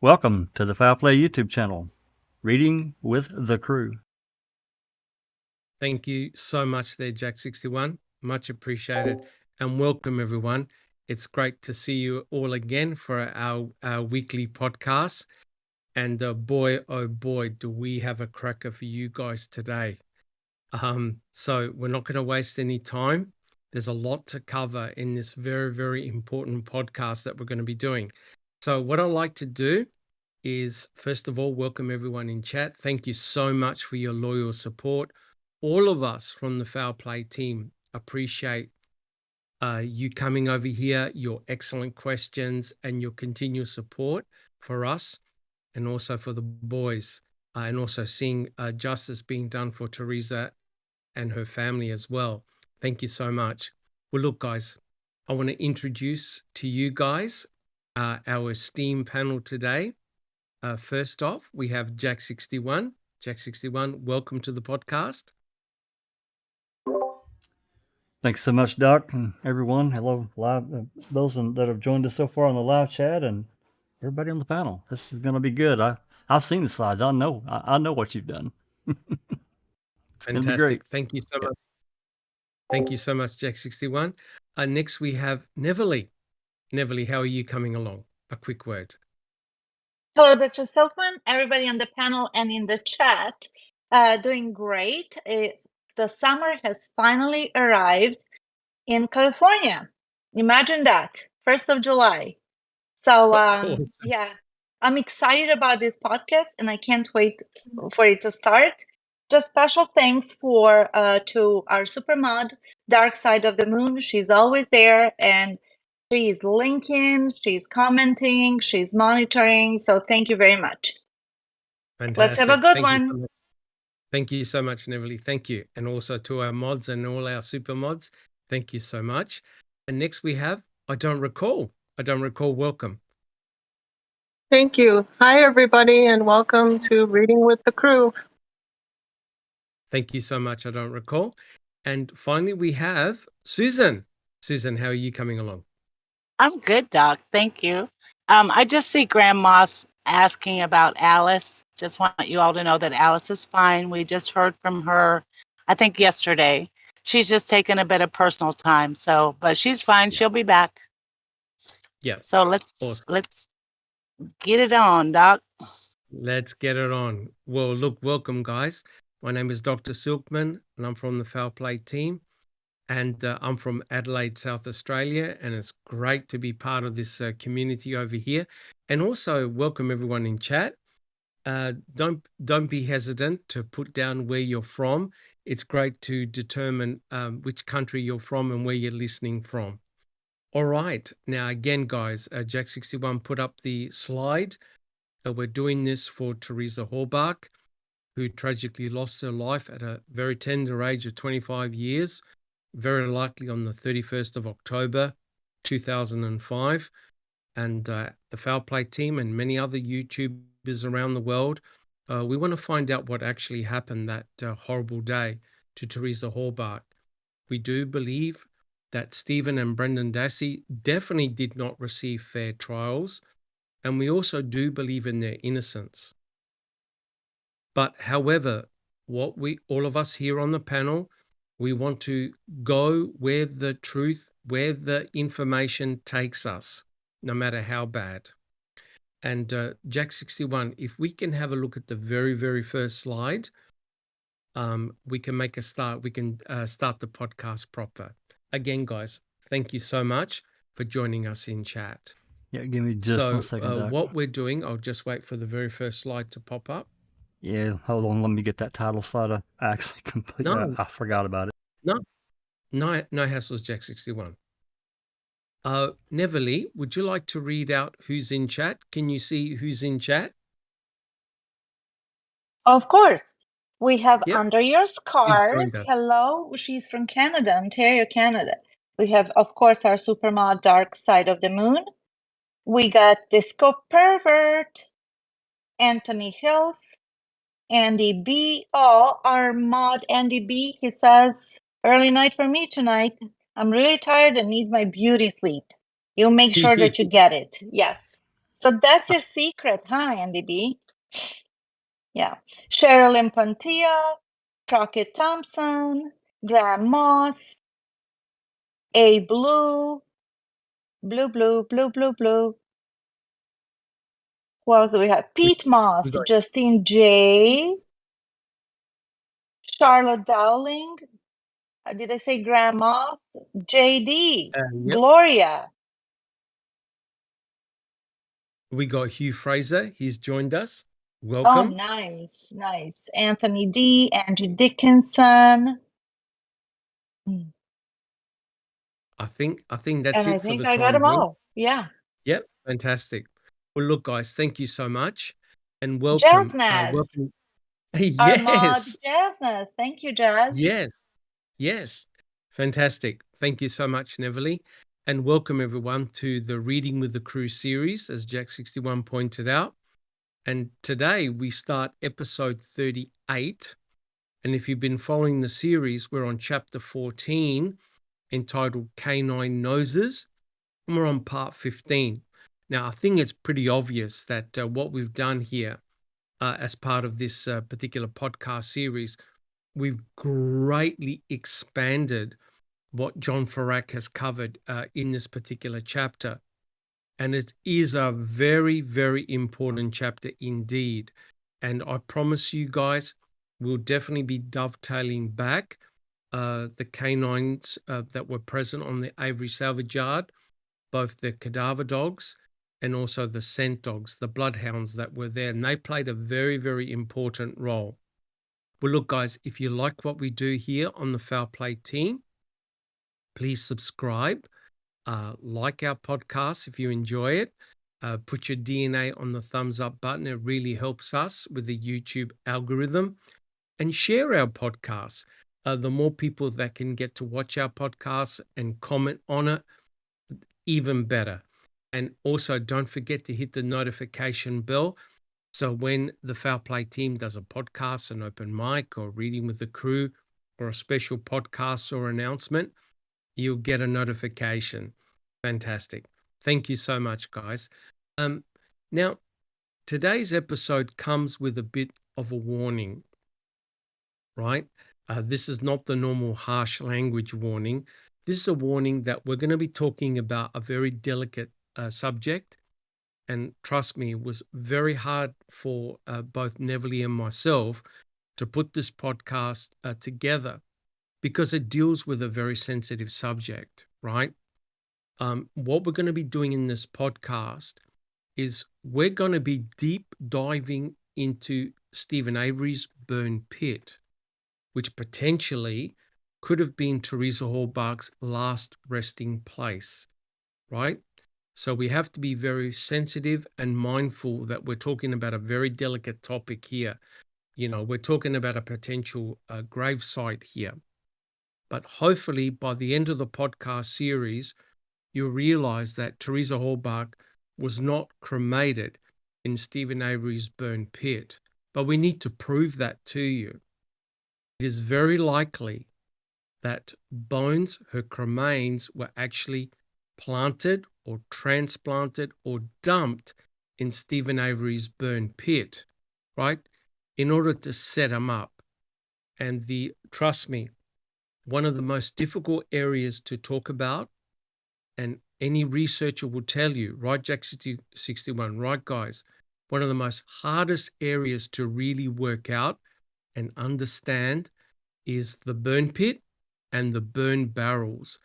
Welcome to the Foul Play YouTube channel, Reading with the Crew. Thank you so much there, Jack61. Much appreciated. And welcome, everyone. It's great to see you all again for our weekly podcast. And boy, oh boy, do we have a cracker for you guys today. So we're not going to waste any time. There's a lot to cover in this very, very important podcast that we're going to be doing. So what I'd like to do is, first of all, welcome everyone in chat. Thank you so much for your loyal support. All of us from the Foul Play team appreciate you coming over here, your excellent questions, and your continual support for us, and also for the boys, and also seeing justice being done for Teresa and her family as well. Thank you so much. Well, look, guys, I want to introduce to you guys our esteemed panel today. First off, we have Jack61. Jack61, welcome to the podcast. Thanks so much, Doc, and everyone. Hello, live those that have joined us so far on the live chat, and everybody on the panel. This is going to be good. I've seen the slides. I know what you've done. It's going to be great. Thank you so much. Thank you so much, Jack61. Next, we have Neverly. Neverly, how are you coming along? A quick word. Hello, Dr. Silkman, everybody on the panel and in the chat. Doing great. The summer has finally arrived in California. Imagine that, 1st of July. So, yeah, I'm excited about this podcast and I can't wait for it to start. Just special thanks to our super mod, Dark Side of the Moon. She's always there and she's linking, she's commenting, she's monitoring. So thank you very much. Fantastic. Let's have a good one. Thank you so much, Neverly. Thank you. And also to our mods and all our super mods, thank you so much. And next we have, I don't recall, welcome. Thank you. Hi, everybody, and welcome to Reading with the Crew. Thank you so much, I don't recall. And finally, we have Susan. Susan, how are you coming along? I'm good, Doc. Thank you. I just see Grandma's asking about Alice. Just want you all to know that Alice is fine. We just heard from her, I think yesterday. She's just taking a bit of personal time. So, but she's fine. She'll be back. Yeah. So let's get it on, Doc. Let's get it on. Well, look, welcome, guys. My name is Dr. Silkman, and I'm from the Foul Play team. And I'm from Adelaide, South Australia, and it's great to be part of this community over here. And also welcome everyone in chat. Don't be hesitant to put down where you're from. It's great to determine which country you're from and where you're listening from. All right. Now, again, guys, Jack61 put up the slide. We're doing this for Teresa Halbach, who tragically lost her life at a very tender age of 25 years. Very likely on the 31st of October, 2005. And the Foul Play team and many other YouTubers around the world, we want to find out what actually happened that horrible day to Teresa Halbach. We do believe that Stephen and Brendan Dassey definitely did not receive fair trials, and we also do believe in their innocence. But however, all of us here on the panel, we want to go where the truth, where the information takes us, no matter how bad. And Jack61, if we can have a look at the very, very first slide, we can make a start. We can start the podcast proper. Again, guys, thank you so much for joining us in chat. Yeah, give me just 1 second, Doc. What we're doing, I'll just wait for the very first slide to pop up. Yeah, hold on. Let me get that title slide. I actually completely I forgot about it. No hassles, Jack61. Neverly, would you like to read out who's in chat? Can you see who's in chat? Of course. We have Under Your Scars. Hello. She's from Canada, Ontario, Canada. We have, of course, our supermod Dark Side of the Moon. We got Disco Pervert, Anthony Hills, Andy B. Oh, our mod Andy B. He says, early night for me tonight. I'm really tired and need my beauty sleep. You make sure that you get it. Yes. So that's your secret, huh, Andy B? Yeah. Sherilyn Pontillo, Crockett Thompson, Graham Moss, A Blue, Blue. Who else do we have? Pete Moss, got- Justine J, Charlotte Dowling. Did I say Graham Moss? JD, Yep. Gloria. We got Hugh Fraser. He's joined us. Oh, Welcome. nice. Anthony D, Andrew Dickinson. I think that's And it I for think the I got time them being. all. Yeah. Yep, fantastic. Well, look, guys, thank you so much, and welcome. Jazznaz. Welcome. Armand Yes, Jazznaz. Thank you, Jazz. yes, fantastic. Thank you so much, Neverly, and welcome everyone to the Reading with the Crew series, as Jack61 pointed out. And today we start episode 38. And if you've been following the series, we're on chapter 14, entitled Canine Noses, and we're on part 15. Now, I think it's pretty obvious that what we've done here as part of this particular podcast series, we've greatly expanded what John Ferak has covered in this particular chapter. And it is a very, very important chapter indeed. And I promise you guys, we'll definitely be dovetailing back the canines that were present on the Avery salvage yard, both the cadaver dogs and also the scent dogs, the bloodhounds that were there. And they played a very, very important role. Well, look, guys, if you like what we do here on the Foul Play team, please subscribe. Like our podcast if you enjoy it. Put your DNA on the thumbs up button. It really helps us with the YouTube algorithm. And share our podcast. The more people that can get to watch our podcast and comment on it, even better. And also don't forget to hit the notification bell. So when the Foul Play team does a podcast, an open mic, or Reading with the Crew, or a special podcast or announcement, you'll get a notification. Fantastic. Thank you so much, guys. Now, today's episode comes with a bit of a warning, right? This is not the normal harsh language warning. This is a warning that we're going to be talking about a very delicate subject. And trust me, it was very hard for both Neverly and myself to put this podcast together because it deals with a very sensitive subject, right? What we're going to be doing in this podcast is we're going to be deep diving into Stephen Avery's burn pit, which potentially could have been Teresa Halbach's last resting place, right? So we have to be very sensitive and mindful that we're talking about a very delicate topic here. You know, we're talking about a potential grave site here. But hopefully by the end of the podcast series, you'll realize that Teresa Halbach was not cremated in Stephen Avery's burn pit. But we need to prove that to you. It is very likely that bones, her cremains, were actually planted or transplanted or dumped in Stephen Avery's burn pit, right? In order to set him up. And trust me, one of the most difficult areas to talk about, and any researcher will tell you, right, Jack61, right, guys, one of the most hardest areas to really work out and understand is the burn pit and the burn barrels.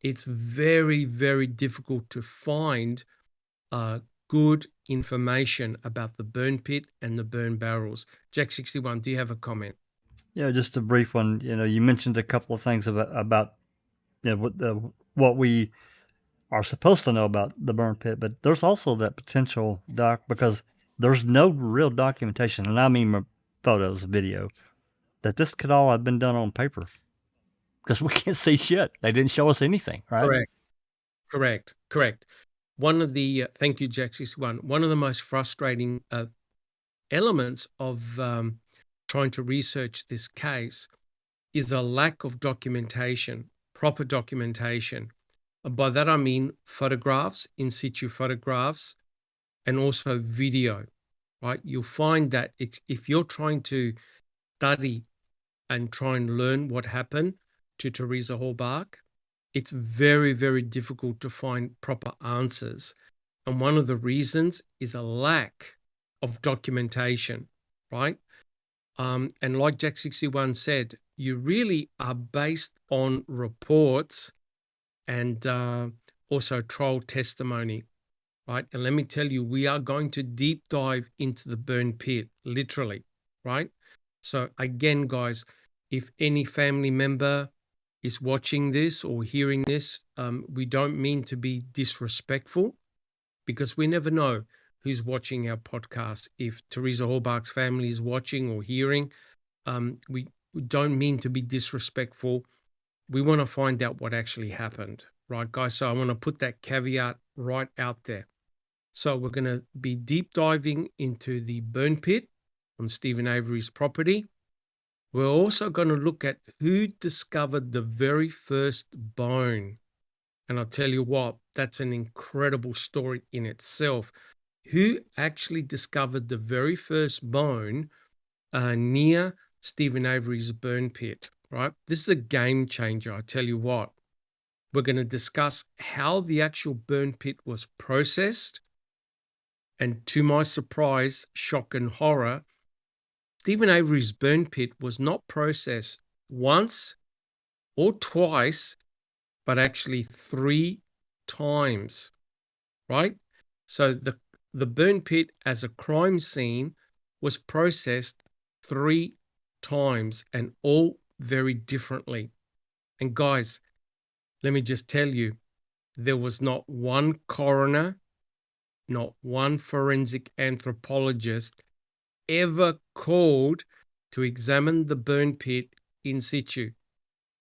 It's very, very difficult to find good information about the burn pit and the burn barrels. Jack61, do you have a comment? Yeah, just a brief one. You mentioned a couple of things about what we are supposed to know about the burn pit, but there's also that potential, Doc, because there's no real documentation, and I mean photos, video, that this could all have been done on paper, because we can't see shit. They didn't show us anything, right? Correct. One of the, thank you, Jack61, one of the most frustrating elements of trying to research this case is a lack of documentation, proper documentation. By that I mean photographs, in situ photographs, and also video, right? You'll find that if you're trying to study and try and learn what happened to Teresa Halbach, it's very, very difficult to find proper answers. And one of the reasons is a lack of documentation, right? And like Jack 61 said, you really are based on reports and also trial testimony, right? And let me tell you, we are going to deep dive into the burn pit, literally, right? So again, guys, if any family member is watching this or hearing this, we don't mean to be disrespectful, because we never know who's watching our podcast. If Teresa Halbach's family is watching or hearing, we don't mean to be disrespectful. We want to find out what actually happened, right, guys? So I want to put that caveat right out there. So we're going to be deep diving into the burn pit on Stephen Avery's property. We're also going to look at who discovered the very first bone. And I'll tell you what, that's an incredible story in itself. Who actually discovered the very first bone near Stephen Avery's burn pit, right? This is a game changer, I tell you what. We're going to discuss how the actual burn pit was processed. And to my surprise, shock and horror, Stephen Avery's burn pit was not processed once or twice, but actually 3 times, right? So the burn pit as a crime scene was processed 3 times, and all very differently. And guys, let me just tell you, there was not one coroner, not one forensic anthropologist ever called to examine the burn pit in situ.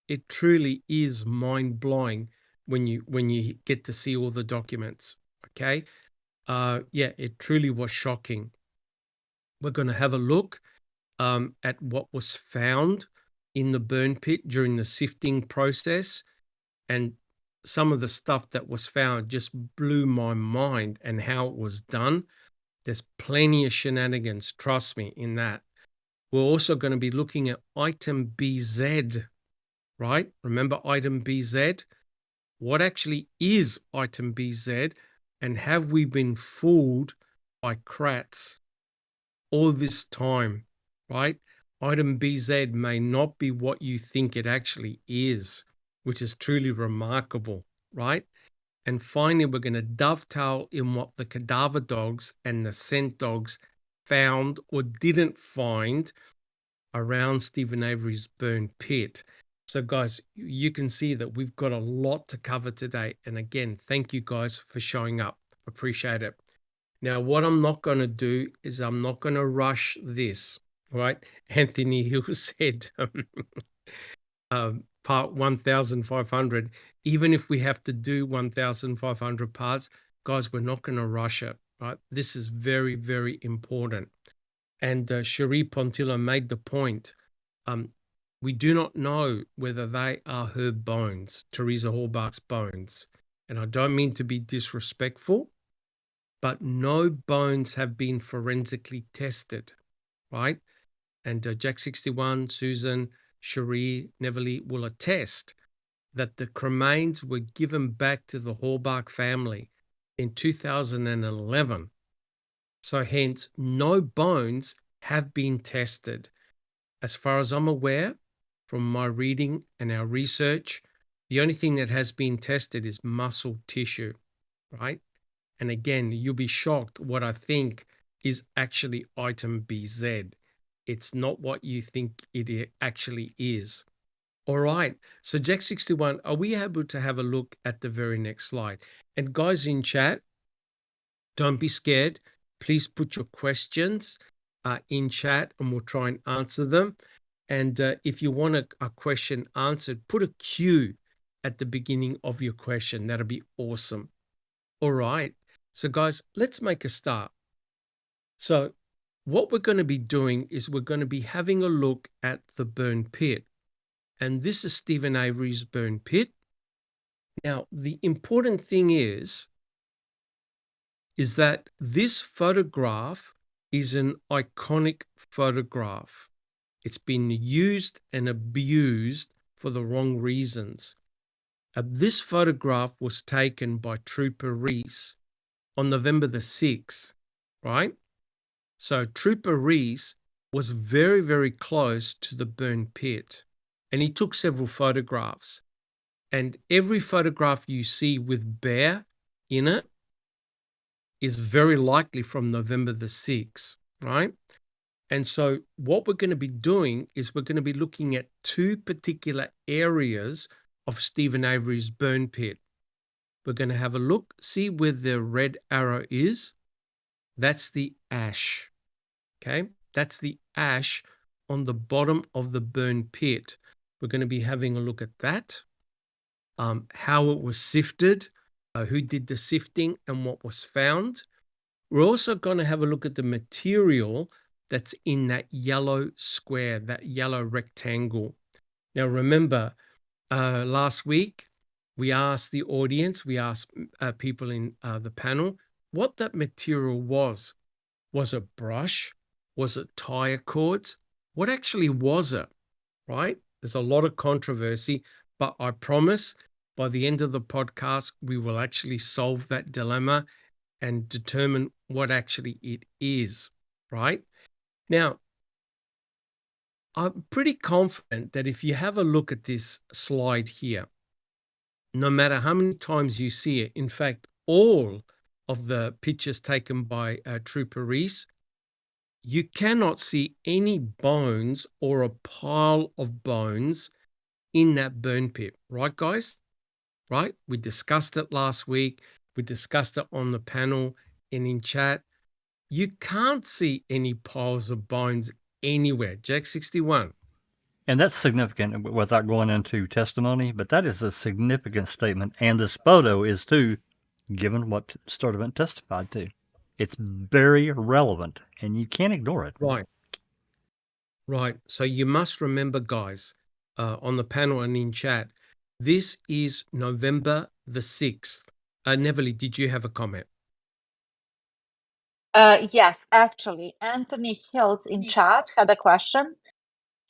It truly is mind-blowing when you get to see all the documents. Okay, yeah, it truly was shocking. We're going to have a look at what was found in the burn pit during the sifting process, and some of the stuff that was found just blew my mind and how it was done. There's plenty of shenanigans, trust me, in that. We're also going to be looking at item BZ, right? Remember item BZ? What actually is item BZ, and have we been fooled by Kratz all this time, right? Item BZ may not be what you think it actually is, which is truly remarkable, right? And finally, we're going to dovetail in what the cadaver dogs and the scent dogs found or didn't find around Stephen Avery's burn pit. So guys, you can see that we've got a lot to cover today. And again, thank you guys for showing up. Appreciate it. Now, what I'm not going to do is I'm not going to rush this, right? Anthony Hill said part 1,500. Even if we have to do 1,500 parts, guys, we're not going to rush it, right? This is very, very important. And Cherie Pontillo made the point. We do not know whether they are her bones, Teresa Halbach's bones. And I don't mean to be disrespectful, but no bones have been forensically tested, right? And Jack 61, Susan, Cherie, Neville will attest that the cremains were given back to the Halbach family in 2011. So hence, no bones have been tested. As far as I'm aware, from my reading and our research, the only thing that has been tested is muscle tissue, right? And again, you'll be shocked what I think is actually item BZ. It's not what you think it actually is. All right, so Jack 61, are we able to have a look at the very next slide? And guys in chat, don't be scared. Please put your questions in chat and we'll try and answer them. And if you want a question answered, put a Q at the beginning of your question. That'll be awesome. All right. So guys, let's make a start. So what we're going to be doing is we're going to be having a look at the burn pit. And this is Stephen Avery's burn pit. Now, the important thing is is that this photograph is an iconic photograph. It's been used and abused for the wrong reasons. This photograph was taken by Trooper Reese on November the 6th, right? So Trooper Reese was very, very close to the burn pit, and he took several photographs. And every photograph you see with bear in it is very likely from November the 6th, right? And so what we're going to be doing is we're going to be looking at two particular areas of Stephen Avery's burn pit. We're going to have a look, see where the red arrow is. That's the ash, okay? That's the ash on the bottom of the burn pit. We're going to be having a look at that, how it was sifted, who did the sifting and what was found. We're also going to have a look at the material that's in that yellow square, that yellow rectangle. Now, remember, last week, we asked the audience, we asked people in the panel, what that material was. Was it brush? Was it tire cords? What actually was it, right? There's a lot of controversy, but I promise by the end of the podcast, we will actually solve that dilemma and determine what actually it is, right? Now, I'm pretty confident that if you have a look at this slide here, no matter how many times you see it, in fact, all of the pictures taken by Trooper Reese, you cannot see any bones or a pile of bones in that burn pit, right, guys? Right? We discussed it last week. We discussed it on the panel and in chat. You can't see any piles of bones anywhere. Jack 61. And that's significant without going into testimony, but that is a significant statement. And this photo is too, given what Sturdivant testified to. It's very relevant, and you can't ignore it. Right. Right. So you must remember, guys, on the panel and in chat, this is November the 6th. Neverly, did you have a comment? Yes, actually, Anthony Hills in chat had a question.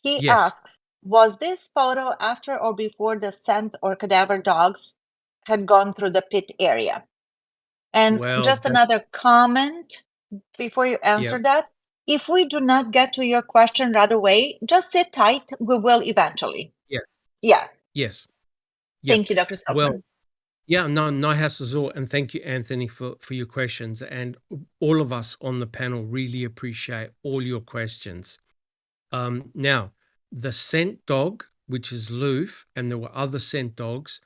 He asks, was this photo after or before the scent or cadaver dogs had gone through the pit area? And just another comment before you answer that. If we do not get to your question right away, just sit tight. We will eventually. Yeah. Yes. Thank you, Dr. Silkman. Well, yeah, no hassles at all. And thank you, Anthony, for your questions. And all of us on the panel really appreciate all your questions. Now, the scent dog, which is Loof, and there were other scent dogs,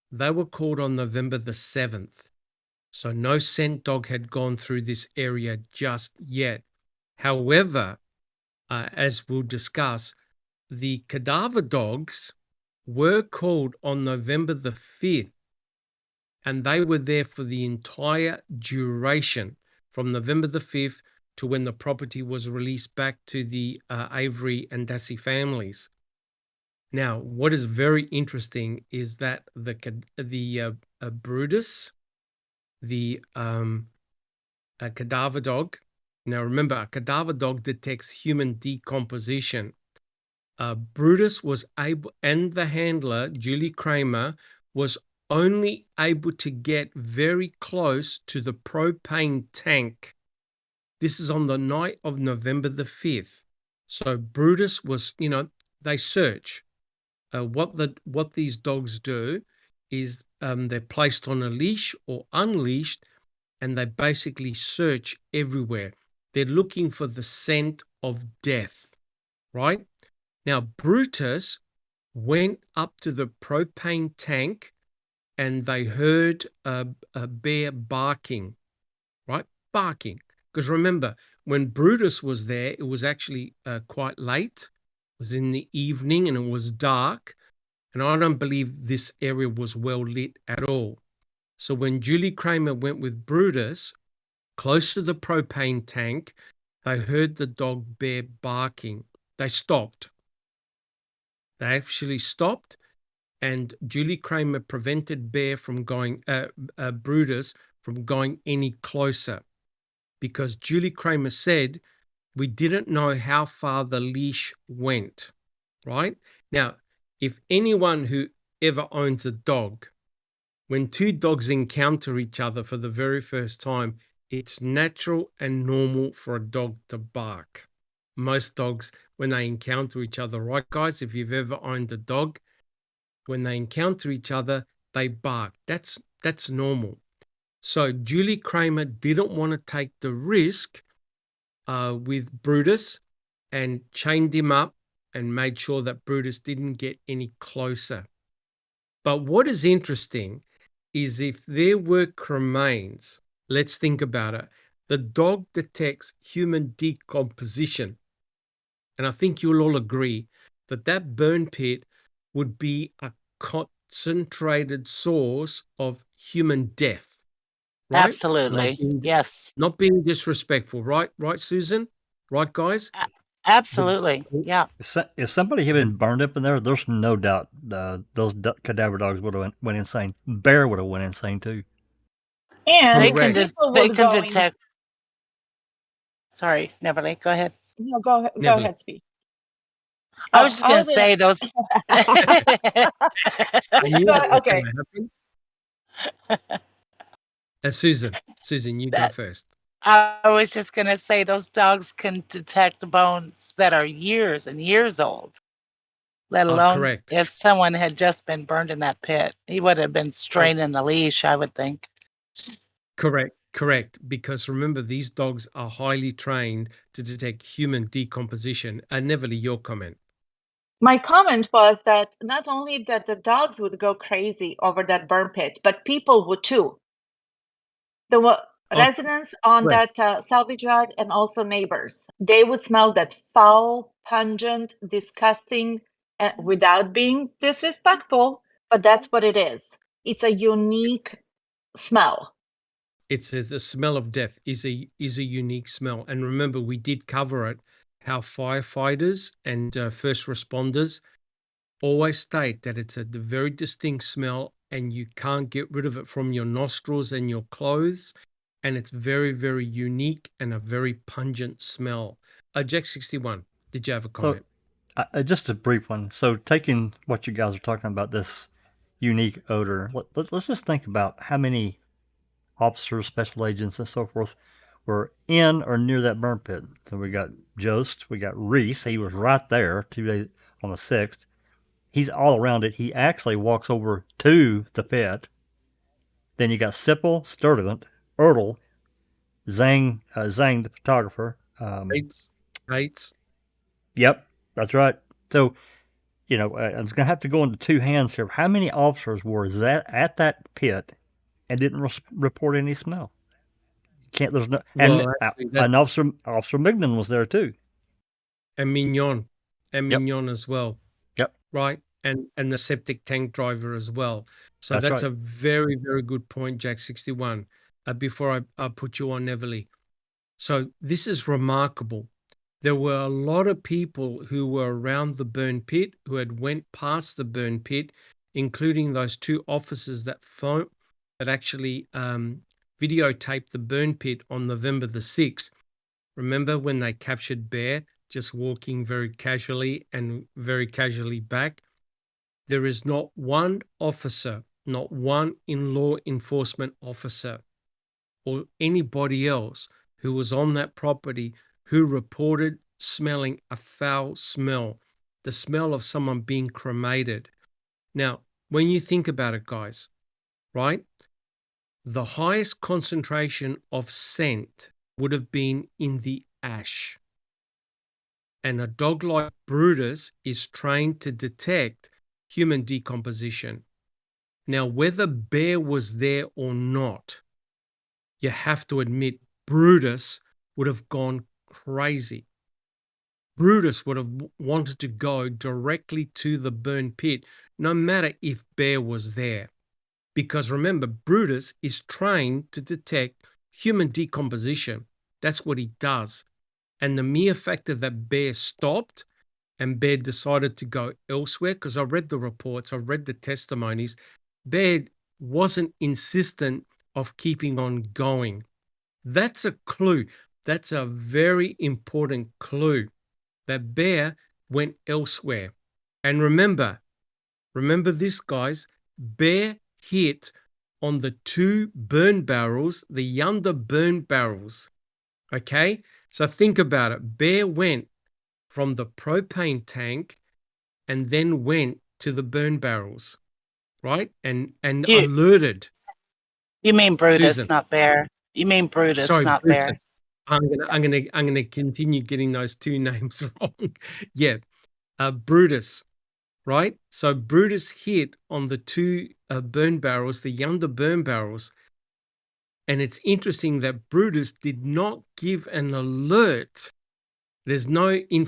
they were called on November the 7th. So no scent dog had gone through this area just yet. However, as we'll discuss, the cadaver dogs were called on November the 5th, and they were there for the entire duration from November the 5th to when the property was released back to the Avery and Dassey families. Now, what is very interesting is that the Brutus, the a cadaver dog. Now, remember, a cadaver dog detects human decomposition. Brutus was able, and the handler, Julie Kramer, was only able to get very close to the propane tank. This is on the night of November the 5th. So Brutus was, they search. What these dogs do is they're placed on a leash or unleashed, and they basically search everywhere. They're looking for the scent of death, right? Now, Brutus went up to the propane tank and they heard a bear barking, right? Barking. Because remember, when Brutus was there, it was actually quite late. It was in the evening and it was dark. And I don't believe this area was well lit at all. So when Julie Kramer went with Brutus close to the propane tank, they heard the dog bear barking. They stopped. They actually stopped, and Julie Kramer prevented Brutus from going any closer because Julie Kramer said we didn't know how far the leash went, right? Now, if anyone who ever owns a dog, when two dogs encounter each other for the very first time, it's natural and normal for a dog to bark. Most dogs, when they encounter each other, right, guys? If you've ever owned a dog, when they encounter each other, they bark. That's normal. So Julie Kramer didn't want to take the risk with Brutus and chained him up and made sure that Brutus didn't get any closer. But what is interesting is if there were cremains, let's think about it. The dog detects human decomposition. And I think you'll all agree that that burn pit would be a concentrated source of human death. Right? Absolutely. Yes. Not being disrespectful, right? Right, Susan? Right, guys? Absolutely. Yeah. If somebody had been burned up in there, there's no doubt those cadaver dogs would have went insane. Bear would have went insane too. And They can, people they would can go detect. Sorry, Neverly, go ahead. No, go ahead. Go ahead, speak. I was just going to say those. Okay. Susan, you go first. I was just going to say those dogs can detect bones that are years and years old, let alone if someone had just been burned in that pit. He would have been straining the leash, I would think. Correct. Because remember, these dogs are highly trained to detect human decomposition. Neverly, your comment. My comment was that not only that the dogs would go crazy over that burn pit, but people would too. The residents on that salvage yard and also neighbors, they would smell that foul, pungent, disgusting, without being disrespectful, but that's what it is. It's a unique smell. It's the smell of death is a unique smell. And remember, we did cover it, how firefighters and first responders always state that it's a very distinct smell and you can't get rid of it from your nostrils and your clothes. And it's very, very unique and a very pungent smell. Jack 61, did you have a comment? So, just a brief one. So taking what you guys are talking about, this unique odor, let's just think about how many officers, special agents, and so forth were in or near that burn pit. So we got Jost, we got Reese. He was right there 2 days on the 6th. He's all around it. He actually walks over to the pit. Then you got Sipple, Sturdivant, Ertl, Zhang the photographer. Bates. Yep, that's right. So, I'm going to have to go into two hands here. How many officers were at that pit and didn't report any smell? There's no, and Officer Mignon was there too. And Mignon as well. Yep. Right. And the septic tank driver as well. So that's a very, very good point, Jack 61. Before I put you on, Neverly. So this is remarkable. There were a lot of people who were around the burn pit who had went past the burn pit, including those two officers that actually videotaped the burn pit on November the 6th. Remember when they captured Bear just walking very casually and very casually back? There is not one officer, not one law enforcement officer or anybody else who was on that property who reported smelling a foul smell, the smell of someone being cremated. Now, when you think about it, guys, right? The highest concentration of scent would have been in the ash. And a dog like Brutus is trained to detect human decomposition. Now, whether Bear was there or not, you have to admit Brutus would have gone crazy. Brutus would have wanted to go directly to the burn pit, no matter if Bear was there. Because remember, Brutus is trained to detect human decomposition. That's what he does. And the mere fact that Bear stopped and Bear decided to go elsewhere, because I read the reports, I read the testimonies, Bear wasn't insistent of keeping on going. That's a clue. That's a very important clue. That bear went elsewhere. And remember this, guys, bear hit on the 2 burn barrels, the Yonder burn barrels. Okay? So think about it. Bear went from the propane tank and then went to the burn barrels, right? And You alerted you mean Brutus, Susan. not Bear. You mean Brutus, Sorry, not Brutus. Bear. I'm gonna continue getting those 2 names wrong. Yeah, Brutus, right? So Brutus hit on the 2 burn barrels, the Yonder burn barrels, and it's interesting that Brutus did not give an alert. There's nothing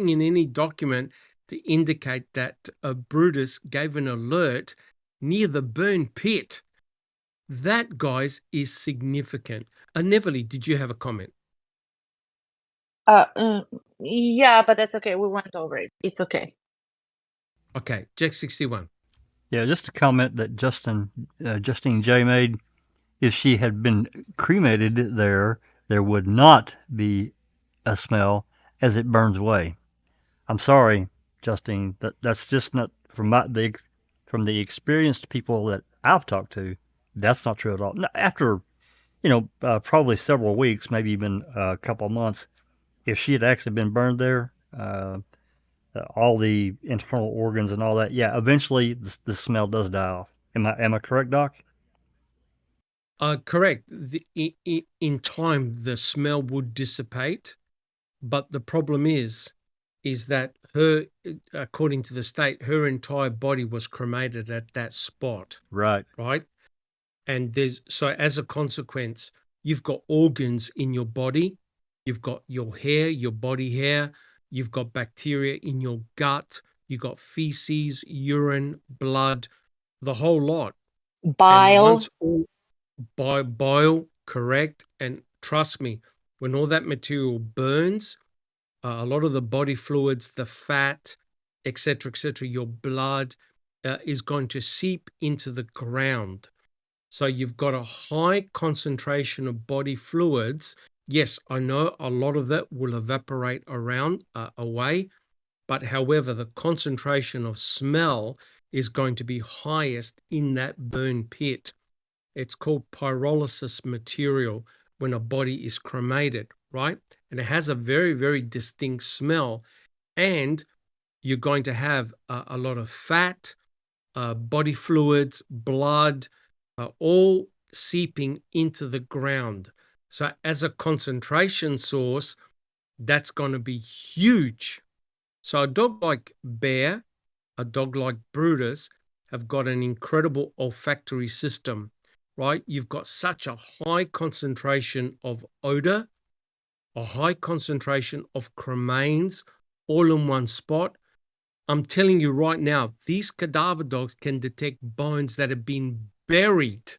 in any document to indicate that Brutus gave an alert near the burn pit. That, guys, is significant. Neverly, did you have a comment? Yeah, but that's okay. We went over it. It's okay. Okay, Jack 61. Yeah, just a comment that Justine J made. If she had been cremated there would not be a smell as it burns away. I'm sorry, Justine, that's just not from the experienced people that I've talked to. That's not true at all. After probably several weeks, maybe even a couple of months, if she had actually been burned there, all the internal organs and all that, yeah, eventually the smell does die off. Am I correct, Doc? Correct. In time, the smell would dissipate, but the problem is that her, according to the state, her entire body was cremated at that spot. Right. Right. And so as a consequence, you've got organs in your body. You've got your hair, your body hair. You've got bacteria in your gut. You've got feces, urine, blood, the whole lot. Bile. And once all bile, correct. And trust me, when all that material burns, a lot of the body fluids, the fat, etc., your blood is going to seep into the ground. So you've got a high concentration of body fluids. Yes, I know a lot of that will evaporate away, but however, the concentration of smell is going to be highest in that burn pit. It's called pyrolysis material when a body is cremated, right? And it has a very, very distinct smell. And you're going to have a lot of fat, body fluids, blood, all seeping into the ground. So as a concentration source, that's going to be huge. So a dog like Bear, a dog like Brutus have got an incredible olfactory system, right? You've got such a high concentration of odor, a high concentration of cremains all in one spot. I'm telling you right now, these cadaver dogs can detect bones that have been buried.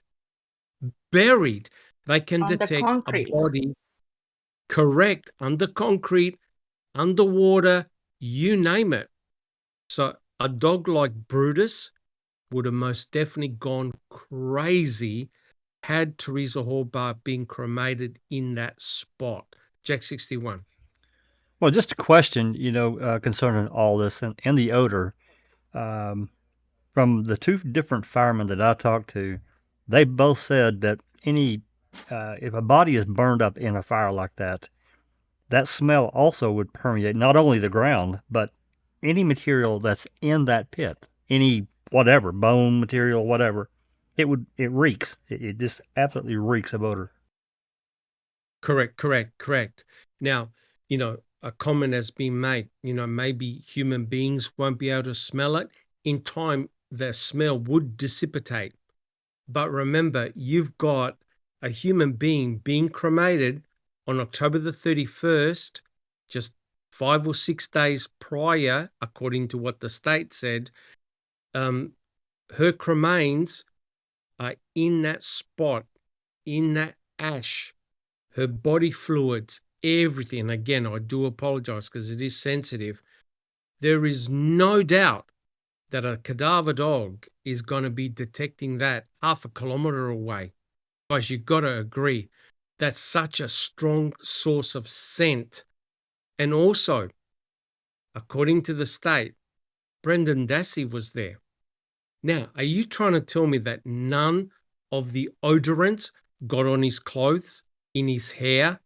They can Under detect concrete. a body, correct, under concrete, underwater, you name it. So a dog like Brutus would have most definitely gone crazy had Teresa Hallbar been cremated in that spot. Jack 61. Well, just a question, concerning all this and the odor. From the 2 different firemen that I talked to, they both said that if a body is burned up in a fire like that, that smell also would permeate not only the ground, but any material that's in that pit, any whatever, bone material, whatever. It reeks. It just absolutely reeks of odor. Correct. Now, a comment has been made, maybe human beings won't be able to smell it. In time, the smell would dissipate. But remember, you've got a human being being cremated on October the 31st, just 5 or 6 days prior, according to what the state said. Her cremains are in that spot, in that ash, her body fluids, everything. Again, I do apologize because it is sensitive. There is no doubt that a cadaver dog is going to be detecting that half a kilometer away. Guys, you've got to agree. That's such a strong source of scent. And also, according to the state, Brendan Dassey was there. Now, are you trying to tell me that none of the odorants got on his clothes, in his hair?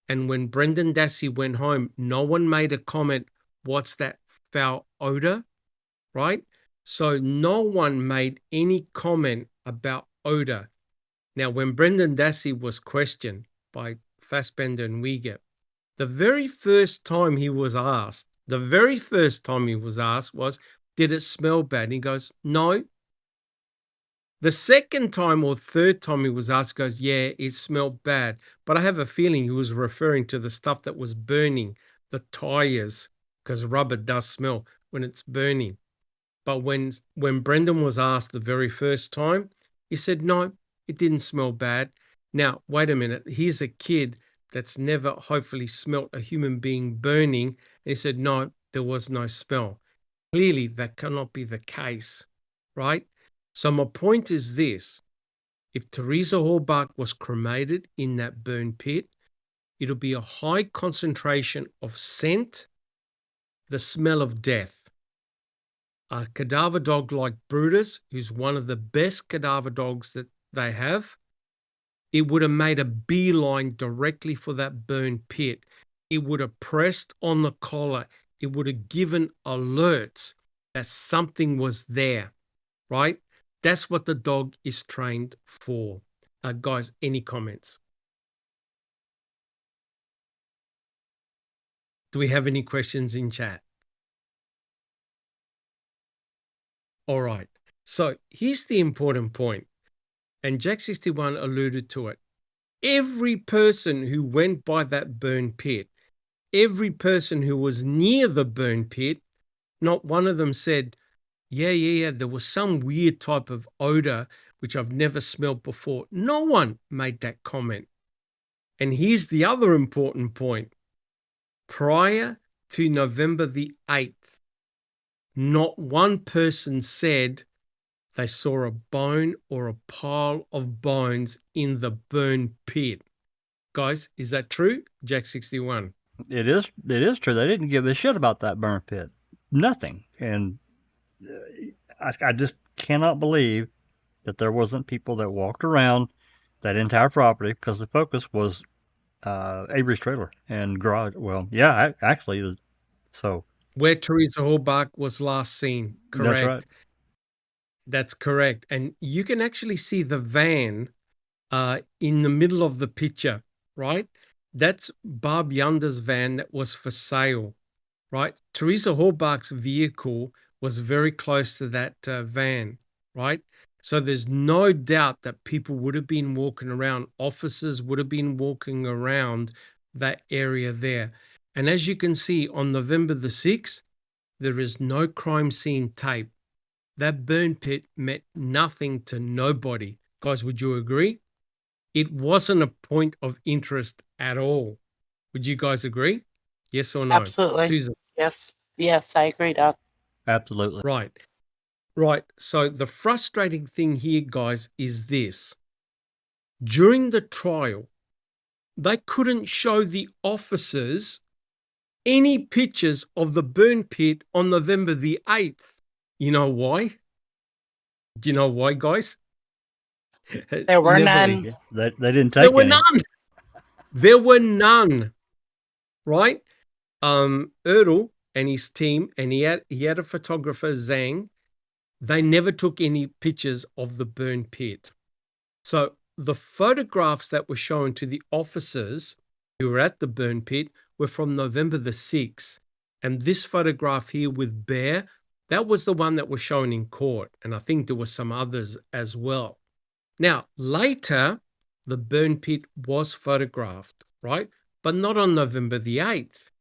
And when Brendan Dassey went home, no one made a comment, what's that foul odor, right? So no one made any comment about odor. Now, when Brendan Dassey was questioned by Fassbender and Uyghur, the very first time he was asked was, did it smell bad? And he goes, no. The second time or third time he was asked, goes, yeah, it smelled bad. But I have a feeling he was referring to the stuff that was burning, the tires, because rubber does smell when it's burning. But when Brendan was asked the very first time, he said, no, it didn't smell bad. Now, wait a minute. Here's a kid that's never hopefully smelt a human being burning. And he said, no, there was no smell. Clearly, that cannot be the case, right? So my point is this. If Teresa Halbach was cremated in that burn pit, it'll be a high concentration of scent, the smell of death. A cadaver dog like Brutus, who's one of the best cadaver dogs that they have, it would have made a beeline directly for that burn pit. It would have pressed on the collar. It would have given alerts that something was there, right? That's what the dog is trained for. Guys, any comments? Do we have any questions in chat? All right. So here's the important point, and Jack61 alluded to it. Every person who went by that burn pit, every person who was near the burn pit, not one of them said, yeah, there was some weird type of odor which I've never smelled before. No one made that comment. And here's the other important point. Prior to November the 8th, not one person said they saw a bone or a pile of bones in the burn pit. Guys, is that true? Jack61. It is true. They didn't give a shit about that burn pit. Nothing. And I just cannot believe that there wasn't people that walked around that entire property, because the focus was Avery's trailer and garage. Well, yeah, actually, it was, so. Where Teresa Halbach was last seen, correct? That's right. That's correct. And you can actually see the van in the middle of the picture, right? That's Barb Yunder's van that was for sale, right? Teresa Halbach's vehicle was very close to that van, right? So there's no doubt that people would have been walking around, officers would have been walking around that area there. And as you can see, on November the 6th, there is no crime scene tape. That burn pit meant nothing to nobody. Guys, would you agree? It wasn't a point of interest at all. Would you guys agree? Yes or no? Absolutely. Susan? Yes, I agree, Doc. Absolutely. Right. So the frustrating thing here, guys, is this. During the trial, they couldn't show the officers any pictures of the burn pit on November the 8th. You know why? Do you know why, guys? There were none. They didn't take There were any. none. There were none. Right? Erdl and his team, and he had a photographer, Zhang. They never took any pictures of the burn pit. So the photographs that were shown to the officers who were at the burn pit were from November the 6th. And this photograph here with Bear, that was the one that was shown in court. And I think there were some others as well. Now, later, the burn pit was photographed, right? But not on November the 8th.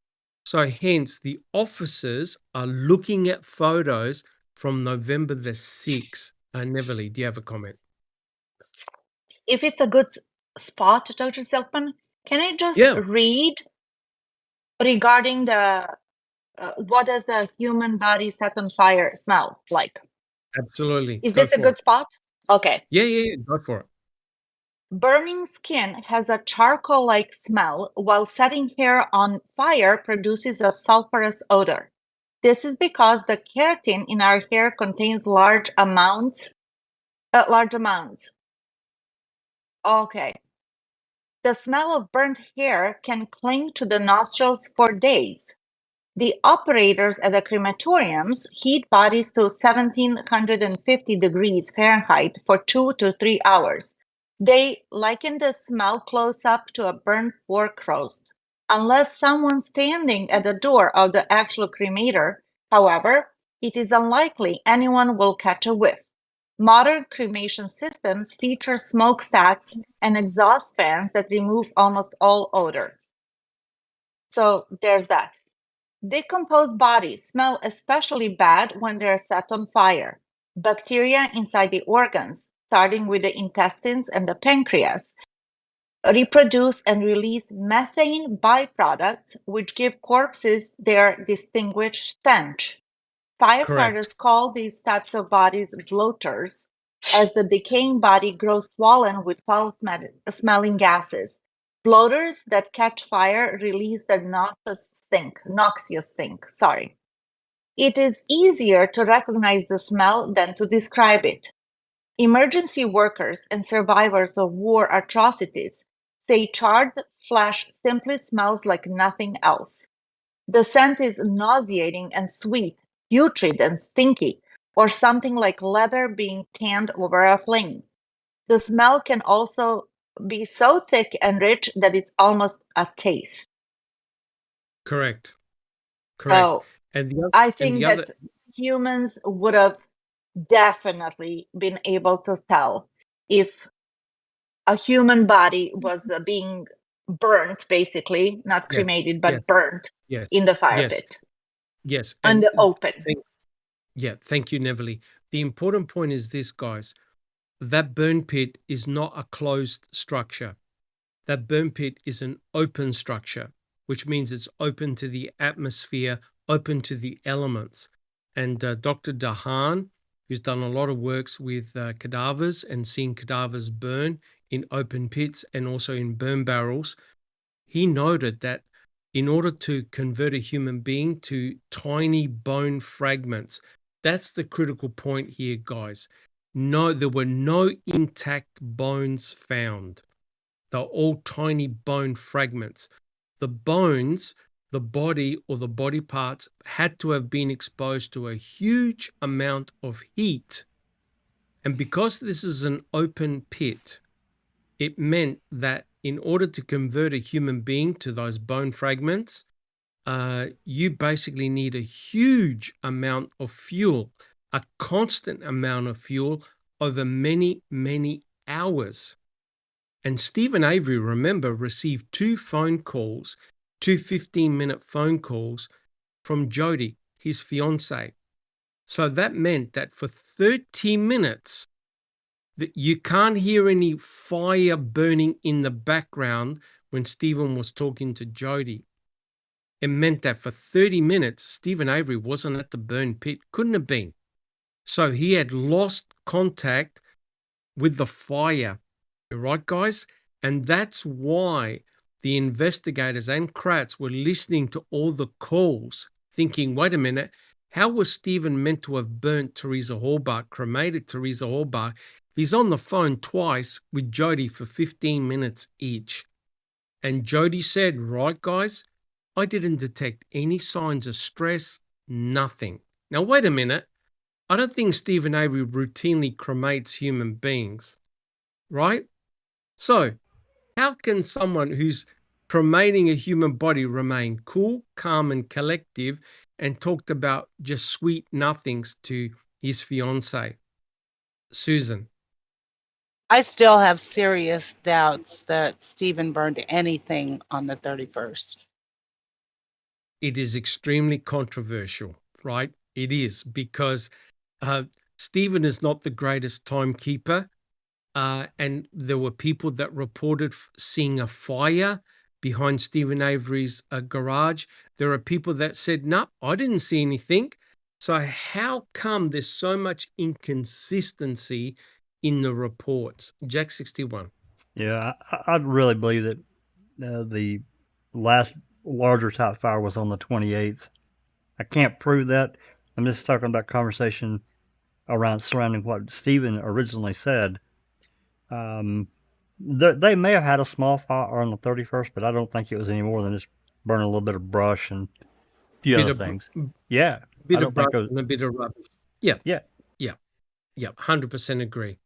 So hence, the officers are looking at photos from November the 6th. Neverly, do you have a comment? If it's a good spot, Dr. Silkman, can I just read regarding the what does a human body set on fire smell like? Absolutely. Is Go this a for good it. spot? Okay. Yeah. Go for it. Burning skin has a charcoal-like smell, while setting hair on fire produces a sulfurous odor. This is because the keratin in our hair contains large amounts. Okay. The smell of burnt hair can cling to the nostrils for days. The operators at the crematoriums heat bodies to 1750 degrees Fahrenheit for 2 to 3 hours. They liken the smell close up to a burnt pork roast. Unless someone standing at the door of the actual cremator, however, it is unlikely anyone will catch a whiff. Modern cremation systems feature smokestacks and exhaust fans that remove almost all odor. So there's that. Decomposed bodies smell especially bad when they're set on fire. Bacteria inside the organs, starting with the intestines and the pancreas, reproduce and release methane byproducts, which give corpses their distinguished stench. Correct. Firefighters call these types of bodies bloaters, as the decaying body grows swollen with foul-smelling gases. Bloaters that catch fire release the noxious stink. It is easier to recognize the smell than to describe it. Emergency workers and survivors of war atrocities say charred flesh simply smells like nothing else. The scent is nauseating and sweet, putrid and stinky, or something like leather being tanned over a flame. The smell can also be so thick and rich that it's almost a taste. Correct. So And the I think that humans would have definitely been able to tell if a human body was being burnt, basically, not cremated, but burnt in the fire pit. Yes. On the open. Thank you, Neverly. The important point is this, guys. That burn pit is not a closed structure. That burn pit is an open structure, which means it's open to the atmosphere, open to the elements. And Dr. Dahan, who's done a lot of works with cadavers and seen cadavers burn in open pits and also in burn barrels, he noted that in order to convert a human being to tiny bone fragments, that's the critical point here, guys. No, there were no intact bones found. They're all tiny bone fragments. The bones, the body or the body parts had to have been exposed to a huge amount of heat. And because this is an open pit, it meant that in order to convert a human being to those bone fragments, you basically need a huge amount of fuel, a constant amount of fuel over many, many hours. And Stephen Avery, remember, received 2 phone calls, 2 15-minute phone calls from Jody, his fiancée. So that meant that for 30 minutes, that you can't hear any fire burning in the background when Stephen was talking to Jody. It meant that for 30 minutes, Stephen Avery wasn't at the burn pit, couldn't have been. So he had lost contact with the fire, right, guys? And that's why the investigators and Kratz were listening to all the calls, thinking, wait a minute, how was Stephen meant to have burnt Teresa Halbach, cremated Teresa Halbach? He's on the phone twice with Jody for 15 minutes each. And Jody said, right, guys, I didn't detect any signs of stress, nothing. Now, wait a minute. I don't think Stephen Avery routinely cremates human beings, right? So how can someone who's cremating a human body remain cool, calm, and collective and talked about just sweet nothings to his fiancée? Susan. I still have serious doubts that Stephen burned anything on the 31st. It is extremely controversial, right? It is, because Stephen is not the greatest timekeeper. And there were people that reported seeing a fire behind Stephen Avery's garage. There are people that said, no, I didn't see anything. So how come there's so much inconsistency in the reports? Jack 61. Yeah, I really believe that the last larger type fire was on the 28th. I can't prove that. I'm just talking about conversation around surrounding what Stephen originally said. They may have had a small fire on the 31st, but I don't think it was any more than just burning a little bit of brush and a few other things. Yeah, bit of brush and a bit of rubbish. Yeah. 100% agree.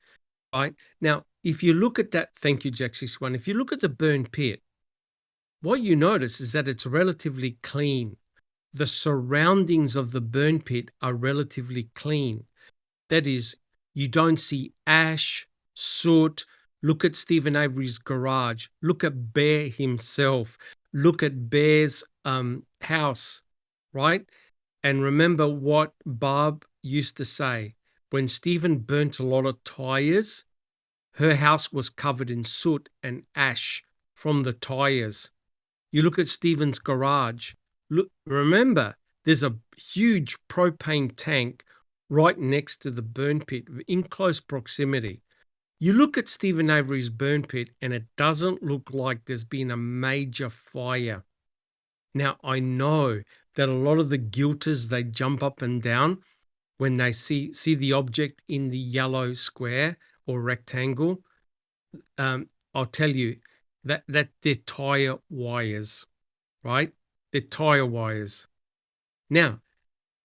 Right now, if you look at that, thank you, Jack 61. If you look at the burn pit, what you notice is that it's relatively clean. The surroundings of the burn pit are relatively clean. That is, you don't see ash, soot. Look at Stephen Avery's garage. Look at Bear himself. Look at Bear's house, right? And remember what Barb used to say. When Stephen burnt a lot of tires, her house was covered in soot and ash from the tires. You look at Stephen's garage. Look, remember, there's a huge propane tank right next to the burn pit in close proximity. You look at Stephen Avery's burn pit and it doesn't look like there's been a major fire. Now, I know that a lot of the guilters, they jump up and down when they see the object in the yellow square or rectangle. I'll tell you that they're tire wires, right? They're tire wires. Now,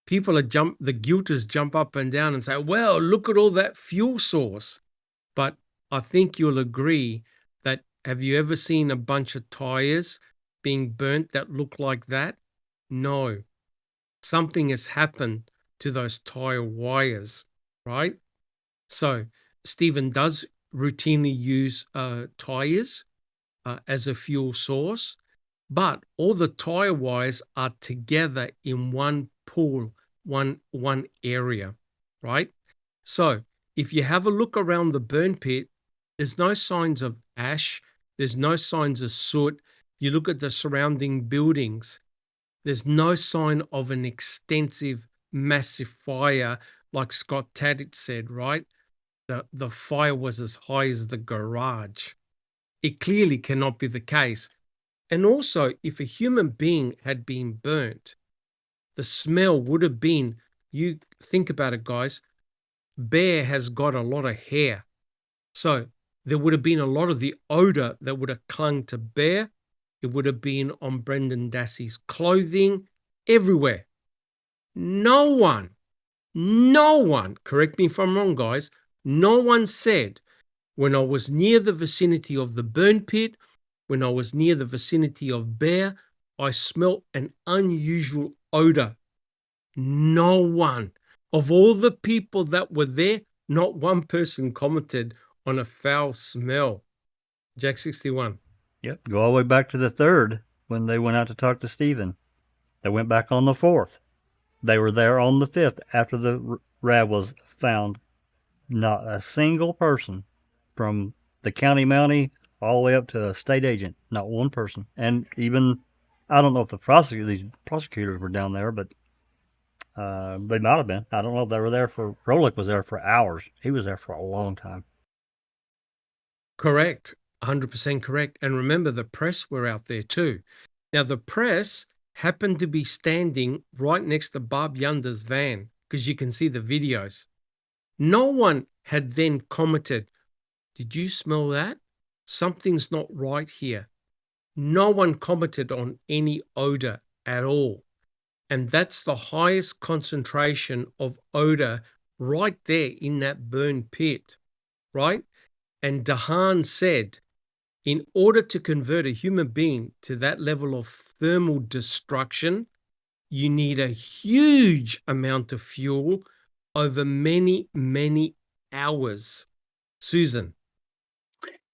the guilters jump up and down and say, well, look at all that fuel source. But I think you'll agree that, have you ever seen a bunch of tires being burnt that look like that? No. Something has happened to those tire wires, right? So Stephen does routinely use tires as a fuel source, but all the tire wires are together in one pool, one area, right? So if you have a look around the burn pit, there's no signs of ash, there's no signs of soot. You look at the surrounding buildings, there's no sign of an extensive, massive fire like Scott Tadich said, right? The fire was as high as the garage. It clearly cannot be the case. And also, if a human being had been burnt, the smell would have been, you think about it, guys, Bear has got a lot of hair. So there would have been a lot of the odor that would have clung to Bear. It would have been on Brendan Dassey's clothing, everywhere. No one, correct me if I'm wrong, guys, no one said, when I was near the vicinity of the burn pit, when I was near the vicinity of Bear, I smelt an unusual odor. No one. Of all the people that were there, not one person commented on a foul smell. Jack 61. Yep, go all the way back to the 3rd when they went out to talk to Stephen. They went back on the 4th. They were there on the 5th after the RAB was found. Not a single person from the county mountie all the way up to a state agent, not one person. And even, I don't know if these prosecutors were down there, but they might have been. I don't know if they were there Rolick was there for hours. He was there for a long time. Correct. 100% correct. And remember, the press were out there too. Now, the press happened to be standing right next to Barb Yunder's van, because you can see the videos. No one had then commented, did you smell that? Something's not right here. No one commented on any odor at all. And that's the highest concentration of odor right there in that burn pit, right? And Dahan said, in order to convert a human being to that level of thermal destruction, you need a huge amount of fuel over many, many hours. Susan.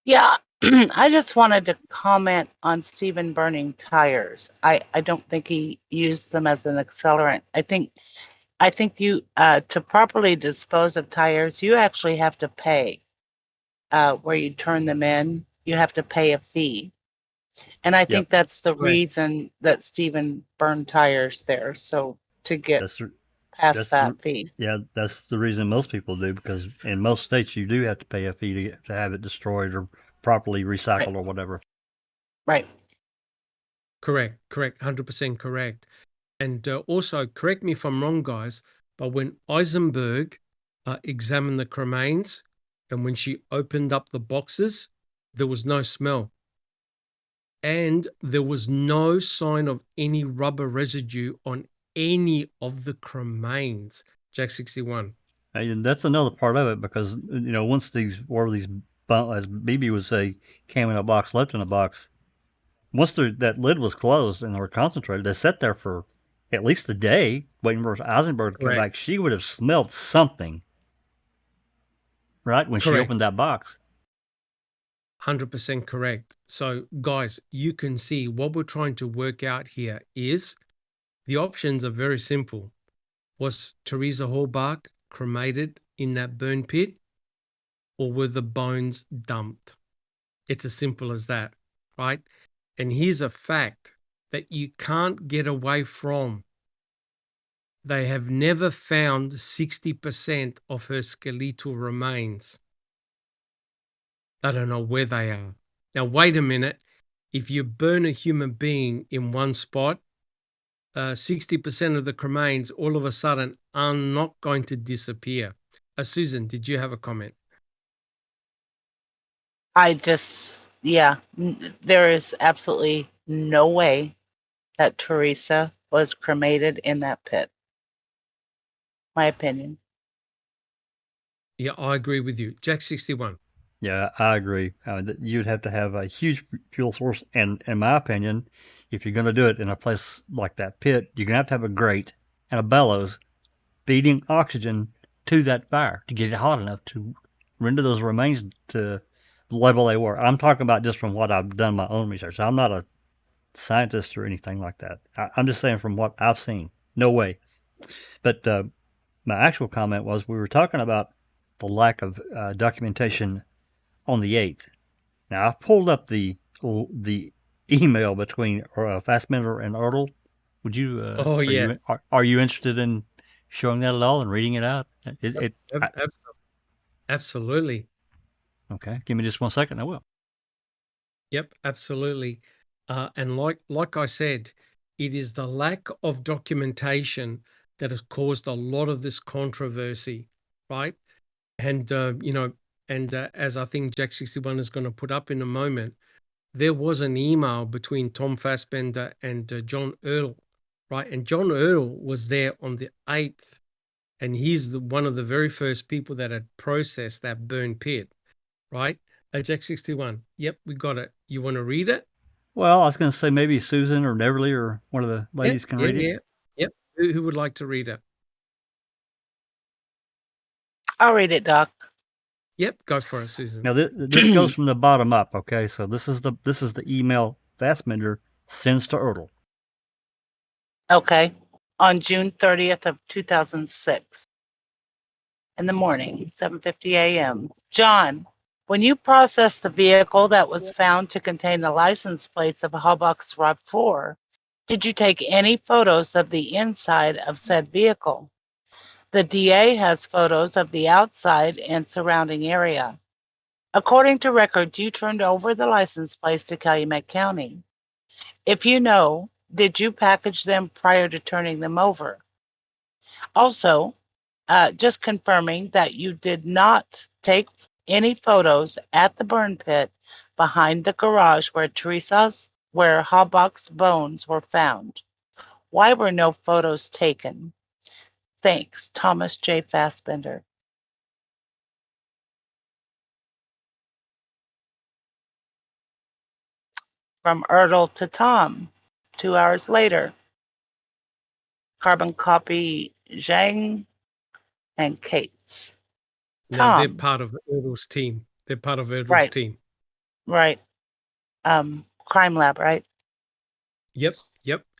Yeah, I just wanted to comment on Stephen burning tires. I don't think he used them as an accelerant. I think you to properly dispose of tires, you actually have to pay where you turn them in. You have to pay a fee. And I Yep. think that's the Correct. reason that Stephen burned tires there. So to get That's the, past that's that the, fee. yeah, that's the reason most people do, because in most states you do have to pay a fee to have it destroyed or properly recycled or whatever. Right. Correct. 100% correct. And also, correct me if I'm wrong, guys, but when Eisenberg examined the cremains and when she opened up the boxes, there was no smell. And there was no sign of any rubber residue on any of the cremains. Jack 61. And that's another part of it, because once these as BB would say, came in a box, left in a box. Once that lid was closed and they were concentrated, they sat there for at least a day waiting for Eisenberg to come Correct. back. She would have smelled something, right, when she opened Correct. that box. 100% correct. So, guys, you can see what we're trying to work out here is the options are very simple. Was Teresa Hallbach cremated in that burn pit, or were the bones dumped? It's as simple as that, right? And here's a fact that you can't get away from. They have never found 60% of her skeletal remains. I don't know where they are. Now, wait a minute. If you burn a human being in one spot, 60% of the cremains all of a sudden are not going to disappear. Susan, did you have a comment? There is absolutely no way that Teresa was cremated in that pit. My opinion. Yeah, I agree with you. Jack 61. Yeah, I agree. You'd have to have a huge fuel source, and in my opinion, if you're going to do it in a place like that pit, you're going to have a grate and a bellows feeding oxygen to that fire to get it hot enough to render those remains to the level they were. I'm talking about just from what I've done my own research. I'm not a scientist or anything like that. I'm just saying from what I've seen. No way. But my actual comment was, we were talking about the lack of documentation on the 8th. Now, I've pulled up the email between Fassbender and Ertl. Would you? Oh, yeah. Are you interested in showing that at all and reading it out? Absolutely. Okay, give me just 1 second. I will. Yep, absolutely. And like I said, it is the lack of documentation that has caused a lot of this controversy, right? And as I think Jack 61 is going to put up in a moment, there was an email between Tom Fassbender and John Ertl, right? And John Ertl was there on the 8th, and he's one of the very first people that had processed that burn pit, right? Jack 61. Yep, we got it. You want to read it? Well, I was going to say maybe Susan or Neverly or one of the ladies can read it. Yeah. Yep. Who would like to read it? I'll read it, Doc. Yep, go for it, Susan. Now this goes from the bottom up. Okay, so this is the email Fassbender sends to Ertl. Okay. On June 30th of 2006. In the morning, 7:50 a.m. John, when you processed the vehicle that was found to contain the license plates of Hallbach's RAV4, did you take any photos of the inside of said vehicle? The DA has photos of the outside and surrounding area. According to records, you turned over the license plates to Calumet County. If you know, did you package them prior to turning them over? Also, just confirming that you did not take any photos at the burn pit behind the garage where Hallbach's bones were found. Why were no photos taken? Thanks, Thomas J. Fassbender. From Ertl to Tom, 2 hours later. Carbon copy Zhang and Cates. Now, they're Tom. part of Ertl's team. They're part of Ertl's Right. team. Right. Crime lab, right? Yep.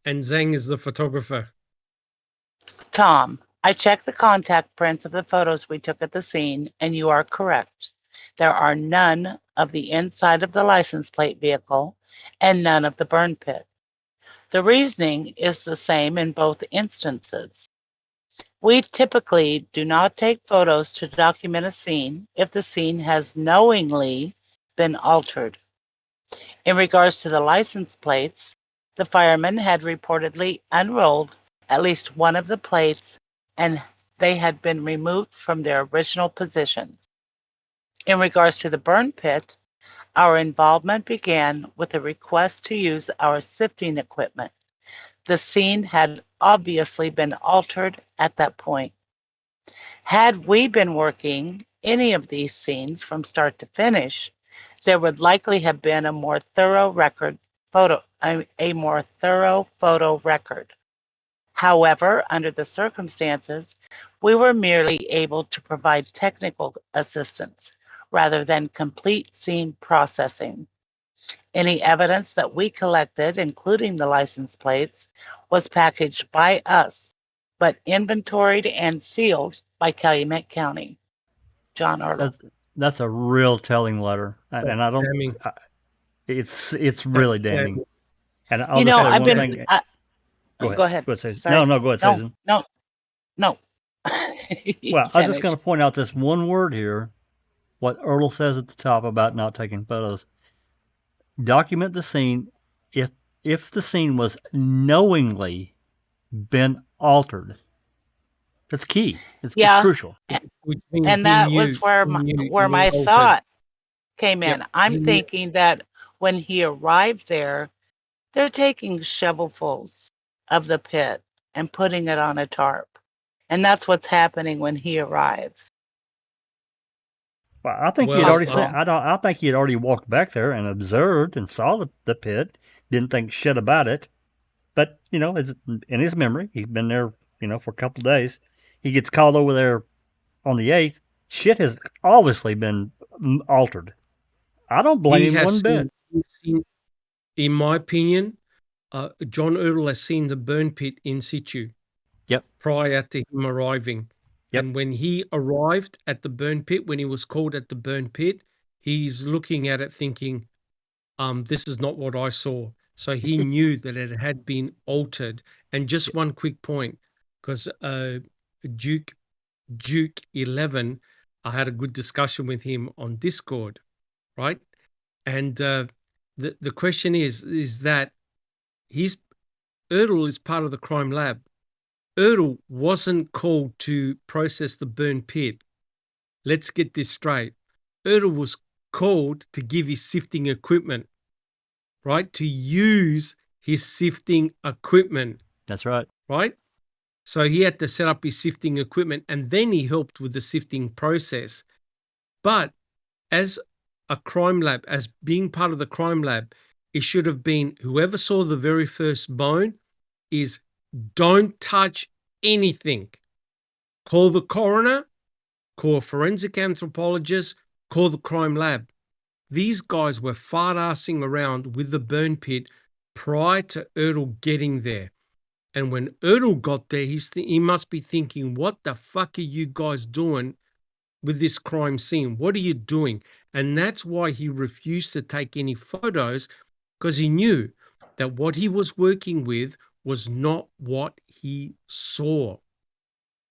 And Zhang is the photographer. Tom, I checked the contact prints of the photos we took at the scene, and you are correct. There are none of the inside of the license plate vehicle and none of the burn pit. The reasoning is the same in both instances. We typically do not take photos to document a scene if the scene has knowingly been altered. In regards to the license plates, the firemen had reportedly unrolled at least one of the plates and they had been removed from their original positions. In regards to the burn pit, our involvement began with a request to use our sifting equipment. The scene had obviously been altered at that point. Had we been working any of these scenes from start to finish, there would likely have been a more thorough photo record. However, under the circumstances, we were merely able to provide technical assistance rather than complete scene processing. Any evidence that we collected, including the license plates, was packaged by us, but inventoried and sealed by Calumet County. John Earl. That's a real telling letter, and I don't. Damning. It's really That's damning. damning. And I'll You just know, say I've one been. thing. Go ahead. Susan. Sorry. No, go ahead, Susan. No. Well, I was just going to point out this one word here, what Earl says at the top about not taking photos. Document the scene if the scene was knowingly been altered. That's key. It's crucial. And that was where my thought came in. Yep. I'm thinking that when he arrived there, they're taking shovelfuls of the pit and putting it on a tarp. And that's what's happening when he arrives. Well, I think he'd already said. I think he had already walked back there and observed and saw the pit. Didn't think shit about it, but in his memory, he's been there, for a couple of days. He gets called over there on the 8th. Shit has obviously been altered. I don't blame him one bit. In my opinion, John Earl has seen the burn pit in situ. Yep. Prior to him arriving. Yep. And when he arrived at the burn pit, when he was called at the burn pit, he's looking at it thinking, this is not what I saw. So he knew that it had been altered. And just one quick point, because Duke 11, I had a good discussion with him on Discord, right? And the question is that Erdl is part of the crime lab. Erdl wasn't called to process the burn pit. Let's get this straight. Erdl was called to give his sifting equipment, right? To use his sifting equipment. That's right. Right? So he had to set up his sifting equipment and then he helped with the sifting process. But as a crime lab, as being part of the crime lab, it should have been whoever saw the very first bone is don't touch anything. Call the coroner, call a forensic anthropologist, call the crime lab. These guys were fart-assing around with the burn pit prior to Erdl getting there. And when Erdl got there, he must be thinking, what the fuck are you guys doing with this crime scene? What are you doing? And that's why he refused to take any photos, because he knew that what he was working with was not what he saw.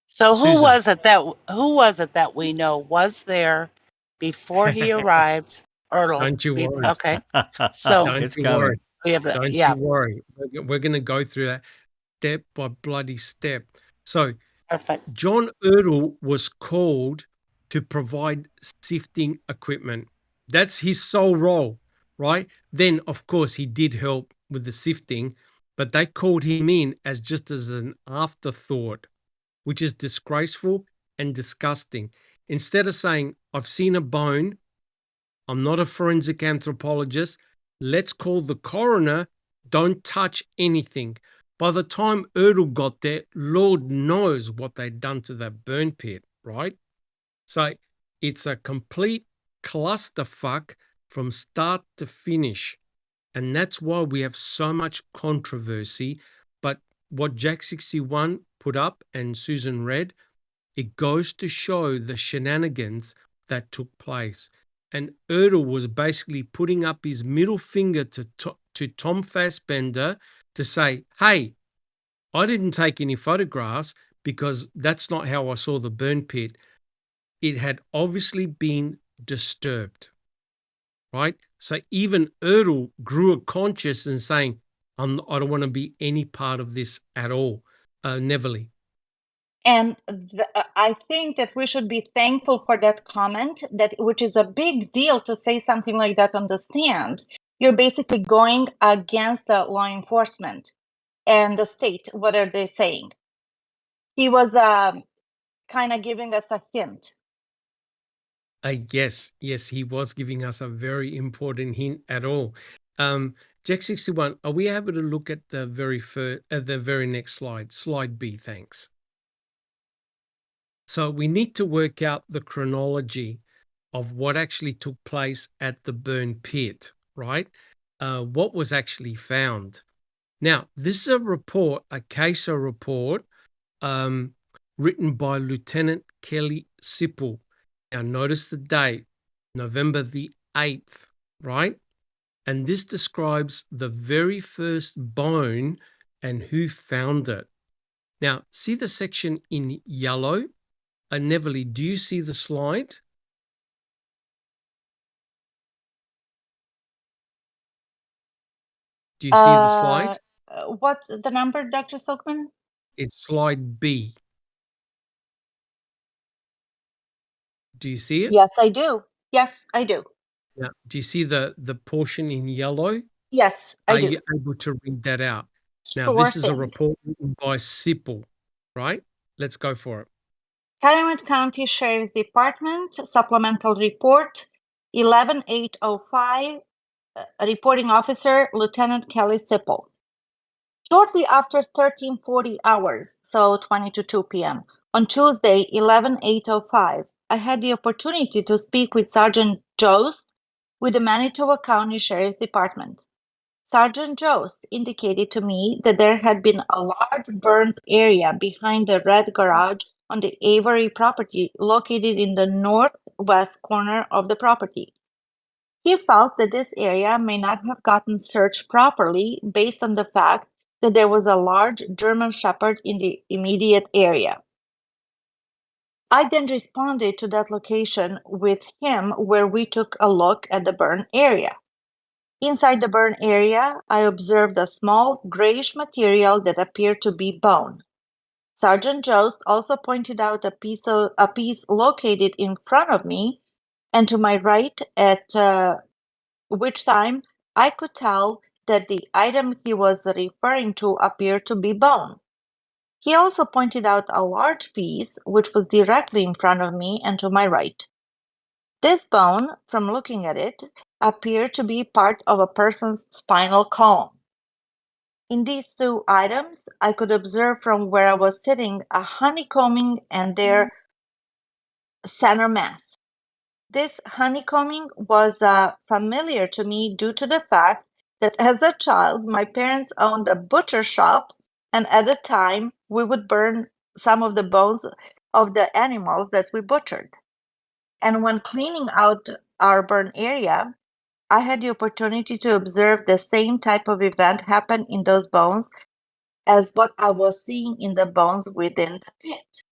So who was it that we know was there before he arrived? Erdl. Don't you worry. Okay. So don't you worry. We have don't you worry. We're going to go through that step by bloody step. So perfect. John Erdl was called to provide sifting equipment. That's his sole role, right? Then, of course, he did help with the sifting, but they called him in as an afterthought, which is disgraceful and disgusting. Instead of saying, I've seen a bone, I'm not a forensic anthropologist, let's call the coroner, don't touch anything. By the time Erdl got there, Lord knows what they'd done to that burn pit, right? So it's a complete clusterfuck from start to finish. And that's why we have so much controversy. But what Jack 61 put up and Susan read, it goes to show the shenanigans that took place. and Erdl was basically putting up his middle finger to Tom Fassbender to say, hey, I didn't take any photographs because that's not how I saw the burn pit. It had obviously been disturbed, right? So even Erdl grew a conscience and saying, I don't want to be any part of this at all, Neverly. And I think that we should be thankful for that comment, which is a big deal to say something like that on the stand. You're basically going against the law enforcement and the state. What are they saying? He was kind of giving us a hint. Yes, he was giving us a very important hint at all. Jack 61, are we able to look at the very next slide? Slide B, thanks. So we need to work out the chronology of what actually took place at the burn pit, right? What was actually found. Now, this is a report, a CASO report, written by Lieutenant Kelly Sipple. Now, notice the date, November the 8th, right? And this describes the very first bone and who found it. Now, see the section in yellow? Neverly, do you see the slide? Do you see the slide? What's the number, Dr. Silkman? It's slide B. Do you see it? Yes, I do. Yes, I do. Yeah. Do you see the portion in yellow? Yes, I do. Are you able to read that out? Now, Sure this is a thing. report written by Sipple, right? Let's go for it. Calumet County Sheriff's Department Supplemental Report 11805, Reporting Officer Lieutenant Kelly Sipple. Shortly after 1340 hours, so 20 to 2 p.m., on Tuesday, 11805, I had the opportunity to speak with Sergeant Jost with the Manitoba County Sheriff's Department. Sergeant Jost indicated to me that there had been a large burnt area behind the red garage on the Avery property located in the northwest corner of the property. He felt that this area may not have gotten searched properly based on the fact that there was a large German Shepherd in the immediate area. I then responded to that location with him where we took a look at the burn area. Inside the burn area, I observed a small grayish material that appeared to be bone. Sergeant Jost also pointed out a piece located in front of me and to my right, at which time I could tell that the item he was referring to appeared to be bone. He also pointed out a large piece which was directly in front of me and to my right. This bone, from looking at it, appeared to be part of a person's spinal column. In these two items, I could observe from where I was sitting a honeycombing and their center mass. This honeycombing was familiar to me due to the fact that as a child, my parents owned a butcher shop, and at the time, we would burn some of the bones of the animals that we butchered. And when cleaning out our burn area, I had the opportunity to observe the same type of event happen in those bones as what I was seeing in the bones within the pit.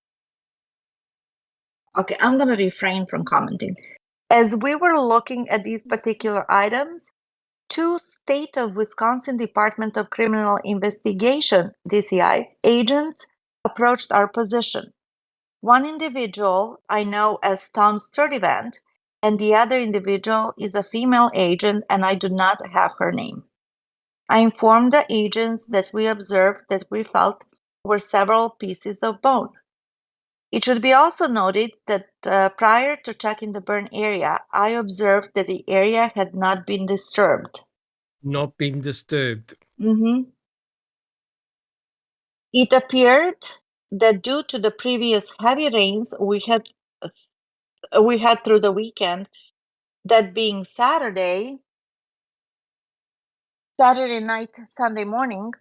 Okay, I'm going to refrain from commenting. As we were looking at these particular items, two State of Wisconsin Department of Criminal Investigation, DCI, agents approached our position. One individual I know as Tom Sturdivant, and the other individual is a female agent, and I do not have her name. I informed the agents that we observed that we felt were several pieces of bone. It should be also noted that prior to checking the burn area, I observed that the area had not been disturbed. Not been disturbed. Mm-hmm. It appeared that due to the previous heavy rains we had through the weekend, that being Saturday night, Sunday morning,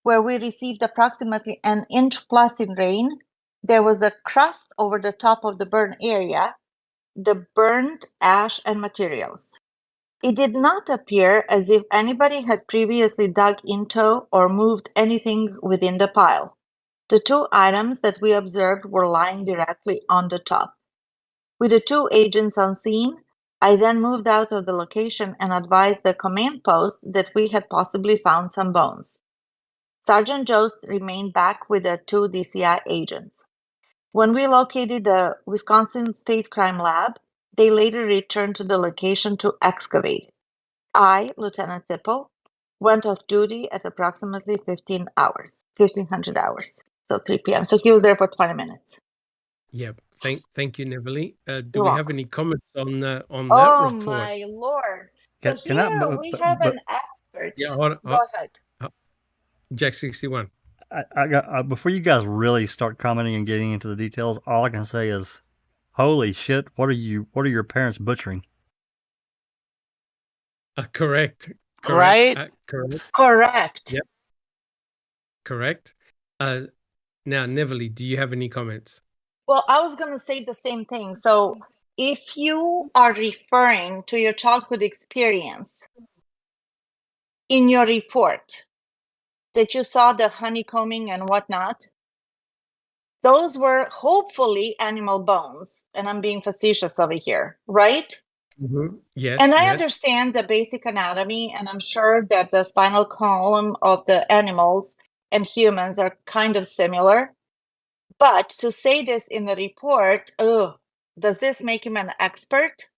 where we received approximately an inch plus in rain, there was a crust over the top of the burn area, the burned ash and materials. It did not appear as if anybody had previously dug into or moved anything within the pile. The two items that we observed were lying directly on the top. With the two agents on scene, I then moved out of the location and advised the command post that we had possibly found some bones. Sergeant Jost remained back with the two DCI agents. When we located the Wisconsin State Crime Lab, they later returned to the location to excavate. I, Lieutenant Zippel, went off duty at approximately 1500 hours, so 3 p.m. So he was there for 20 minutes. Yeah, thank you, Neville. Do You're we have welcome. any comments on that Oh report? my lord! So Can I? here we have an expert. Yeah, hold on. Go ahead. Jack 61. I got before you guys really start commenting and getting into the details. All I can say is, holy shit! What are your parents butchering? Correct. Right? Correct. Correct. Yep. Correct. Now, Neville, do you have any comments? Well, I was going to say the same thing. So if you are referring to your childhood experience in your report that you saw the honeycombing and whatnot, those were hopefully animal bones. And I'm being facetious over here, right? Mm-hmm. Yes. And I yes. understand the basic anatomy, and I'm sure that the spinal column of the animals and humans are kind of similar. But to say this in the report, does this make him an expert?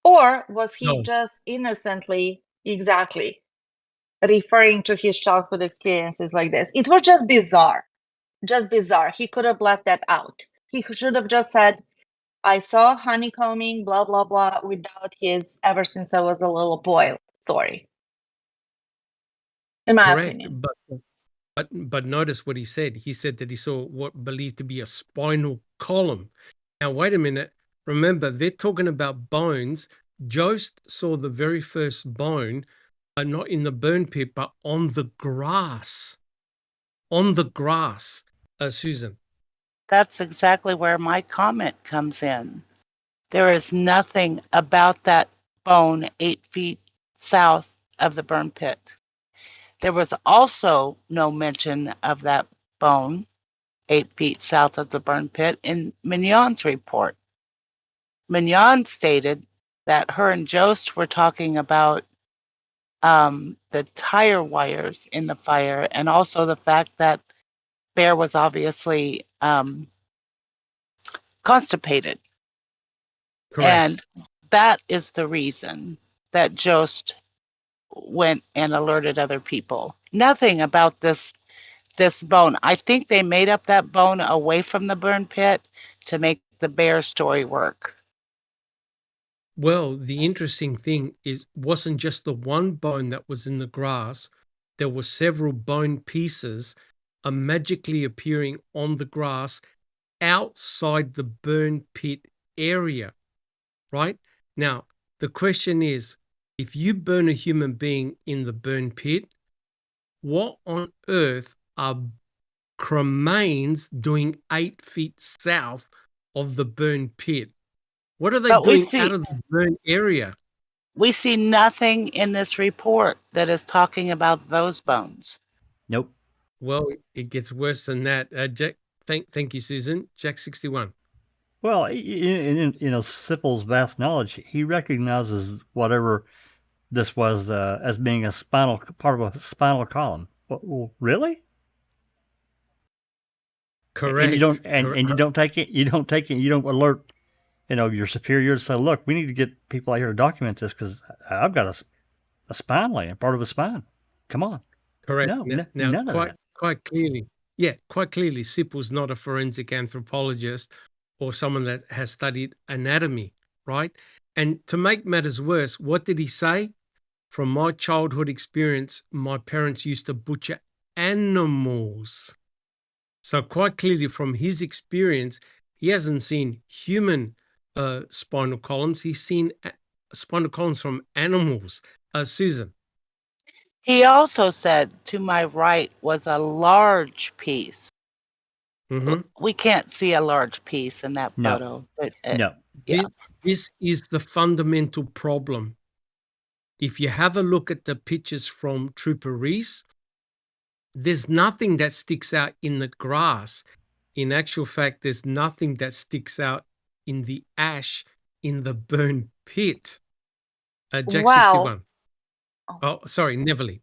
Or was he No. just innocently, exactly, referring to his childhood experiences like this? It was just bizarre. Just bizarre. He could have left that out. He should have just said, I saw honeycombing, blah, blah, blah, without his ever since I was a little boy story. In my Correct. opinion. But notice what he said. He said that he saw what believed to be a spinal column. Now, wait a minute. Remember, they're talking about bones. Jost saw the very first bone, not in the burn pit, but on the grass. On the grass, Susan. That's exactly where my comment comes in. There is nothing about that bone 8 feet south of the burn pit. There was also no mention of that bone 8 feet south of the burn pit in Mignon's report. Mignon stated that her and Jost were talking about the tire wires in the fire, and also the fact that Bear was obviously constipated. Correct. And that is the reason that Jost went and alerted other people. Nothing about this bone. I think they made up that bone away from the burn pit to make the bear story work. Well, the interesting thing wasn't just the one bone that was in the grass. There were several bone pieces magically appearing on the grass outside the burn pit area, right? Now, the question is, if you burn a human being in the burn pit, what on earth are cremains doing 8 feet south of the burn pit? What are they doing out of the burn area? We see nothing in this report that is talking about those bones. Nope. Well, it gets worse than that. Jack, thank you, Susan. Jack 61. Well, in Sippel's vast knowledge, he recognizes whatever this was as being a part of a spinal column. Well, really? Correct. And you don't take it. You don't alert. Your superiors say, look, we need to get people out here to document this because I've got a spine laying, part of a spine. Come on. Correct. No, now none of that. Quite clearly, Sippel's not a forensic anthropologist or someone that has studied anatomy, right? And to make matters worse, what did he say? From my childhood experience, my parents used to butcher animals. So quite clearly from his experience, he hasn't seen human spinal columns. He's seen spinal columns from animals. Susan. He also said to my right was a large piece Mhm. We can't see a large piece in that No. photo. But, No. yeah. This is the fundamental problem. If you have a look at the pictures from Trooper Reese, there's nothing that sticks out in the grass. In actual fact, there's nothing that sticks out in the ash in the burn pit. Jack Wow. 61. Oh, sorry, Neverly.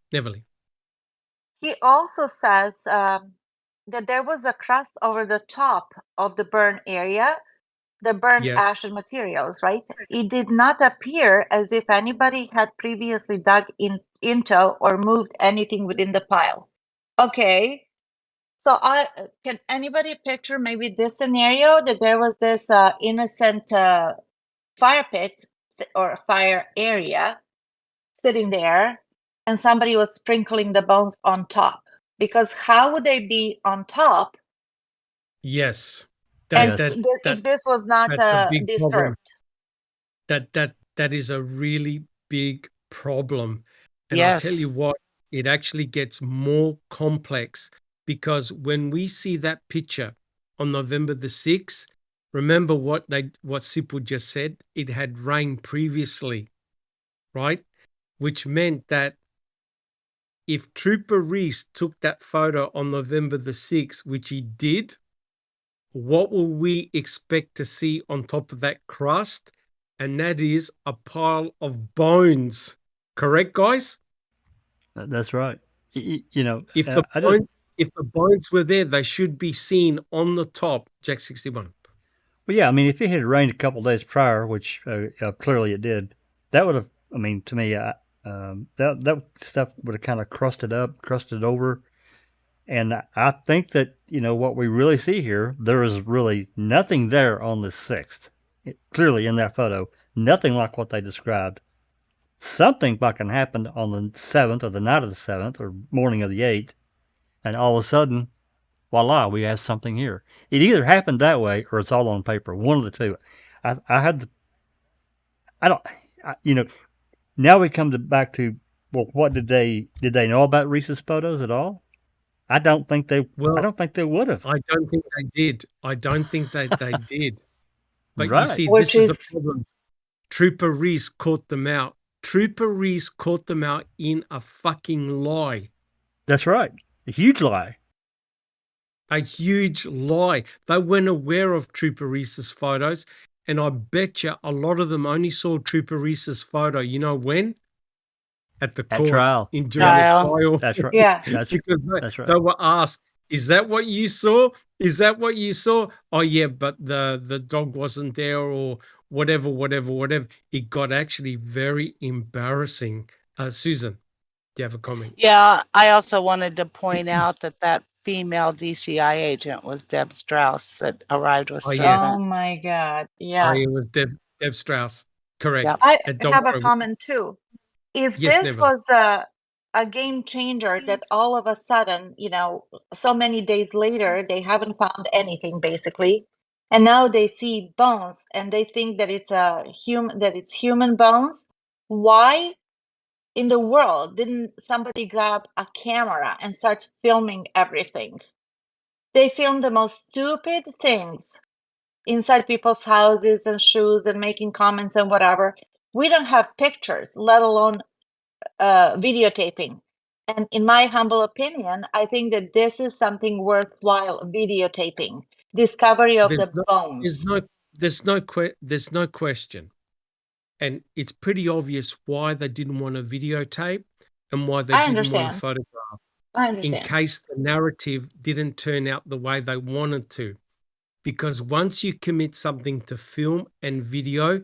He also says that there was a crust over the top of the burn area, the burned Yes. ash and materials, right? It did not appear as if anybody had previously dug into or moved anything within the pile. Okay. So can anybody picture maybe this scenario that there was this innocent fire pit or fire area sitting there and somebody was sprinkling the bones on top? Because how would they be on top? Yes. And Yes. if this was not That's a big problem. disturbed? That is a really big problem. And Yes. I'll tell you what, it actually gets more complex because when we see that picture on November the 6th, remember what Sipul just said? It had rained previously, right? Which meant that if Trooper Reese took that photo on November the 6th, which he did, what will we expect to see on top of that crust? And that is a pile of bones. Correct, guys? That's right. You know, If the bones were there, they should be seen on the top, Jack 61. well, yeah, I mean, if it had rained a couple of days prior, which clearly it did, that would have, I mean, to me, that stuff would have kind of crusted over. And I think that, you know, what we really see here, there is really nothing there on the 6th. Clearly in that photo, nothing like what they described. Something fucking happened on the 7th or the night of the 7th or morning of the 8th, and all of a sudden, voila, we have something here. It either happened that way or it's all on paper. One of the two. You know, now we come back to, well, what did they know about Reese's photos at all? I don't think they would have. I don't think they did. I don't think that they did. But Right. you see, Which this is the is- problem. Trooper Reese caught them out. Trooper Reese caught them out in a fucking lie. That's right. A huge lie. A huge lie. They weren't aware of Trooper Reese's photos. And I bet you a lot of them only saw Trooper Reese's photo. You know when? At the court. Trial. During the Trial. trial. That's right. Yeah. Because That's right. they were asked, is that what you saw? Is that what you saw? Oh, yeah, but the dog wasn't there or whatever. It got actually very embarrassing. Susan, do you have a comment? Yeah, I also wanted to point out that female DCI agent was Deb Strauss that arrived with Oh, Strauss. yes. Oh my God. Oh, Yes. it was Deb Strauss. Correct. Yep. I And don't have a worry. comment too. If Yes, this Neville. was a game changer that all of a sudden, you know, so many days later, they haven't found anything basically. And now they see bones and they think that it's human bones. Why in the world didn't somebody grab a camera and start filming everything? They filmed the most stupid things inside people's houses and shoes and making comments and whatever. We don't have pictures, let alone videotaping. And in my humble opinion, I think that this is something worthwhile videotaping. Discovery of the bones. There's no question. And it's pretty obvious why they didn't want to videotape and why they didn't want to photograph. I understand. In case the narrative didn't turn out the way they wanted to. Because once you commit something to film and video,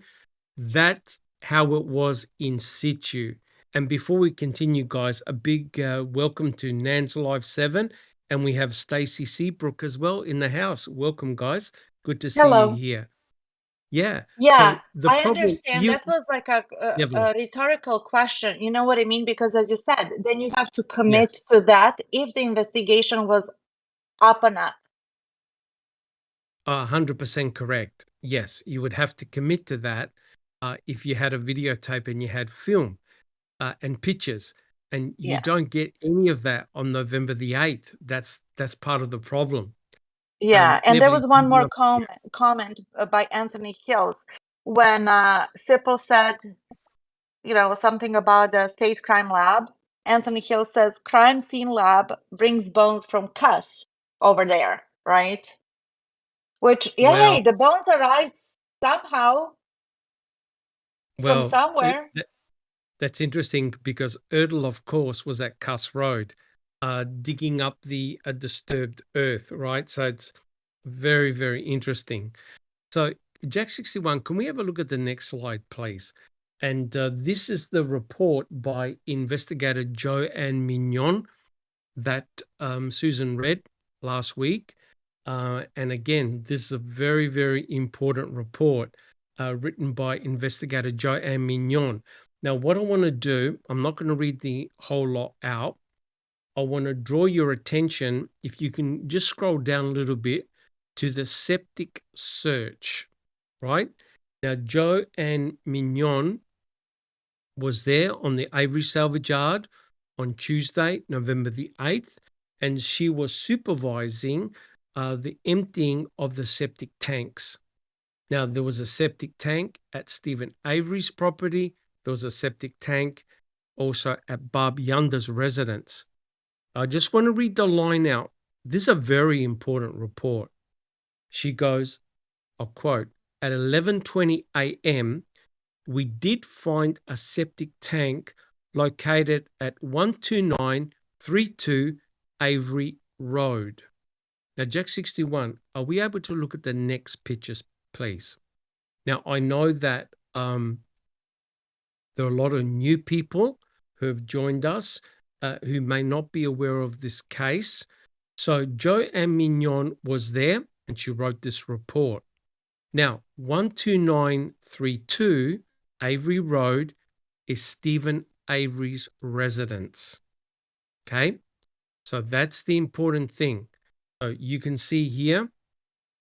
that's how it was in situ. And before we continue, guys, a big welcome to Nan's Live 7. And we have Stacey Seabrook as well in the house. Welcome, guys. Good to see Hello. you here. Yeah. Yeah, So I understand. That was like a rhetorical question. You know what I mean? Because as you said, then you have to commit to that if the investigation was up and up. 100% correct. Yes, you would have to commit to that if you had a videotape and you had film and pictures, and you don't get any of that on November the 8th. That's part of the problem. Yeah, and there Beverly, was one you more were- comment by Anthony Hills when Sipple said, something about the state crime lab. Anthony Hills says crime scene lab brings bones from Cuss over there, right? Which, well, yay, the bones arrived somehow from well, somewhere. that's interesting because Erdl, of course, was at Cuss Road, digging up the disturbed earth, right? So it's very, very interesting. So, Jack 61, can we have a look at the next slide, please? And this is the report by investigator Joanne Mignon that Susan read last week. And again, this is a very, very important report written by investigator Joanne Mignon. Now, what I want to do, I'm not going to read the whole lot out. I want to draw your attention, if you can just scroll down a little bit, to the septic search, right? Now, Joanne Mignon was there on the Avery salvage yard on Tuesday, November the 8th, and she was supervising the emptying of the septic tanks. Now, there was a septic tank at Stephen Avery's property. There was a septic tank also at Barb Yunda's residence. I just want to read the line out. This is a very important report. She goes, I'll quote, at 11:20 a.m., we did find a septic tank located at 12932 Avery Road. Now, Jack 61, are we able to look at the next pictures, please? Now, I know that there are a lot of new people who have joined us who may not be aware of this case. So Joanne Mignon was there and she wrote this report. Now, 12932 Avery Road is Stephen Avery's residence. Okay, so that's the important thing. So you can see here,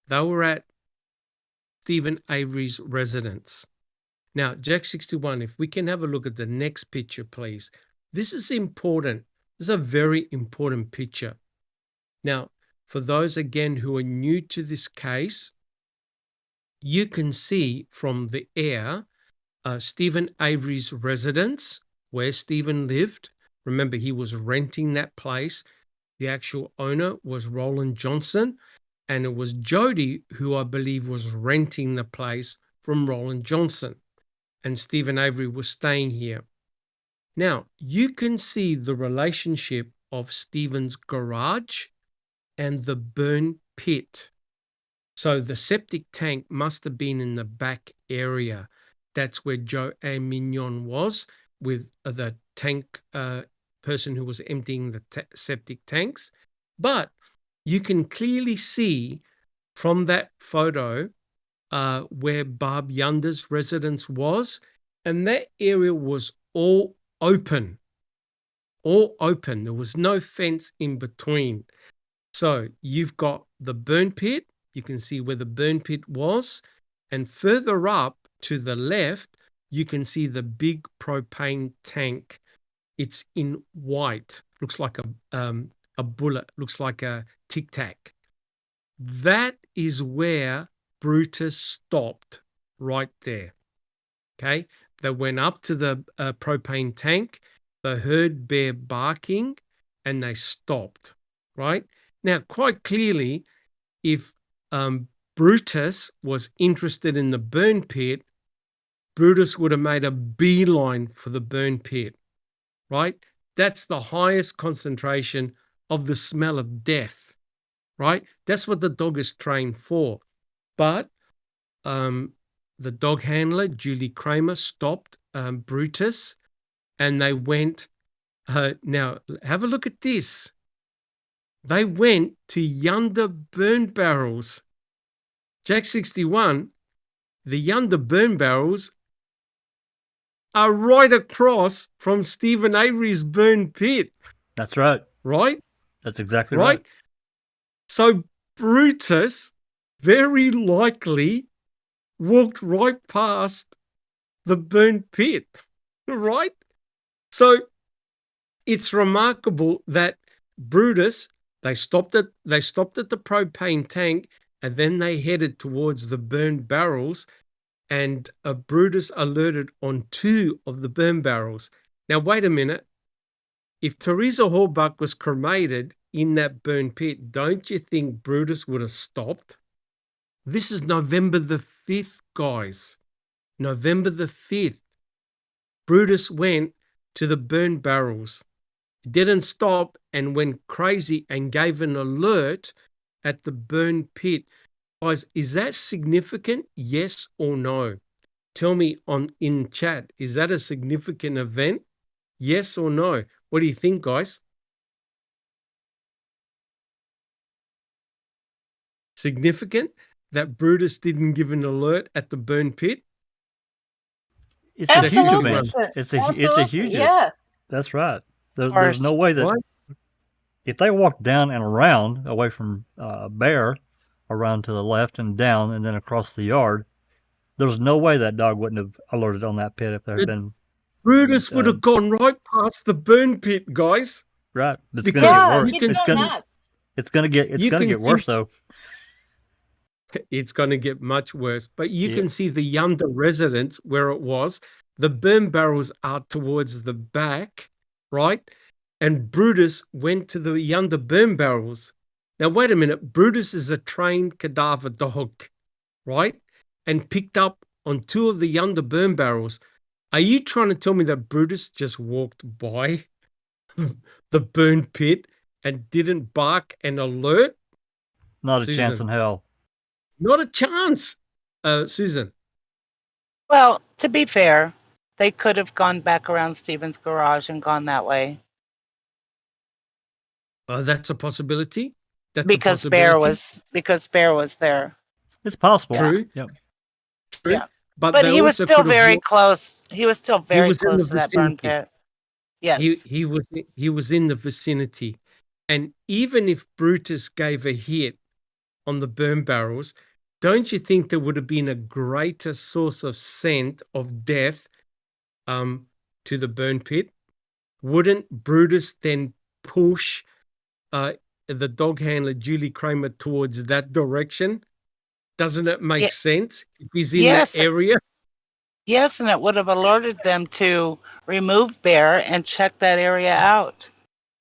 they were at Stephen Avery's residence. Now, Jack 61, if we can have a look at the next picture, please. This is important. This is a very important picture. Now, for those, again, who are new to this case, you can see from the air Stephen Avery's residence, where Stephen lived. Remember, he was renting that place. The actual owner was Roland Johnson, and it was Jody who I believe was renting the place from Roland Johnson. And Stephen Avery was staying here. Now, you can see the relationship of Stephen's garage and the burn pit. So the septic tank must have been in the back area. That's where Joanne Mignon was with the tank person who was emptying the septic tanks. But you can clearly see from that photo where Barb Yunda's residence was, and that area was all open. All open. There was no fence in between. So you've got the burn pit. You can see where the burn pit was. And further up to the left, you can see the big propane tank. It's in white. Looks like a bullet. Looks like a Tic Tac. That is where Brutus stopped, right there. Okay. They went up to the propane tank. They heard bear barking and they stopped, right? Now, quite clearly, if Brutus was interested in the burn pit, Brutus would have made a beeline for the burn pit, right? That's the highest concentration of the smell of death, right? That's what the dog is trained for. But the dog handler, Julie Kramer, stopped Brutus, and they went, now have a look at this. They went to Yunda burn barrels. Jack 61, the Yunda burn barrels are right across from Stephen Avery's burn pit. That's right. Right? That's exactly right. So Brutus very likely walked right past the burn pit, right? So it's remarkable that Brutus They stopped at the propane tank, and then they headed towards the burned barrels, and Brutus alerted on 2 of the burn barrels. Now, wait a minute. If Teresa Horbuck was cremated in that burn pit, don't you think Brutus would have stopped? This is November the 5th, guys. November the 5th. Brutus went to the burn barrels, didn't stop, and went crazy and gave an alert at the burn pit. Guys, is that significant? Yes or no? Tell me in chat, is that a significant event? Yes or no? What do you think, guys? Significant that Brutus didn't give an alert at the burn pit? It's a huge Absolutely. event. It's a Absolutely, huge yes. That's right. There's course. no way that Right? if they walked down and around away from Bear, around to the left and down and then across the yard, there's no way that dog wouldn't have alerted on that pit if there had been Brutus would have gone right past the burn pit, guys. right. It's Because- gonna Yeah, get worse. he'd can- go nuts. It's gonna get You can get see- worse though. It's going to get much worse. But you Yeah. can see the Yunda residence where it was. The burn barrels are towards the back, right? And Brutus went to the Yunda burn barrels. Now, wait a minute. Brutus is a trained cadaver dog, right? And picked up on 2 of the Yunda burn barrels. Are you trying to tell me that Brutus just walked by the burn pit and didn't bark and alert? Not a chance Susan. in hell. Not a chance, Susan. Well, to be fair, they could have gone back around Stephen's garage and gone that way That's a possibility. That's because a Bear possibility. was there. It's possible. True. Yep. True. Yeah. But But they he was also still could have very walked- close. He was still very was in close the to that burn vicinity. pit. Yes. He was in the vicinity. And even if Brutus gave a hit on the burn barrels, don't you think there would have been a greater source of scent of death to the burn pit? Wouldn't Brutus then push the dog handler Julie Kramer towards that direction? Doesn't it make Ye- sense if he's in Yes. that area? Yes, and it would have alerted them to remove Bear and check that area out,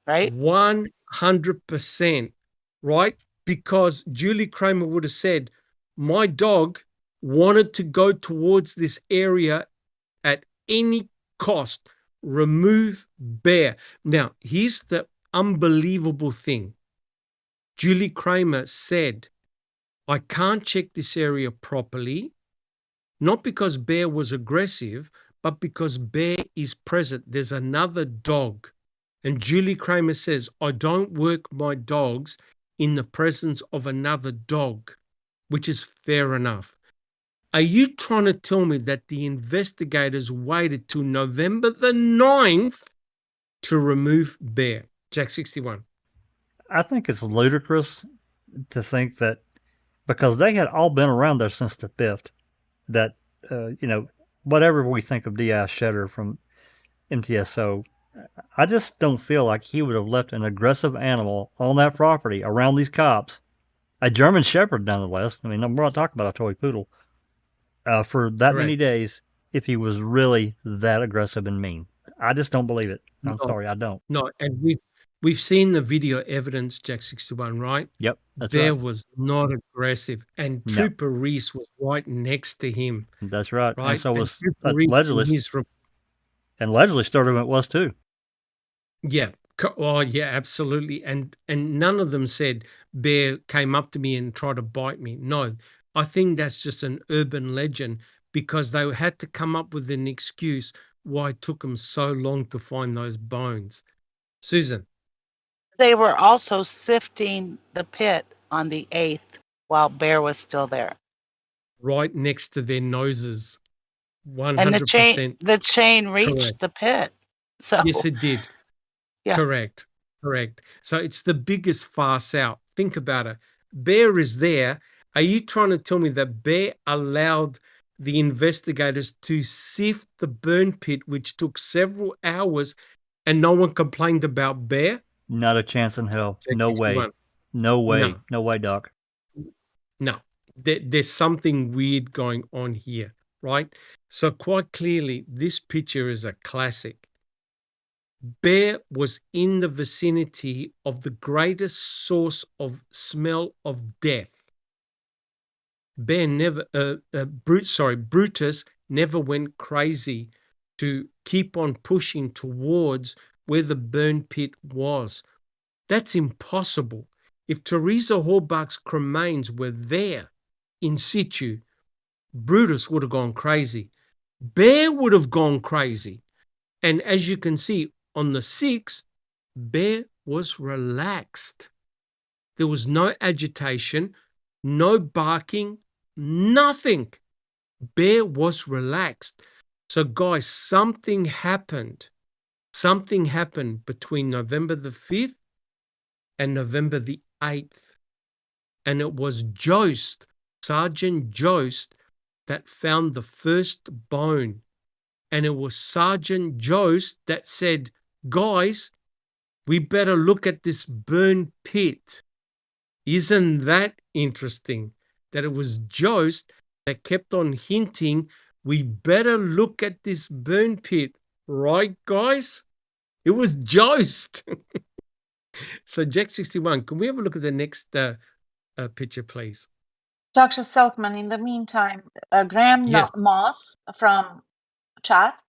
right? 100%, right? Because Julie Kramer would have said, my dog wanted to go towards this area at any cost. Remove Bear. Now, here's the unbelievable thing. Julie Kramer said, I can't check this area properly, not because Bear was aggressive, but because Bear is present. There's another dog. And Julie Kramer says, I don't work my dogs in the presence of another dog, which is fair enough. Are you trying to tell me that the investigators waited till November the 9th to remove Bear? Jack 61. I think it's ludicrous to think that because they had all been around there since the 5th, that, whatever we think of D.I. Shedder from MTSO, I just don't feel like he would have left an aggressive animal on that property around these cops, a German Shepherd nonetheless. I mean, we're not talking about a toy poodle, for that many Correct. days if he was really that aggressive and mean. I just don't believe it. I'm No. sorry, I don't. No, and we've seen the video evidence, Jack 61, right? Yep, that's Bear right. was not aggressive, and No. Trooper Reese was right next to him, That's right. right? And so was Trooper Reese in Ledgerly. his And Ledgerly's third event was too. Yeah. Oh, yeah, absolutely. And none of them said Bear came up to me and tried to bite me. No, I think that's just an urban legend because they had to come up with an excuse why it took them so long to find those bones. Susan. They were also sifting the pit on the 8th while Bear was still there. Right next to their noses. 100%. And the chain reached correct. the pit. So Yes, it did. Yeah. Correct. So it's the biggest farce out. Think about it. Bear is there. Are you trying to tell me that Bear allowed the investigators to sift the burn pit, which took several hours, and no one complained about Bear? Not a chance in hell. No way. 61. No way. No. No way, Doc. No, there's something weird going on here, right? So quite clearly, this picture is a classic. Bear was in the vicinity of the greatest source of smell of death. Bear never, Brutus never went crazy to keep on pushing towards where the burn pit was. That's impossible. If Teresa Horbach's cremains were there in situ, Brutus would have gone crazy. Bear would have gone crazy. And as you can see, on the 6th, Bear was relaxed. There was no agitation, no barking, nothing. Bear was relaxed. So guys, something happened. Something happened between November the 5th and November the 8th. And it was Jost, Sergeant Jost, that found the first bone. And it was Sergeant Jost that said, guys, we better look at this burn pit. Isn't that interesting? That it was Jost that kept on hinting, we better look at this burn pit. Right, guys? It was Jost. So, Jack 61, can we have a look at the next picture, please? Dr. Silkman, in the meantime, Graham Yes. Moss from chat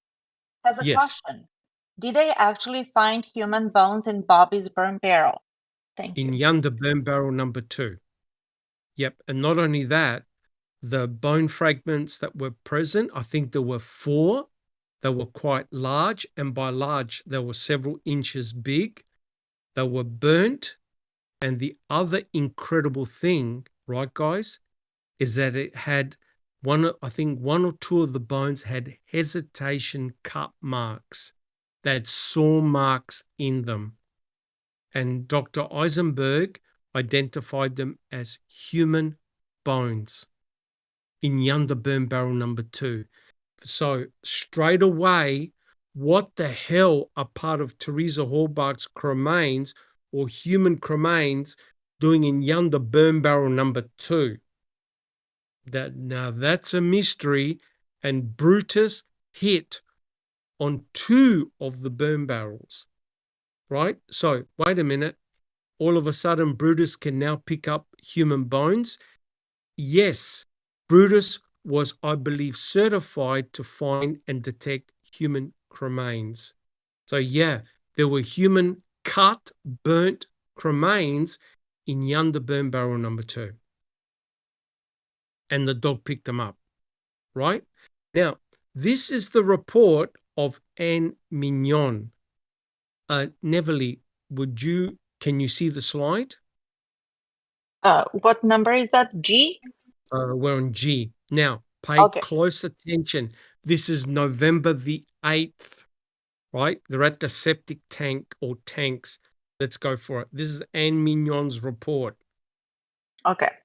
has a Yes. question. Did they actually find human bones in Bobby's burn barrel? Thank In you. Yonder burn barrel number 2. Yep. And not only that, the bone fragments that were present, I think there were 4. They were quite large. And by large, they were several inches big. They were burnt. And the other incredible thing, right, guys, is that it had one or two of the bones had hesitation cut marks. They had saw marks in them. And Dr. Eisenberg identified them as human bones in Yonder burn barrel number 2. So straight away, what the hell are part of Teresa Horbach's cremains or human cremains doing in Yonder burn barrel number 2? Now that's a mystery, and Brutus hit on 2 of the burn barrels, right? So wait a minute. All of a sudden, Brutus can now pick up human bones. Yes, Brutus was, I believe, certified to find and detect human cremains. So yeah, there were human cut, burnt cremains in Yonder burn barrel number 2. And the dog picked them up, right? Now, this is the report of Anne Mignon. Neverly, can you see the slide? What number is that? G? We're on G. Now, pay Okay. close attention. This is November the 8th, right? They're at the septic tank or tanks. Let's go for it. This is Anne Mignon's report. Okay.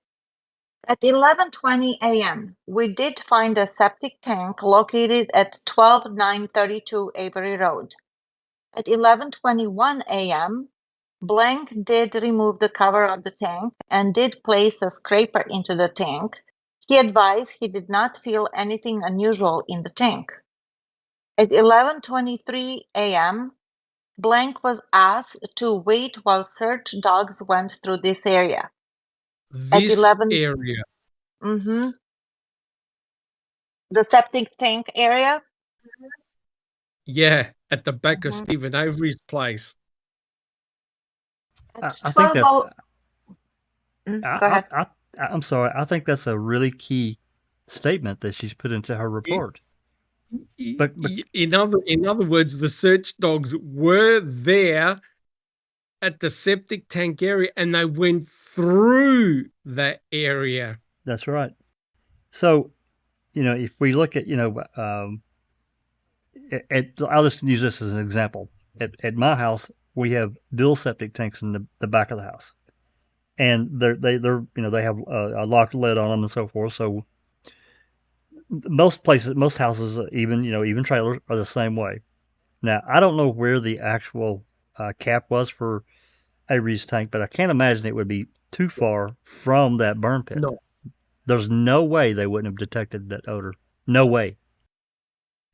At 11:20 a.m., we did find a septic tank located at 12932 Avery Road. At 11:21 a.m., Blank did remove the cover of the tank and did place a scraper into the tank. He advised he did not feel anything unusual in the tank. At 11:23 a.m., Blank was asked to wait while search dogs went through this area. This 11 area. Mm-hmm. The septic tank area? Yeah, at the back of Mhm. Stephen Avery's place. At I think 12 that Go ahead. I'm sorry. I think that's a really key statement that she's put into her report. But In other words, the search dogs were there at the septic tank area and they went through that area. that's right. So, if we look at, I'll just use this as an example. At my house, we have dual septic tanks in the back of the house, and they're they have a locked lid on them and so forth. So most houses, even trailers, are the same way. Now, I don't know where the actual cap was for Avery's tank, but I can't imagine it would be too far from that burn pit. No. There's no way they wouldn't have detected that odor. No way.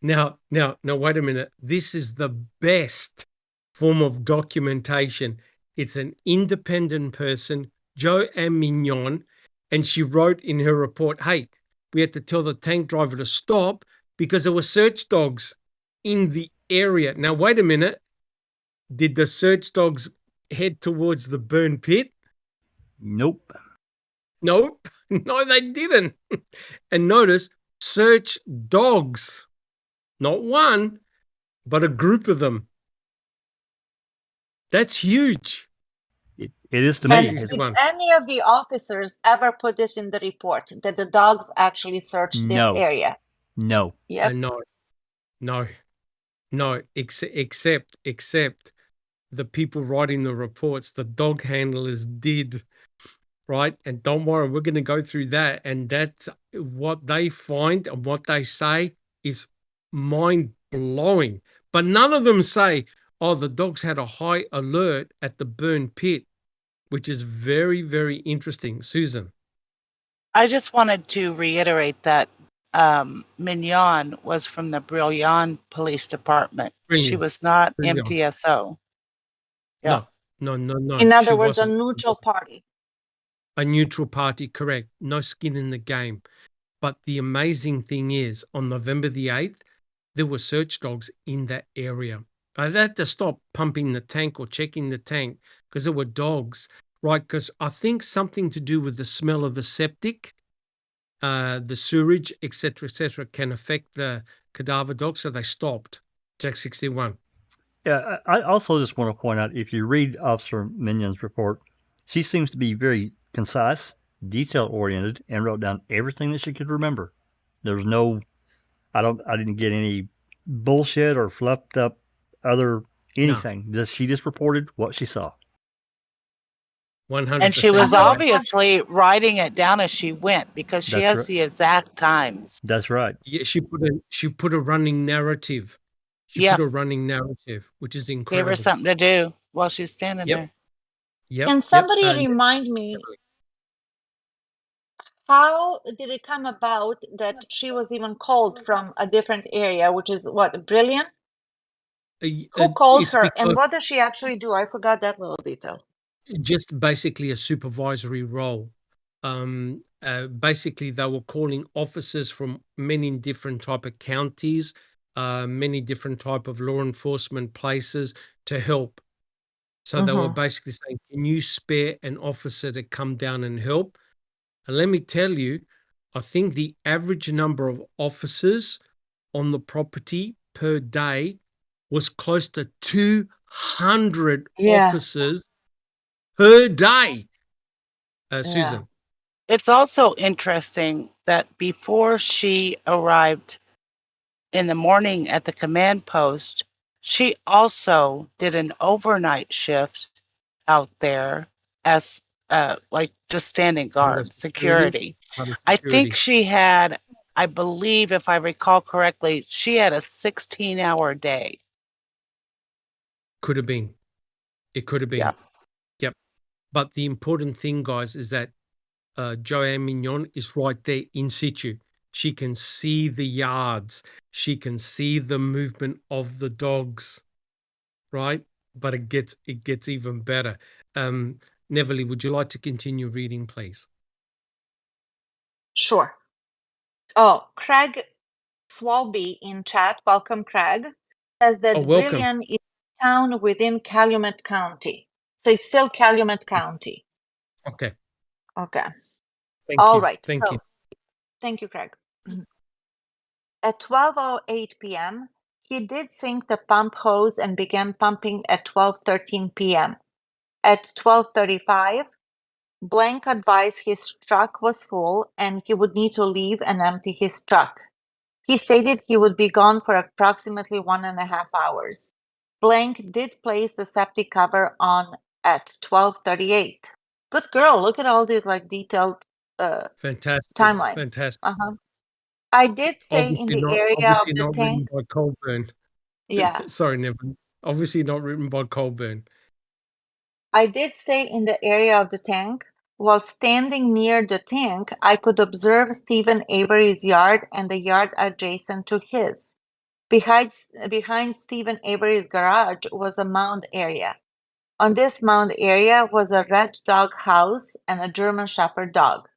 Now, wait a minute. This is the best form of documentation. It's an independent person, Joanne Mignon, and she wrote in her report, hey, we had to tell the tank driver to stop because there were search dogs in the area. Now, wait a minute. Did the search dogs head towards the burn pit? Nope. Nope. No, they didn't. And notice, search dogs. Not one, but a group of them. That's huge. It is to And me. did any of the officers ever put this in the report, that the dogs actually searched this area? No. Yep. No. Except the people writing the reports, the dog handlers did, right? And don't worry, we're going to go through that. And that's what they find and what they say is mind-blowing. But none of them say, oh, the dogs had a high alert at the burn pit, which is very, very interesting. Susan. I just wanted to reiterate that Mignon was from the Brillion Police Department. She was not MTSO. Yeah. No. In other words, a neutral party. A neutral party, correct. No skin in the game. But the amazing thing is, on November the 8th, there were search dogs in that area. I had to stop pumping the tank or checking the tank because there were dogs, right? Because I think something to do with the smell of the septic, the sewage, etc., can affect the cadaver dogs. So they stopped. Jack 61. Yeah, I also just want to point out, if you read Officer Mignon's report, she seems to be very concise, detail-oriented, and wrote down everything that she could remember. There's no, I didn't get any bullshit or fluffed up other anything. No. She just reported what she saw. 100%. And she was obviously writing it down as she went because she has the exact times. That's right. Yeah, she put a running narrative. She put a running narrative, which is incredible. Gave her something to do while she's standing there. Yep. Can somebody remind me, how did it come about that she was even called from a different area, which is what, Brilliant? Who called her, and what does she actually do? I forgot that little detail. Just basically a supervisory role. Basically, they were calling officers from many different type of counties, many different type of law enforcement places to help. So they were basically saying, can you spare an officer to come down and help? And let me tell you, I think the average number of officers on the property per day was close to 200 officers per day. Susan. It's also interesting that before she arrived in the morning at the command post, she also did an overnight shift out there as like just standing guard, security. I think she had, I believe, if I recall correctly, she had a 16-hour day. Could have been. It could have been. Yeah. Yep. But the important thing, guys, is that Joanne Mignon is right there in situ. She can see the yards. She can see the movement of the dogs, right? But it gets even better. Neverly, would you like to continue reading, please? Sure. Oh, Craig Swalby in chat, welcome, Craig, says that Brillion is a town within Calumet County. So it's still Calumet County. Okay. All right. Thank you. Thank you, Craig. At 12:08 p.m., he did sink the pump hose and began pumping at 12:13 p.m. At 12:35, Blank advised his truck was full and he would need to leave and empty his truck. He stated he would be gone for approximately 1.5 hours. Blank did place the septic cover on at 12:38. Good girl. Look at all these detailed fantastic timeline. Fantastic. I did stay in the area of the tank. By Colburn. Yeah. Sorry, Nevin. Obviously not written by Colburn. I did stay in the area of the tank. While standing near the tank, I could observe Stephen Avery's yard and the yard adjacent to his. Behind Stephen Avery's garage was a mound area. On this mound area was a red dog house and a German Shepherd dog.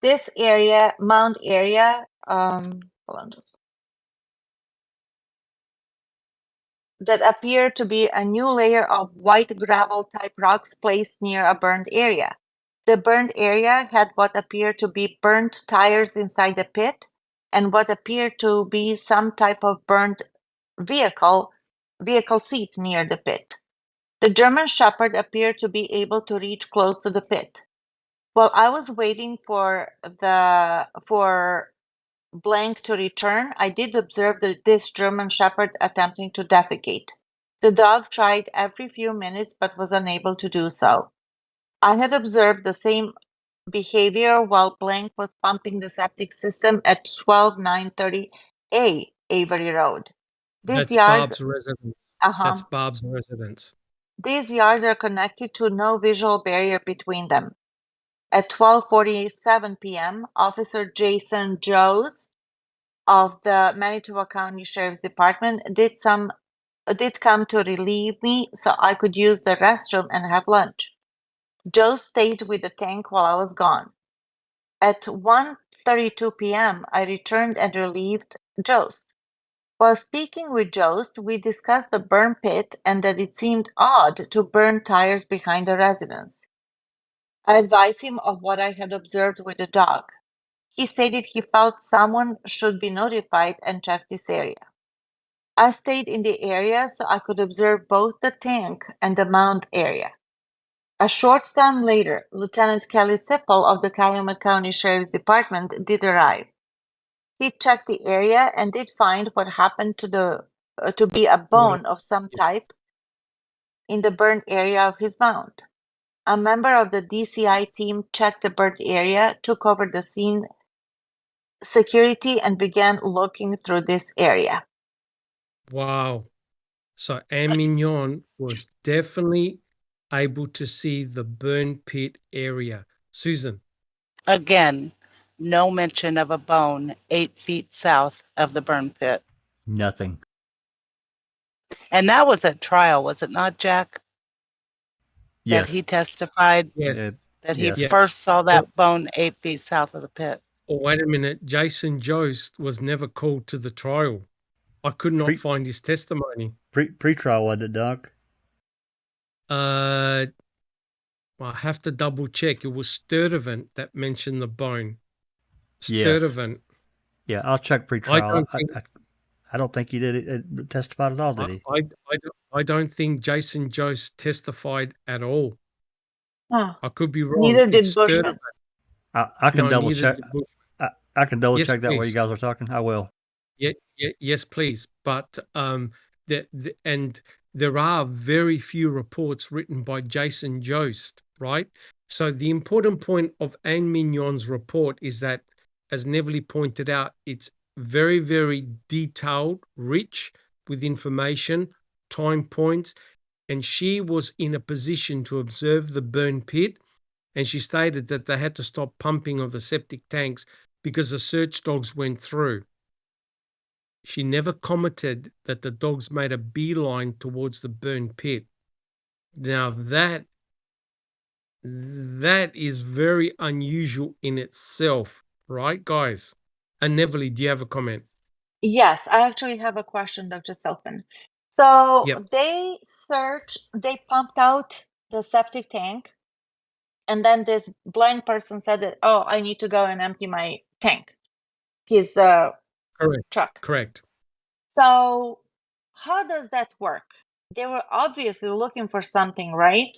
This area, mound area, hold on just. That appeared to be a new layer of white gravel type rocks placed near a burned area. The burned area had what appeared to be burnt tires inside the pit and what appeared to be some type of burned vehicle seat near the pit. The German Shepherd appeared to be able to reach close to the pit. While I was waiting for blank to return, I did observe this German Shepherd attempting to defecate. The dog tried every few minutes but was unable to do so. I had observed the same behavior while blank was pumping the septic system at 12930A Avery Road. That's Bob's residence. That's Bob's residence. These yards are connected to no visual barrier between them. At 12:47 p.m., Officer Jason Jost of the Manitoba County Sheriff's Department did come to relieve me so I could use the restroom and have lunch. Jost stayed with the tank while I was gone. At 1:32 p.m., I returned and relieved Jost. While speaking with Jost, we discussed the burn pit and that it seemed odd to burn tires behind the residence. I advised him of what I had observed with the dog. He stated he felt someone should be notified and check this area. I stayed in the area so I could observe both the tank and the mound area. A short time later, Lieutenant Kelly Sipple of the Calumet County Sheriff's Department did arrive. He checked the area and did find what happened to be a bone of some type in the burned area of his mound. A member of the DCI team checked the burned area, took over the scene security, and began looking through this area. Wow. So Anne Mignon was definitely able to see the burn pit area. Susan. Again, no mention of a bone 8 feet south of the burn pit. Nothing. And that was at trial, was it not, Jack? Yes. That he testified that he first saw that bone 8 feet south of the pit. Oh, wait a minute. Jason Jost was never called to the trial. I could not find his testimony. Pre-trial, wasn't it, Doc? I have to double check. It was Sturdivant that mentioned the bone. Sturdivant. Yeah, I'll check pre-trial. I don't think he did testify at all, did he? I don't think Jason Jost testified at all. Huh. I could be wrong. Neither did Bushman. I can double check. I can double check that while you guys are talking. I will. Yes, please. But there are very few reports written by Jason Jost, right? So the important point of Anne Mignon's report is that, as Neville pointed out, it's very, very detailed, rich with information, time points, and she was in a position to observe the burn pit, and she stated that they had to stop pumping of the septic tanks because the search dogs went through. She never commented that the dogs made a beeline towards the burn pit. Now that is very unusual in itself, right, guys? And Neville, do you have a comment? Yes, I actually have a question, Dr. Silkman. So they pumped out the septic tank, and then this blind person said that, oh, I need to go and empty my tank, his truck. Correct. So how does that work? They were obviously looking for something, right?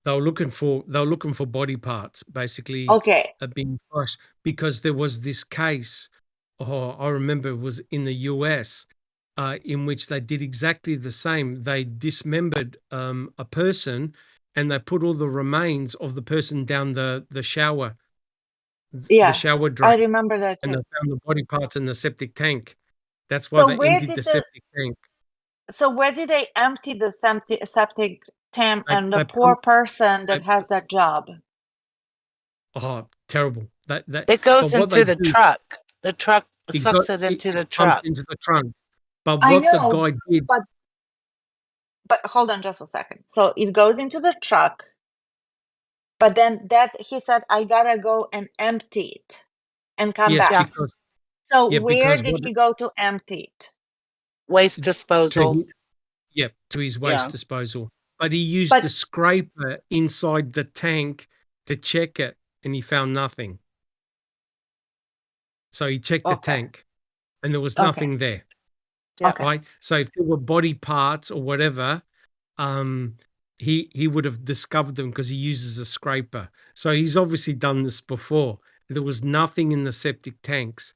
They were looking for body parts, basically. Okay. Being crushed, because there was this case. I remember it was in the US, in which they did exactly the same. They dismembered a person, and they put all the remains of the person down the shower. Yeah, the shower drain. I remember that too. And they found the body parts in the septic tank. That's why So they where emptied did the the septic tank. so where did they empty the septic tank They, and the they poor pumped. person They, that has that job? oh, terrible! That It But goes what they into the do, truck. The truck it got sucks it into the it's pumped truck. into the trunk. But I what the know, guy did, but hold on just a second. So it goes into the truck, but then that he said, I gotta go and empty it and come yes, back. Yeah. So where because did what he go to empty it? Waste to disposal. his, to his waste Yeah. disposal. But he used But the scraper inside the tank to check it, and he found nothing. So he checked the okay, tank, and there was okay, nothing there. Yeah. okay, Right. So if there were body parts or whatever, he would have discovered them because he uses a scraper. So he's obviously done this before. There was nothing in the septic tanks.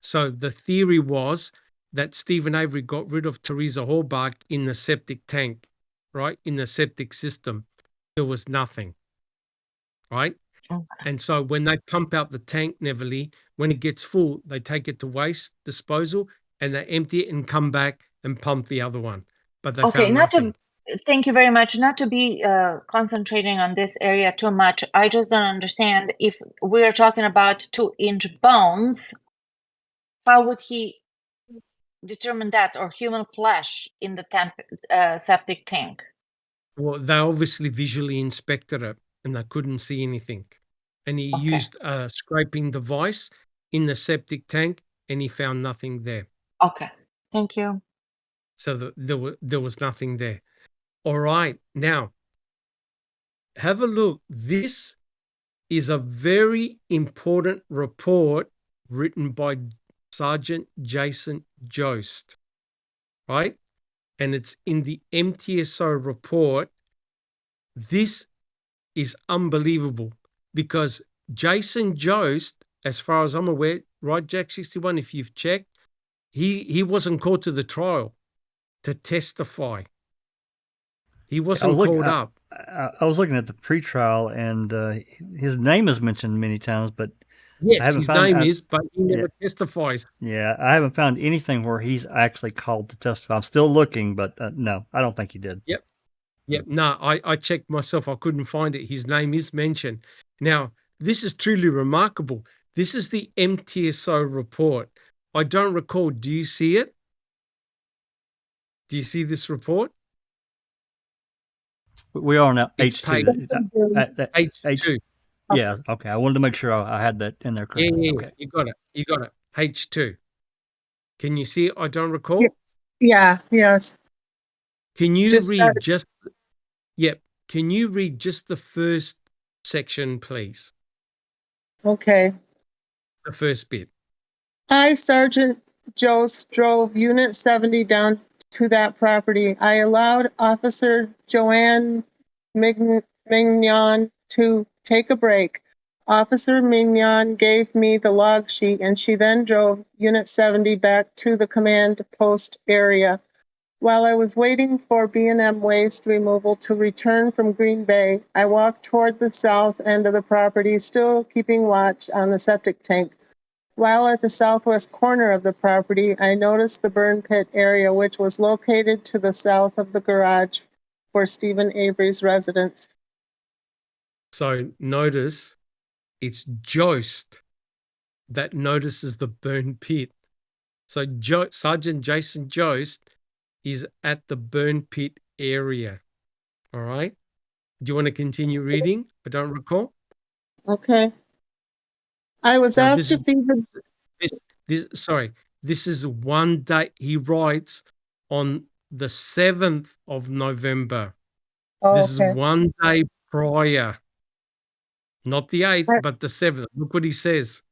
So the theory was that Stephen Avery got rid of Teresa Hallbach in the septic tank, right? In the septic system. There was nothing, right? okay. And so when they pump out the tank, Neverly, when it gets full, they take it to waste disposal and they empty it and come back and pump the other one. But they Okay, found not nothing. to, thank you very much. Not to be concentrating on this area too much. I just don't understand if we're talking about 2-inch bones, how would he determine that, or human flesh in the septic tank? Well, they obviously visually inspected it and they couldn't see anything. And he Okay, used a scraping device in the septic tank and he found nothing there. okay, thank you. So there was nothing there. All right. Now, have a look. This is a very important report written by Sergeant Jason Jost, right? And it's in the MTSO report. This is unbelievable because Jason Jost, as far as I'm aware, right, Jack 61, if you've checked, he wasn't called to the trial to testify. He I wasn't was looking. called up. I was looking at the pretrial, and his name is mentioned many times, but I Yes, haven't his found. name is, but he Yeah, never testifies. yeah, I haven't found anything where he's actually called to testify. I'm still looking, but no, I don't think he did. Yep. Yep. No, I checked myself. I couldn't find it. His name is mentioned. Now, this is truly remarkable. This is the MTSO report. I don't recall. Do you see it? Do you see this report? We are now It's H2. H2. Yeah, okay. I wanted to make sure I had that in there Yeah, correctly. yeah, Okay. you got it. You got it. H2. Can you see it? I don't recall. Yeah. Yeah, yes. Can you Just read started. just, yep. Can you read just the first section, please? Okay. The first bit. I, Sergeant Jost, drove Unit 70 down to that property. I allowed Officer Joanne Mignon to take a break. Officer Mignon gave me the log sheet, and she then drove Unit 70 back to the command post area. While I was waiting for B&M Waste Removal to return from Green Bay, I walked toward the south end of the property, still keeping watch on the septic tank. While at the southwest corner of the property, I noticed the burn pit area, which was located to the south of the garage for Stephen Avery's residence. So notice it's Jost that notices the burn pit. So Sergeant Jason Jost is at the burn pit area. All right. Do you want to continue reading? I don't recall. Okay. I was Now asked if even this is one day. He writes on the 7th of November. This is okay. one day prior, not the 8th, I- but the 7th. Look what he says.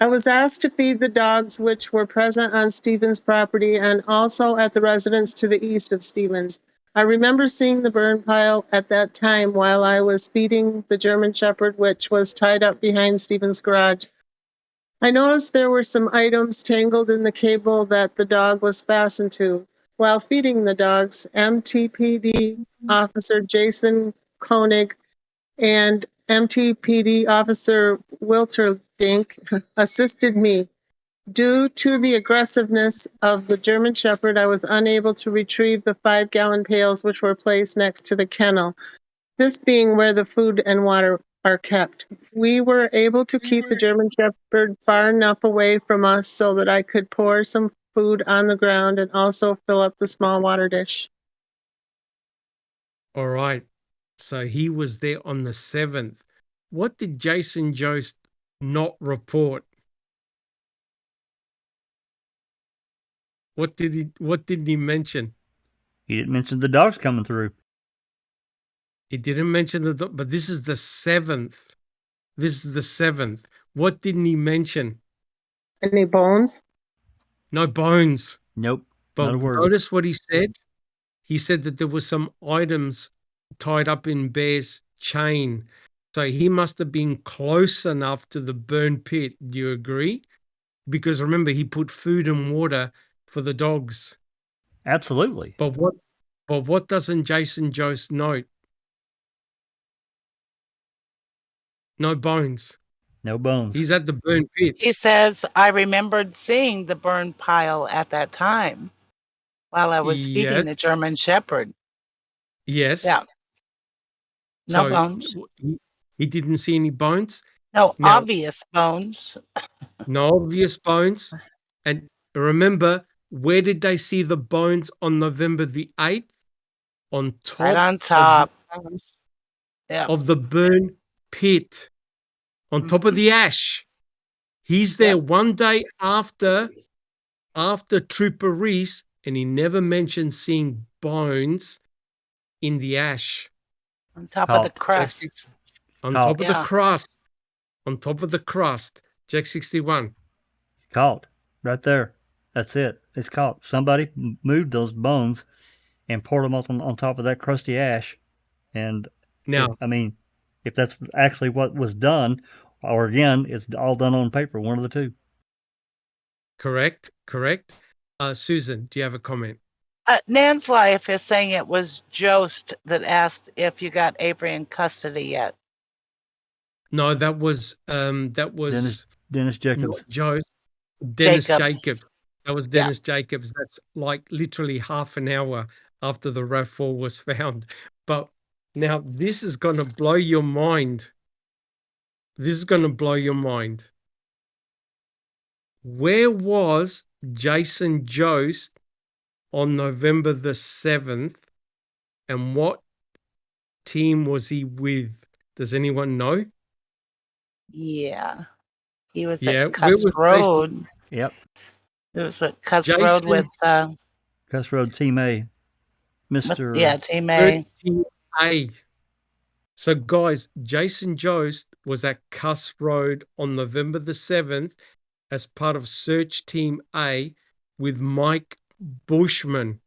I was asked to feed the dogs which were present on Stevens' property and also at the residence to the east of Stevens. I remember seeing the burn pile at that time while I was feeding the German Shepherd, which was tied up behind Stevens' garage. I noticed there were some items tangled in the cable that the dog was fastened to. While feeding the dogs, MTPD Officer Jason Koenig and MTPD Officer Wilterdink assisted me. Due to the aggressiveness of the German Shepherd, I was unable to retrieve the 5-gallon pails which were placed next to the kennel, this being where the food and water are kept. We were able to keep the German Shepherd far enough away from us so that I could pour some food on the ground and also fill up the small water dish. All right. So he was there on the 7th. What did Jason Jost not report? What did he mention? He didn't mention the dogs coming through. He didn't mention but this is the 7th. This is the 7th. What didn't he mention? Any bones? No bones. Nope. But Not a word. notice what he said. He said that there were some items tied up in Bear's chain. So he must have been close enough to the burn pit. Do you agree? Because remember, he put food and water for the dogs. Absolutely. But what doesn't Jason Jost note? No bones. No bones. He's at the burn pit. He says, I remembered seeing the burn pile at that time while I was feeding the Yes. German Shepherd. Yes. Yeah. No So bones. he didn't see any bones. No Now- obvious bones. No obvious bones. And remember, where did they see the bones on November the 8th? On top. Right on top. Yeah. Of the burn pit. On top of the ash. He's there one day after Trooper Reese, and he never mentioned seeing bones in the ash. On top of the Caught. crust. On Caught. top of the Yeah. crust. On top of the crust. Jack 61. Caught. Right there. That's it. It's caught. Somebody moved those bones and poured them up on top of that crusty ash. And Now, if that's actually what was done, or again, it's all done on paper, one of the two. correct. Susan, do you have a comment? Nan's Life is saying it was Jost that asked if you got Avery in custody yet. No, that was Dennis Jacobs. not Jost. Dennis Jacobs. Jacobs. That was Dennis Jacobs. That's like literally half an hour after the RAV4 was found. But now this is going to blow your mind. Where was Jason Jost on November the 7th, and what team was he with? Does anyone know? Yeah. He was Yeah, at where Cuss was Road. Yep. It was at Cuss Jason- Road with Cuss Road Team A. Mr. Team A. 13A. So, guys, Jason Jost was at Cuss Road on November the 7th as part of Search Team A with Mike Bushman.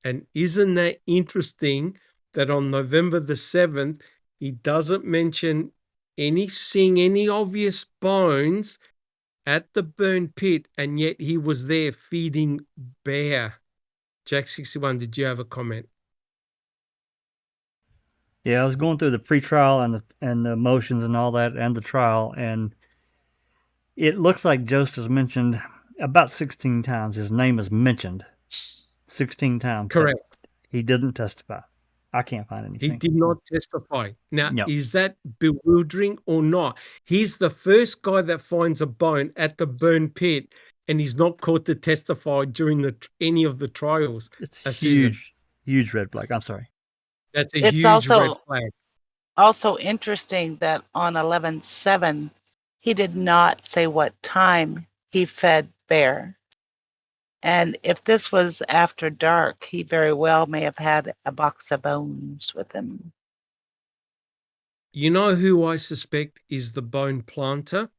And isn't that interesting that on November the 7th, he doesn't mention seeing any obvious bones at the burn pit, and yet he was there feeding Bear. Jack 61, did you have a comment? Yeah, I was going through the pre-trial and the motions and all that and the trial, and it looks like Jost is mentioned about 16 times. His name is mentioned 16 times. but Correct. He didn't testify. I can't find He anything. did not testify. Now, No. is that bewildering or not? He's the first guy that finds a bone at the burn pit, and he's not called to testify during any of the trials. It's Susan. huge red flag. I'm sorry. That's a It's huge also- red flag. Also interesting that on 11/7, he did not say what time he fed Bear. And if this was after dark, he very well may have had a box of bones with him. You know who I suspect is the bone planter?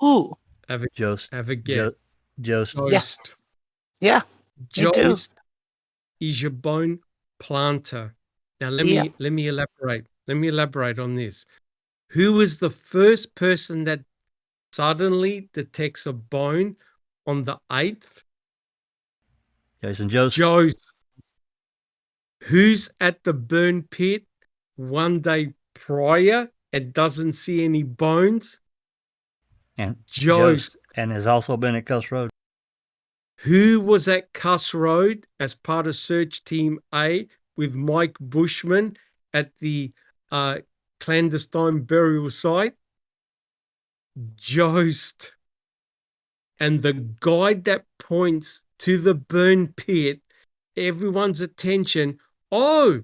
Ooh, Jost. Have a guess. Jost. Jost. yeah. Me too. Jost is your bone planter. Now let Yeah. me elaborate. Let me elaborate on this. Who was the first person that suddenly detects a bone on the 8th? Jason Jost. Jost. Who's at the burn pit one day prior and doesn't see any bones? And Jost. and has also been at Cuss Road. Who was at Cuss Road as part of Search Team A with Mike Bushman at the clandestine burial site? Jost. And the guide that points to the burn pit, everyone's attention, oh,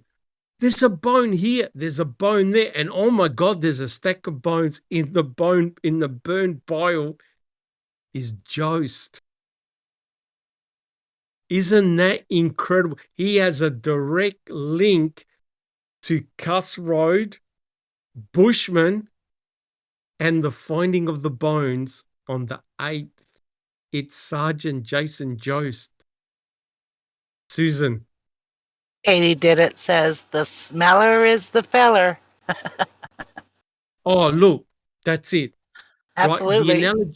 there's a bone here, there's a bone there, and oh my God, there's a stack of bones in the burn pile, is Jost. Isn't that incredible? He has a direct link to Cuss Road, Bushman, and the finding of the bones on the 8th. It's Sergeant Jason Jost. Susan. Katie did it, says the smeller is the feller. Oh, look, that's it. Absolutely. Right?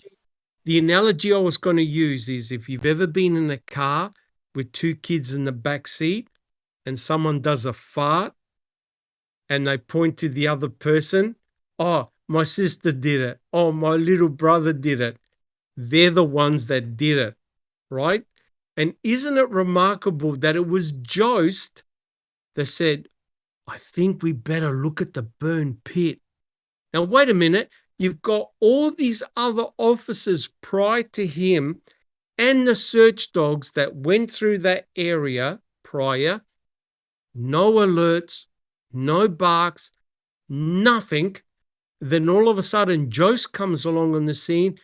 The analogy I was going to use is if you've ever been in a car with 2 kids in the back seat and someone does a fart and they point to the other person, oh, my sister did it. Oh, my little brother did it. They're the ones that did it, right? And isn't it remarkable that it was Jost that said, I think we better look at the burn pit. Now, wait a minute. You've got all these other officers prior to him and the search dogs that went through that area prior. No alerts, no barks, nothing. Then all of a sudden, Jost comes along on the scene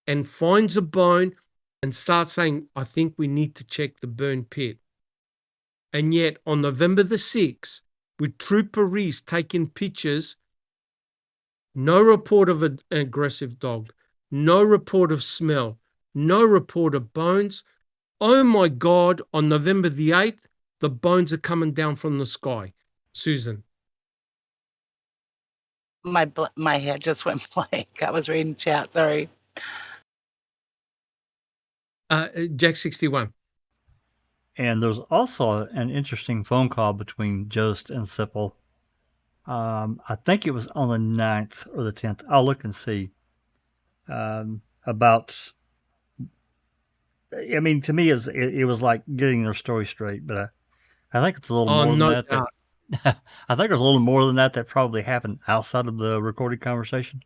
and finds a bone and starts saying, I think we need to check the burn pit. And yet on November the 6th, with Trooper Reese taking pictures, no report of an aggressive dog, no report of smell, no report of bones. Oh my God, on November the 8th, the bones are coming down from the sky. Susan. My head just went blank. I was reading chat, sorry. Jack 61. And there's also an interesting phone call between Jost and Sipple. I think it was on the 9th or the 10th. I'll look and see. About, I mean, to me, it was like getting their story straight, but I think it's a little more than that. I think there's a little more than that probably happened outside of the recorded conversation.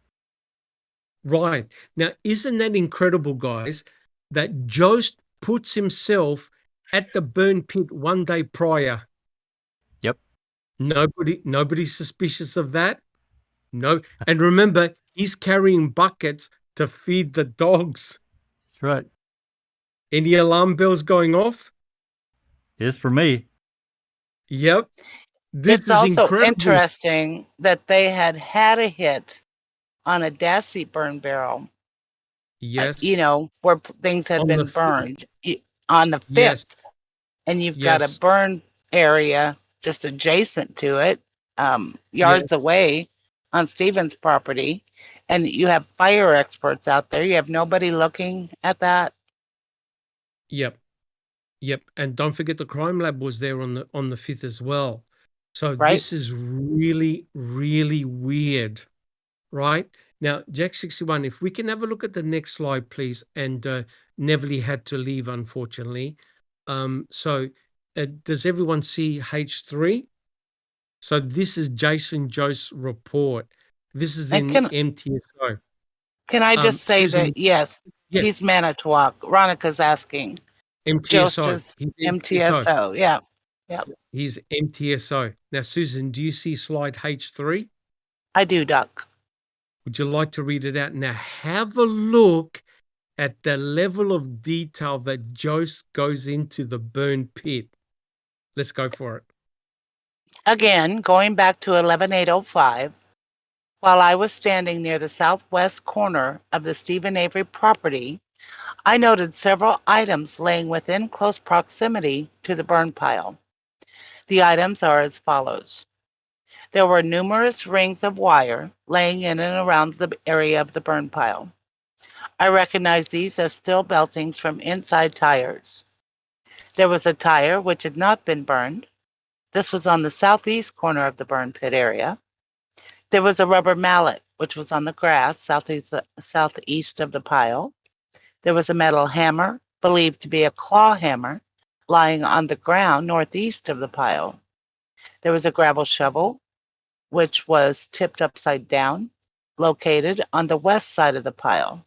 Right. Now, isn't that incredible, guys, that Jost puts himself at the burn pit one day prior? Yep. Nobody's suspicious of that. No. And remember, he's carrying buckets to feed the dogs. That's right. Any alarm bells going off? It is for me. Yep. It's also interesting that they had a hit on a Dassey burn barrel. Yes. Where things had been burned on the 5th. Yes. And you've got a burn area just adjacent to it, yards away on Stevens' property. And you have fire experts out there. You have nobody looking at that. Yep. And don't forget the crime lab was there on the 5th as well. So This is really, really weird, right? Now, Jack 61, if we can have a look at the next slide, please. And Neville had to leave, unfortunately. Does everyone see H3? So this is Jason Jost's report. This is in MTSO. Can I just say Susan, that, yes, he's Manitowoc. Ronica's asking. MTSO. Jost is MTSO. Yeah. He's MTSO. Now, Susan, do you see slide H3? I do, Doc. Would you like to read it out? Now, have a look at the level of detail that Jost goes into the burn pit. Let's go for it. Again, going back to 11805, while I was standing near the southwest corner of the Stephen Avery property, I noted several items laying within close proximity to the burn pile. The items are as follows. There were numerous rings of wire laying in and around the area of the burn pile. I recognized these as steel beltings from inside tires. There was a tire which had not been burned. This was on the southeast corner of the burn pit area. There was a rubber mallet which was on the grass southeast of the pile. There was a metal hammer, believed to be a claw hammer, lying on the ground northeast of the pile. There was a gravel shovel, which was tipped upside down, located on the west side of the pile.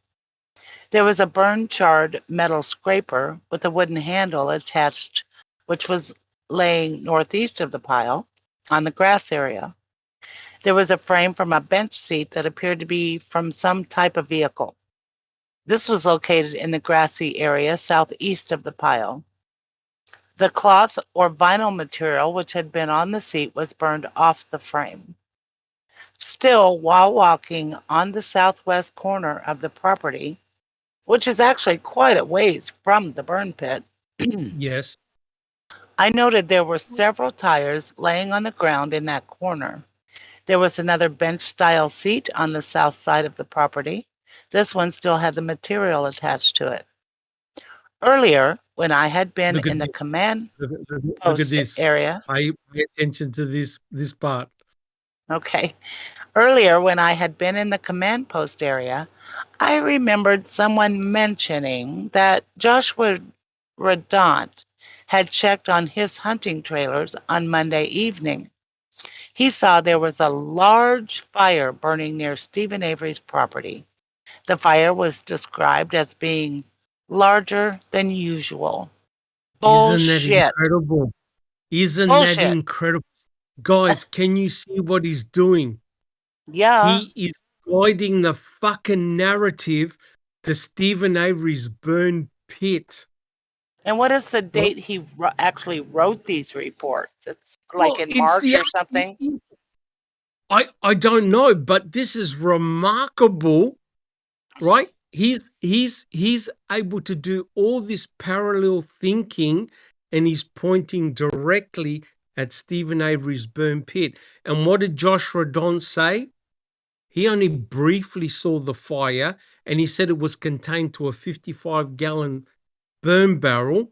There was a burned, charred metal scraper with a wooden handle attached, which was laying northeast of the pile on the grass area. There was a frame from a bench seat that appeared to be from some type of vehicle. This was located in the grassy area southeast of the pile. The cloth or vinyl material which had been on the seat was burned off the frame. Still, while walking on the southwest corner of the property, which is actually quite a ways from the burn pit, Yes. I noted there were several tires laying on the ground in that corner. There was another bench-style seat on the south side of the property. This one still had the material attached to it. Earlier, when I had been in the command post area. Pay attention to this part. Okay. Earlier, when I had been in the command post area, I remembered someone mentioning that Joshua Redant had checked on his hunting trailers on Monday evening. He saw there was a large fire burning near Stephen Avery's property. The fire was described as being larger than usual. Bullshit. Isn't that incredible? Isn't Bullshit. that incredible? Guys, can you see what he's doing? Yeah. He is guiding the fucking narrative to Stephen Avery's burn pit. And what is the date he actually wrote these reports? It's like in March or something? I don't know, but this is remarkable, right? He's able to do all this parallel thinking, and he's pointing directly at Stephen Avery's burn pit. And what did Josh Redon say? He only briefly saw the fire, and he said it was contained to a 55-gallon burn barrel.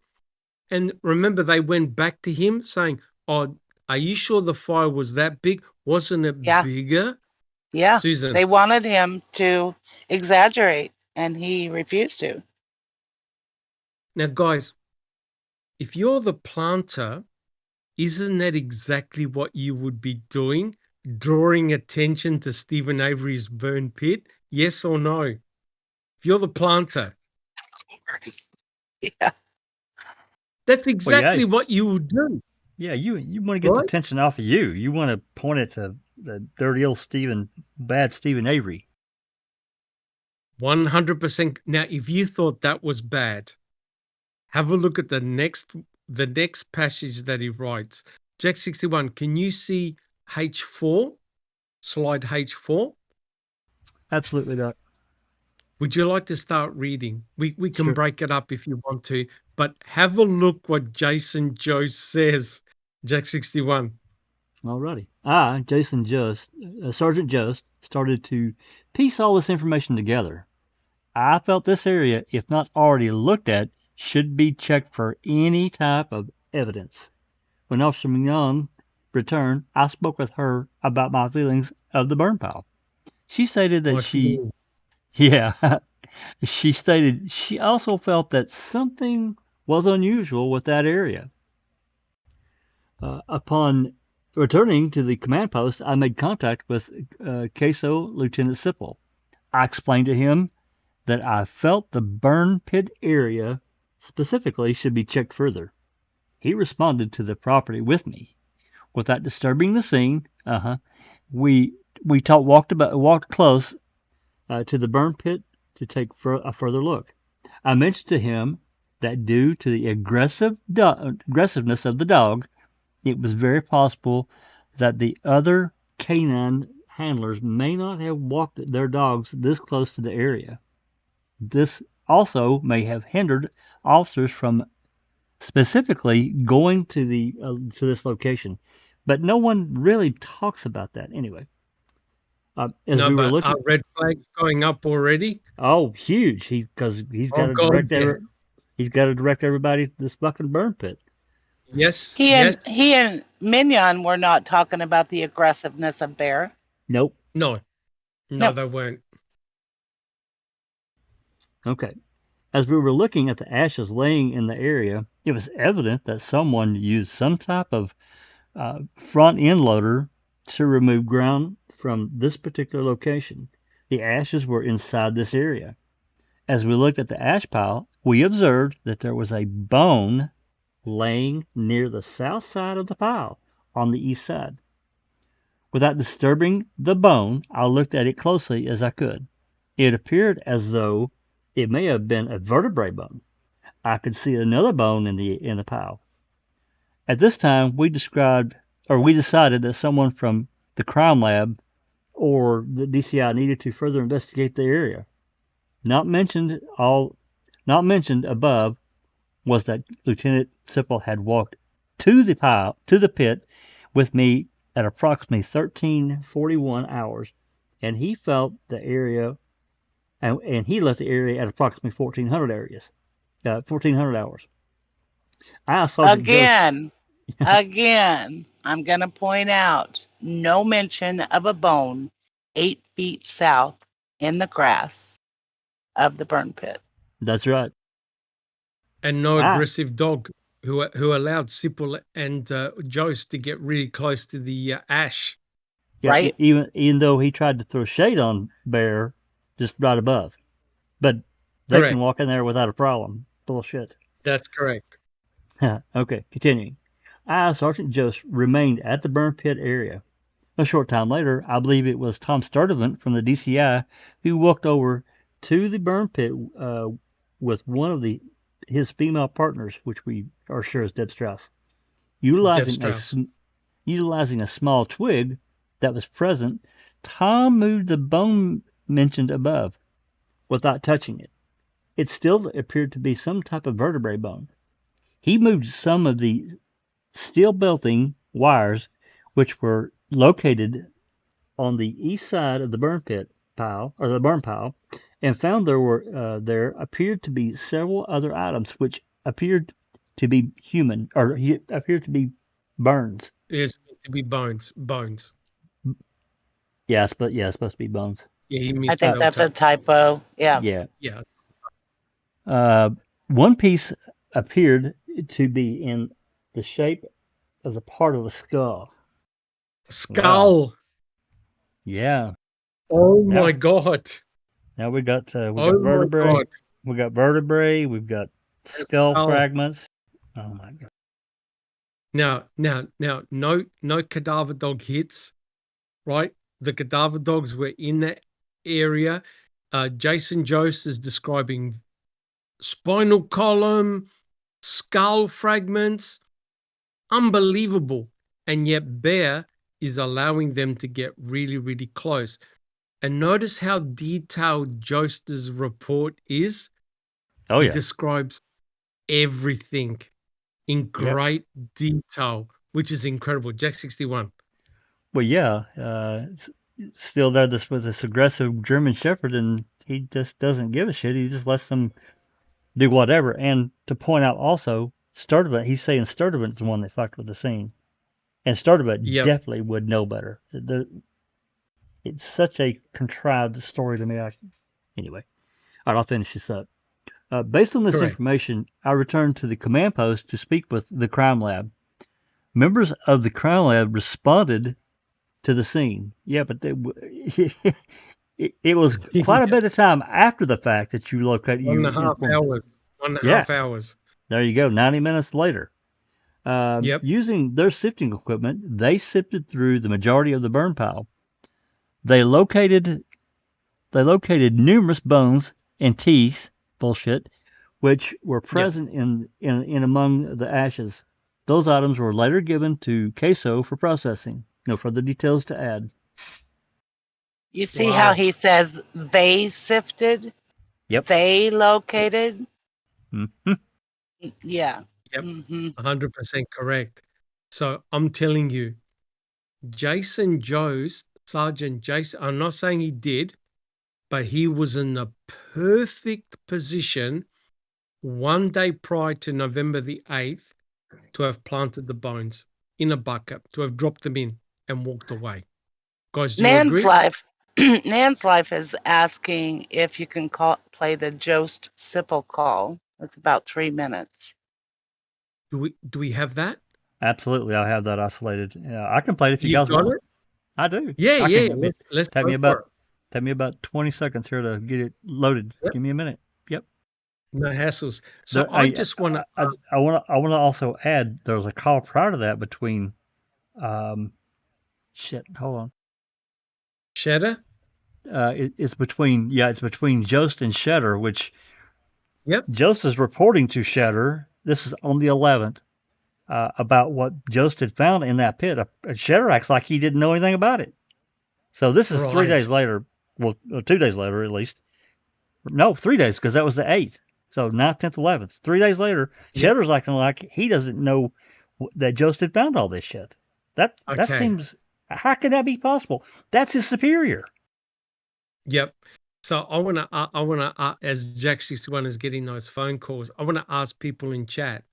And remember, they went back to him saying, "Oh, are you sure the fire was that big? Wasn't it bigger?" Yeah. Susan. They wanted him to exaggerate, and he refused to. Now, guys, if you're the planter, isn't that exactly what you would be doing? Drawing attention to Stephen Avery's burn pit? Yes or no? If you're the planter. Yeah. That's exactly what you would do. Yeah, you want to get the attention off of you. You want to point it to the dirty old bad Stephen Avery. 100%. Now, if you thought that was bad, have a look at the next passage that he writes. Jack 61, can you see H4? Slide H4? Absolutely, Doc. Would you like to start reading? We can break it up if you want to, but have a look what Jason Jost says. Jack 61. Alrighty. I, Jason Jost, Sergeant Jost, started to piece all this information together. I felt this area, if not already looked at, should be checked for any type of evidence. When Officer Mignon returned, I spoke with her about my feelings of the burn pile. She stated that she stated she also felt that something was unusual with that area. Upon returning to the command post, I made contact with Queso Lieutenant Sipple. I explained to him that I felt the burn pit area specifically should be checked further. He responded to the property with me. Without disturbing the scene, we walked close to the burn pit to take a further look. I mentioned to him that due to the aggressiveness of the dog, it was very possible that the other canine handlers may not have walked their dogs this close to the area. This also may have hindered officers from specifically going to this location, but no one really talks about that anyway. Are red flags going up already? Oh, huge! Because he's got to direct everybody to this fucking burn pit. Yes. He and Mignon were not talking about the aggressiveness of Bear. Nope. No. No, No. they weren't. Okay. As we were looking at the ashes laying in the area, it was evident that someone used some type of front end loader to remove ground from this particular location. The ashes were inside this area. As we looked at the ash pile, we observed that there was a bone laying near the south side of the pile on the east side. Without disturbing the bone, I looked at it closely as I could. It appeared as though it may have been a vertebrae bone. I could see another bone in the pile. At this time, we decided that someone from the crime lab or the DCI needed to further investigate the area. Not mentioned above was that Lieutenant Sipple had walked to the pit with me at approximately 13:41 hours, and he felt the area, and he left the area at approximately 1400 hours. I asked Sergeant Again, I'm going to point out no mention of a bone 8 feet south in the grass of the burn pit. That's right. And no aggressive dog who allowed Sipple and Jost to get really close to the ash. Yeah, right? Even though he tried to throw shade on Bear just right above. But they Correct. can walk in there without a problem. Bullshit. That's correct. Okay, continuing. Sergeant Jost remained at the burn pit area. A short time later, I believe it was Tom Sturdivant from the DCI who walked over to the burn pit with one of his female partners, which we are sure is Deb Strauss. Utilizing a small twig that was present, Tom moved the bone mentioned above without touching it. It still appeared to be some type of vertebrae bone. He moved some of the steel belting wires, which were located on the east side of the burn pile, and found there appeared to be several other items which appeared to be human, or appeared to be bones. There's meant to be bones. Yes, but yeah, it's supposed to be bones. Yeah, he I misspelled think that's a it. typo. Yeah. Yeah. Yeah. One piece appeared to be in the shape of the part of a skull. Skull. Wow. Yeah. Oh Now- my God. Now we got Oh vertebrae. my God. We got vertebrae. We've got skull skull. fragments. Oh my God. Now, no cadaver dog hits, right? The cadaver dogs were in that area. Jason Jost is describing spinal column, skull fragments. Unbelievable. And yet Bear is allowing them to get really, really close. And notice how detailed Jost's report is. Oh He yeah. describes everything in great detail, which is incredible. Jack 61. Well, yeah. Still there with this aggressive German Shepherd, and he just doesn't give a shit. He just lets them do whatever. And to point out also, Sturdivant, he's saying Sturdivant's the one that fucked with the scene. And Sturdivant definitely would know better. It's such a contrived story to me. Anyway, all right, I'll finish this up. Based on this information, I returned to the command post to speak with the crime lab. Members of the crime lab responded to the scene. Yeah, but it was quite a bit of time after the fact that you located. 1.5 hours. 1.5 hours. There you go. 90 minutes later. Using their sifting equipment, they sifted through the majority of the burn pile. They located numerous bones and teeth, bullshit, which were present in among the ashes. Those items were later given to Queso for processing. No further details to add. You see how he says they sifted? Yep. They located? Mm-hmm. Yeah. Yep. 100% correct. So I'm telling you, Jason Jost, Sergeant Jason, I'm not saying he did, but he was in the perfect position 1 day prior to November the 8th to have planted the bones in a bucket, to have dropped them in and walked away. Guys, do you agree? Nan's Life is asking if you can play the Jost Sipple call. It's about 3 minutes. Do we have that? Absolutely, I have that isolated. Yeah, I can play it if you You guys got want. it? I do. Yeah, I yeah. can. Let's Take go me for about it. take me about 20 seconds here to get it loaded. Yep. Give me a minute. Yep. No hassles. So There, I just want to. I want to also add there was a call prior to that between shit. Hold on. Shatter? It's between Jost and Shetter, which Yep. Jost is reporting to Shetter. This is on the 11th about what Jost had found in that pit. Shetter acts like he didn't know anything about it. So this is 3 Right. days later. Well, 2 days later at least. No, 3 days because that was the 8th. So 9th, 10th, 11th. 3 days later, Yep. Shetter's acting like he doesn't know that Jost had found all this shit. That Okay. seems. How can that be possible? That's his superior. Yep. So I want to, as Jack 61 is getting those phone calls, I want to ask people in chat,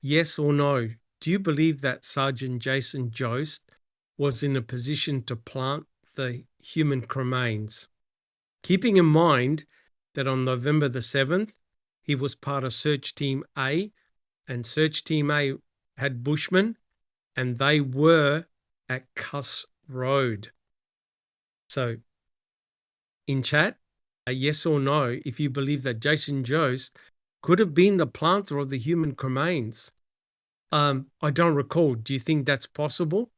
yes or no, do you believe that Sergeant Jason Jost was in a position to plant the human cremains? Keeping in mind that on November the 7th, he was part of Search Team A, and Search Team A had Bushmen, and they were at Cuss Road. So, in chat, a yes or no if you believe that Jason Jost could have been the planter of the human cremains. I don't recall. Do you think that's possible?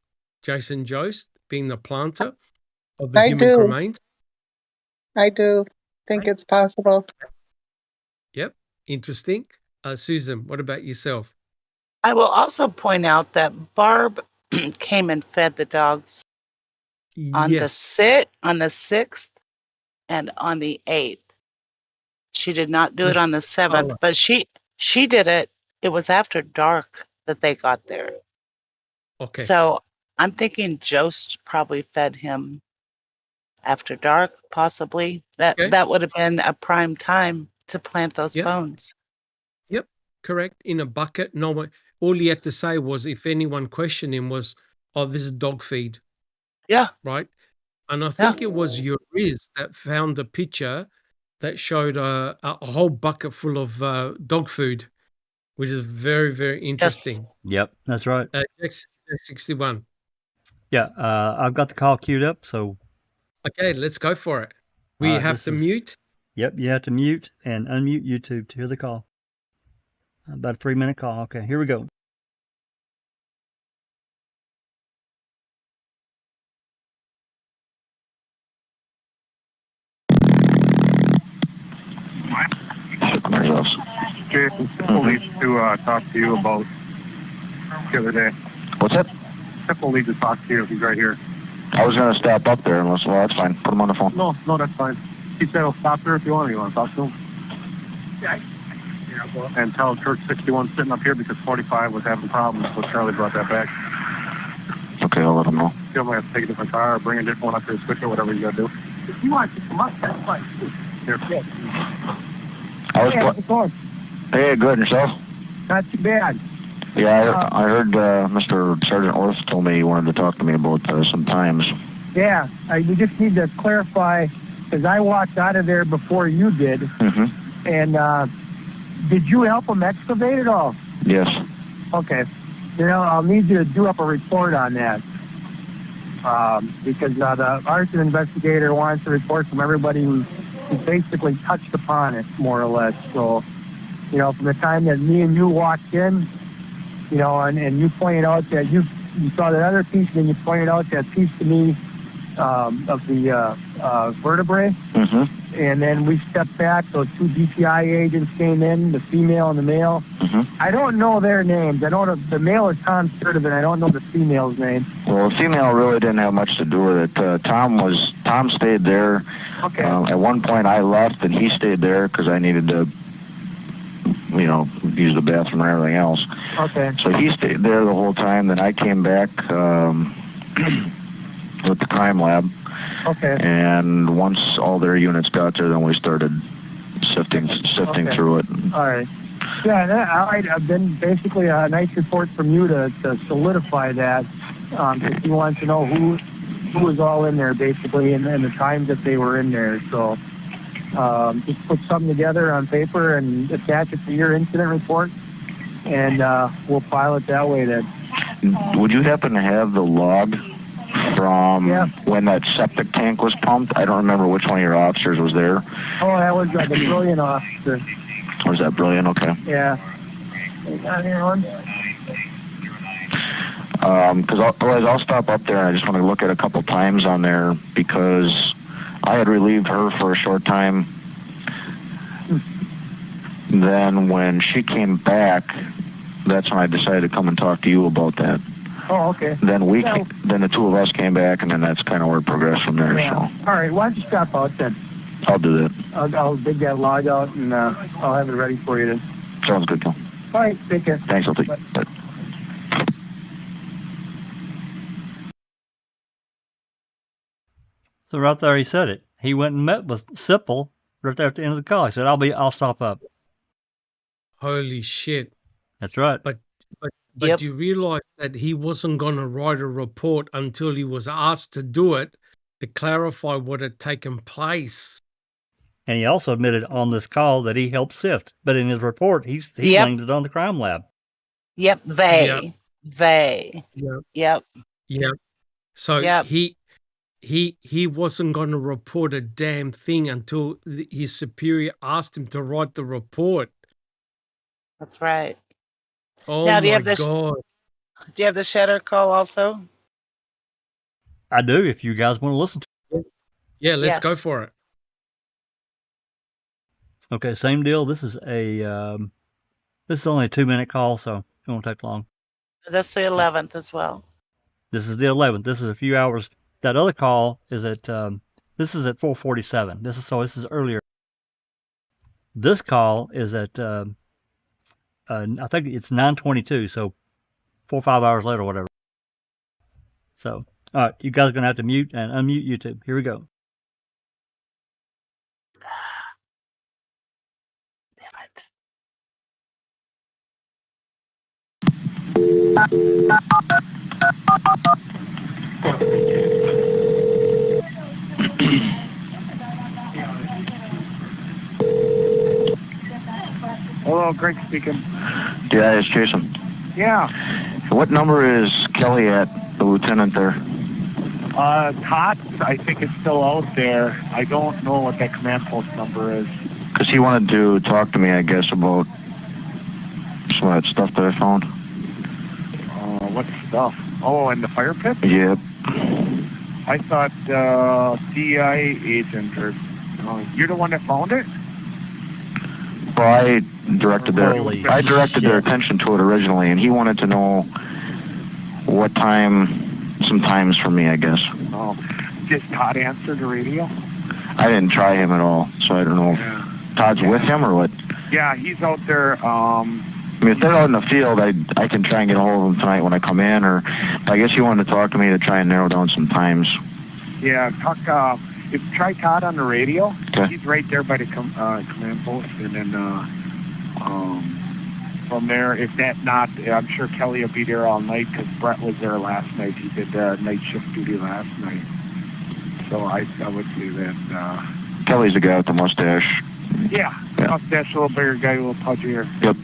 Jason Jost being the planter of the I human do. cremains? I do think it's possible. Yep. Interesting. Susan, what about yourself? I will also point out that Barb came and fed the dogs on Yes. on the 6th and on the 8th. She did not do it on the 7th, but she did it. It was after dark that they got there. Okay. So I'm thinking Jost probably fed him after dark, possibly. That would have been a prime time to plant those bones. Yep, correct. In a bucket. No one. All he had to say was, if anyone questioned him, was, "Oh, this is dog feed." Yeah. Right. And I think it was Uriz that found a picture that showed a whole bucket full of dog food, which is very, very interesting. Yep, that's right. X61. Yeah, I've got the call queued up, so. Okay, let's go for it. We have to mute. Yep, you have to mute and unmute YouTube to hear the call. About a 3-minute call. Okay, here we go. Jason, Simple needs to talk to you about the other day. What's that? Simple needs to talk to you. He's right here. I was going to stop up there unless, well, that's fine. Put him on the phone. No, that's fine. He said he'll stop there if you want. You want to talk to him? Yeah. And tell Church 61 sitting up here because 45 was having problems, so Charlie brought that back. Okay, I'll let him know. You might have to take a different car or bring a different one up here, switch it, whatever you got to do. If you want to come up, that's fine. Here. How's it? Hey, good. And yourself? Not too bad. Yeah, I heard Mr. Sergeant Orth told me he wanted to talk to me about some times. Yeah, we just need to clarify, because I walked out of there before you did. Mm-hmm. And did you help them excavate it all? Yes. Okay. You know, I'll need you to do up a report on that. Because the arson investigator wants a report from everybody who basically touched upon it, more or less. So, you know, from the time that me and you walked in, you know, and you pointed out that you saw that other piece, and then you pointed out that piece to me of the vertebrae. Mm-hmm. And then we stepped back. Those two DPI agents came in, the female and the male. Mm-hmm. I don't know their names. I know the male is Tom Sturdivant. I don't know the female's name. Well, the female really didn't have much to do with it. Tom stayed there. Okay. At one point I left and he stayed there because I needed to, you know, use the bathroom and everything else. Okay. So he stayed there the whole time. Then I came back with the crime lab. Okay. And once all their units got there, then we started sifting through it. All right. Yeah, all right. I've been basically a nice report from you to solidify that. If you want to know who who was all in there basically and the times that they were in there. So just put something together on paper and attach it to your incident report, and we'll file it that way then. Would you happen to have the log from when that septic tank was pumped? I don't remember which one of your officers was there. Oh, that was the Brilliant officer. Was that Brilliant? Okay. Yeah. You got here one? Because otherwise I'll stop up there and I just want to look at a couple times on there because I had relieved her for a short time. Then when she came back, that's when I decided to come and talk to you about that. Oh, okay. Then then the two of us came back, and then that's kind of where it progressed from there. Yeah. So. All right, why don't you stop out then? I'll do that. I'll dig that log out, and I'll have it ready for you then. Sounds good, Phil. All right, take care. Thanks, I'll take it. Bye. So right there, he said it. He went and met with Sipple right there at the end of the call. He said, "I'll stop up." Holy shit. That's right. But do you realize that he wasn't going to write a report until he was asked to do it to clarify what had taken place? And he also admitted on this call that he helped sift, but in his report, he blamed it on the crime lab. Yep, they. Yep. So he wasn't going to report a damn thing until his superior asked him to write the report. That's right. Oh now, my God. Do you have the Shedder call also? I do, if you guys want to listen to it. Yeah, let's go for it. Okay, same deal. This is only a 2-minute call, so it won't take long. That's the 11th as well. This is the 11th. This is a few hours. That other call is at this is at 4:47. This is earlier. This call is at I think it's 9:22, so 4 or 5 hours later or whatever. So, all right, you guys are gonna have to mute and unmute YouTube. Here we go. Damn it. Hello, Greg speaking. Yeah, it's Jason. Yeah. What number is Kelly at, the lieutenant there? Todd, I think it's still out there. I don't know what that command post number is. Because he wanted to talk to me, I guess, about some of that stuff that I found. What stuff? Oh, in the fire pit? Yep. I thought DI agent or... you're the one that found it? Well, I directed their attention to it originally, and he wanted to know what time, some times for me, I guess. Oh, did Todd answer the radio? I didn't try him at all, so I don't know if Todd's with him or what. Yeah, he's out there. I mean, if they're out in the field, I can try and get a hold of them tonight when I come in, or I guess you wanted to talk to me to try and narrow down some times. Yeah, try Todd on the radio. Okay. He's right there by the command post, and then from there, if I'm sure Kelly will be there all night because Brett was there last night. He did night shift duty last night. So I would say that... Kelly's the guy with the mustache. Yeah. Mustache, a little bigger guy, a little pudgier. Yep.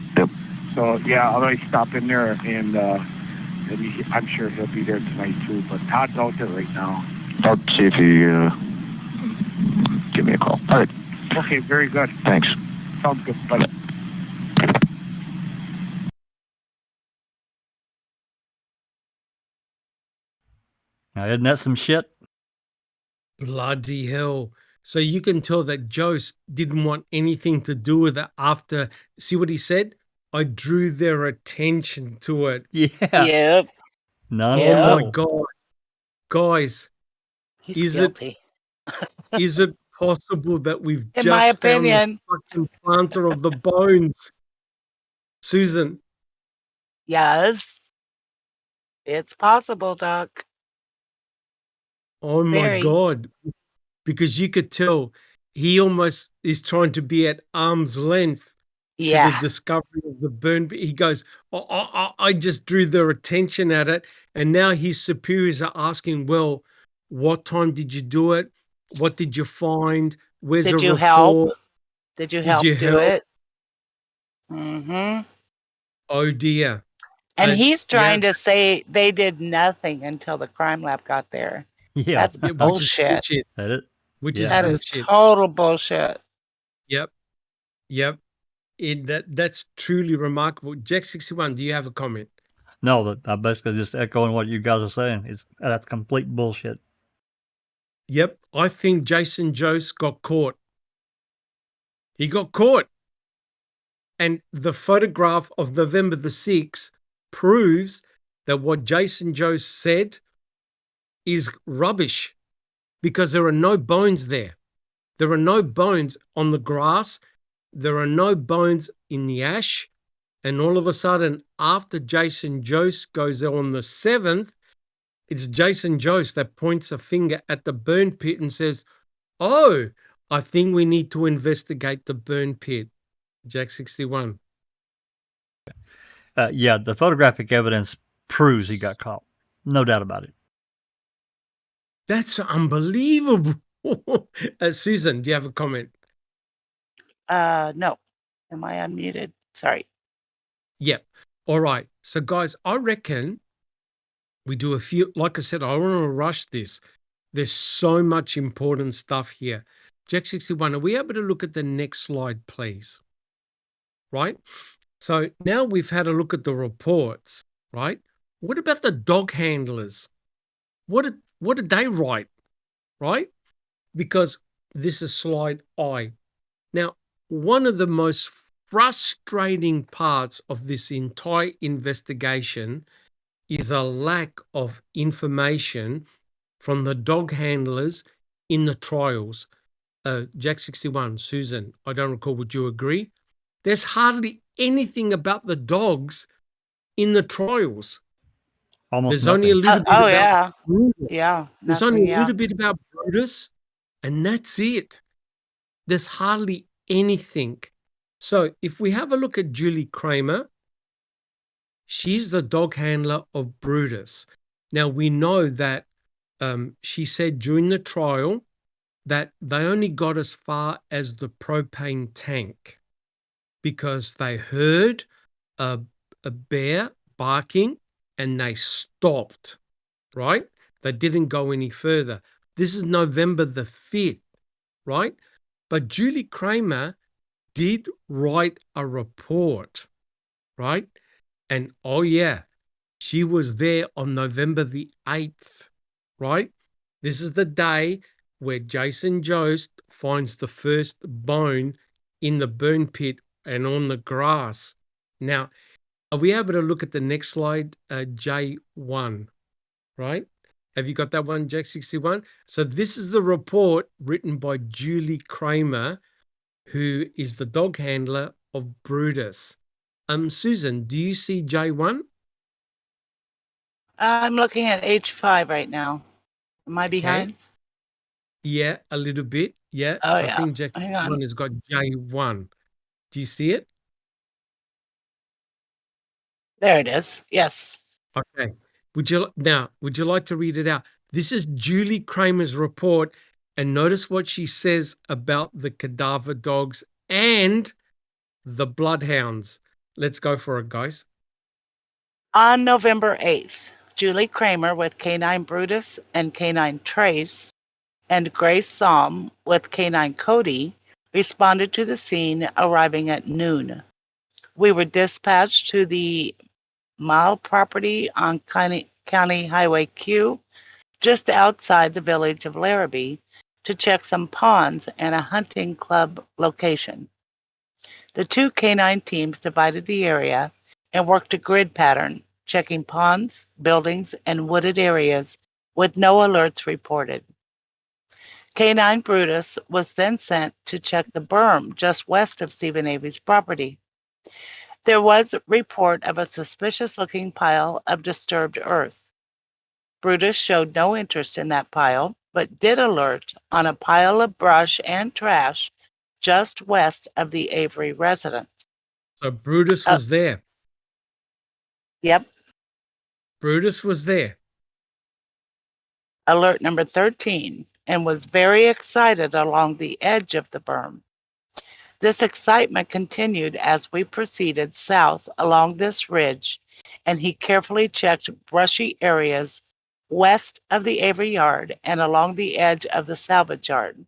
So, yeah, I'll always stop in there, and I'm sure he'll be there tonight, too. But Todd's out there right now. I'll see if he give me a call. All right. Okay, very good. Thanks. Sounds good. Bye. Now, isn't that some shit? Bloody hell. So you can tell that Jost didn't want anything to do with it after, see what he said? I drew their attention to it. Yeah. Yep. None. Oh my God. Guys, He's guilty. Is it possible that we've In just my found opinion. the fucking planter of the bones? Susan. Yes. It's possible, Doc. Oh my Very. God. Because you could tell he almost is trying to be at arm's length to the discovery of the burn. He goes, I just drew their attention at it. And now his superiors are asking, well, What time did you do it? What did you find? Where's Did the you report? help? Did you Did help you do help? it? Mm-hmm. Oh dear. And he's trying Yeah, to say they did nothing until the crime lab got there. Yeah. That's yeah, which is bullshit. bullshit. That it? Which Yeah. is That is bullshit. total bullshit. Yep. That's truly remarkable. Jack 61, do you have a comment? No, but I'm basically just echoing what you guys are saying. That's complete bullshit. Yep. I think Jason Jost got caught. He got caught. And the photograph of November the 6th proves that what Jason Jost said is rubbish because there are no bones there. There are no bones on the grass. There are no bones in the ash. And all of a sudden, after Jason Jost goes there on the 7th, it's Jason Jost that points a finger at the burn pit and says, "Oh, I think we need to investigate the burn pit." Jack 61. Yeah, the photographic evidence proves he got caught. No doubt about it. That's unbelievable. Susan, do you have a comment? No. Am I unmuted? Sorry. Yep. All right. So, guys, I reckon we do a few. Like I said, I don't want to rush this. There's so much important stuff here. Jack 61, are we able to look at the next slide, please? Right? So now we've had a look at the reports, right? What about the dog handlers? What did they write, right? Because this is slide I. Now, one of the most frustrating parts of this entire investigation is a lack of information from the dog handlers in the trials. Jack 61, Susan, I don't recall, would you agree? There's hardly anything about the dogs in the trials. Almost There's nothing. only a little bit about yeah. Brutus. Yeah. There's Nothing, only a yeah. little bit about Brutus, and that's it. There's hardly anything. So if we have a look at Julie Kramer, she's the dog handler of Brutus. Now, we know that she said during the trial that they only got as far as the propane tank because they heard a bear barking and they stopped, right? They didn't go any further. This is November the 5th, right? But Julie Kramer did write a report, right? And oh yeah, she was there on November the 8th, right? This is the day where Jason Jost finds the first bone in the burn pit and on the grass. Now, are we able to look at the next slide, J1, right? Have you got that one, Jack 61? So this is the report written by Julie Kramer, who is the dog handler of Brutus. Susan, do you see J1? I'm looking at H5 right now. Am I behind? Yeah, a little bit. Yeah. Oh, I yeah. think Jack Hang on. 1 has got J1. Do you see it? There it is. Yes. Okay. Would you like to read it out? This is Julie Kramer's report, and notice what she says about the cadaver dogs and the bloodhounds. Let's go for it, guys. On November 8th, Julie Kramer with Canine Brutus and Canine Trace and Grace Psalm with Canine Cody responded to the scene, arriving at noon. We were dispatched to the Mile property on County Highway Q, just outside the village of Larrabee, to check some ponds and a hunting club location. The two canine teams divided the area and worked a grid pattern, checking ponds, buildings, and wooded areas with no alerts reported. Canine Brutus was then sent to check the berm just west of Stephen Avery's property. There was a report of a suspicious-looking pile of disturbed earth. Brutus showed no interest in that pile, but did alert on a pile of brush and trash just west of the Avery residence. So Brutus was there. Yep. Brutus was there. alert number 13, and was very excited along the edge of the berm. This excitement continued as we proceeded south along this ridge, and he carefully checked brushy areas west of the Avery yard and along the edge of the salvage yard.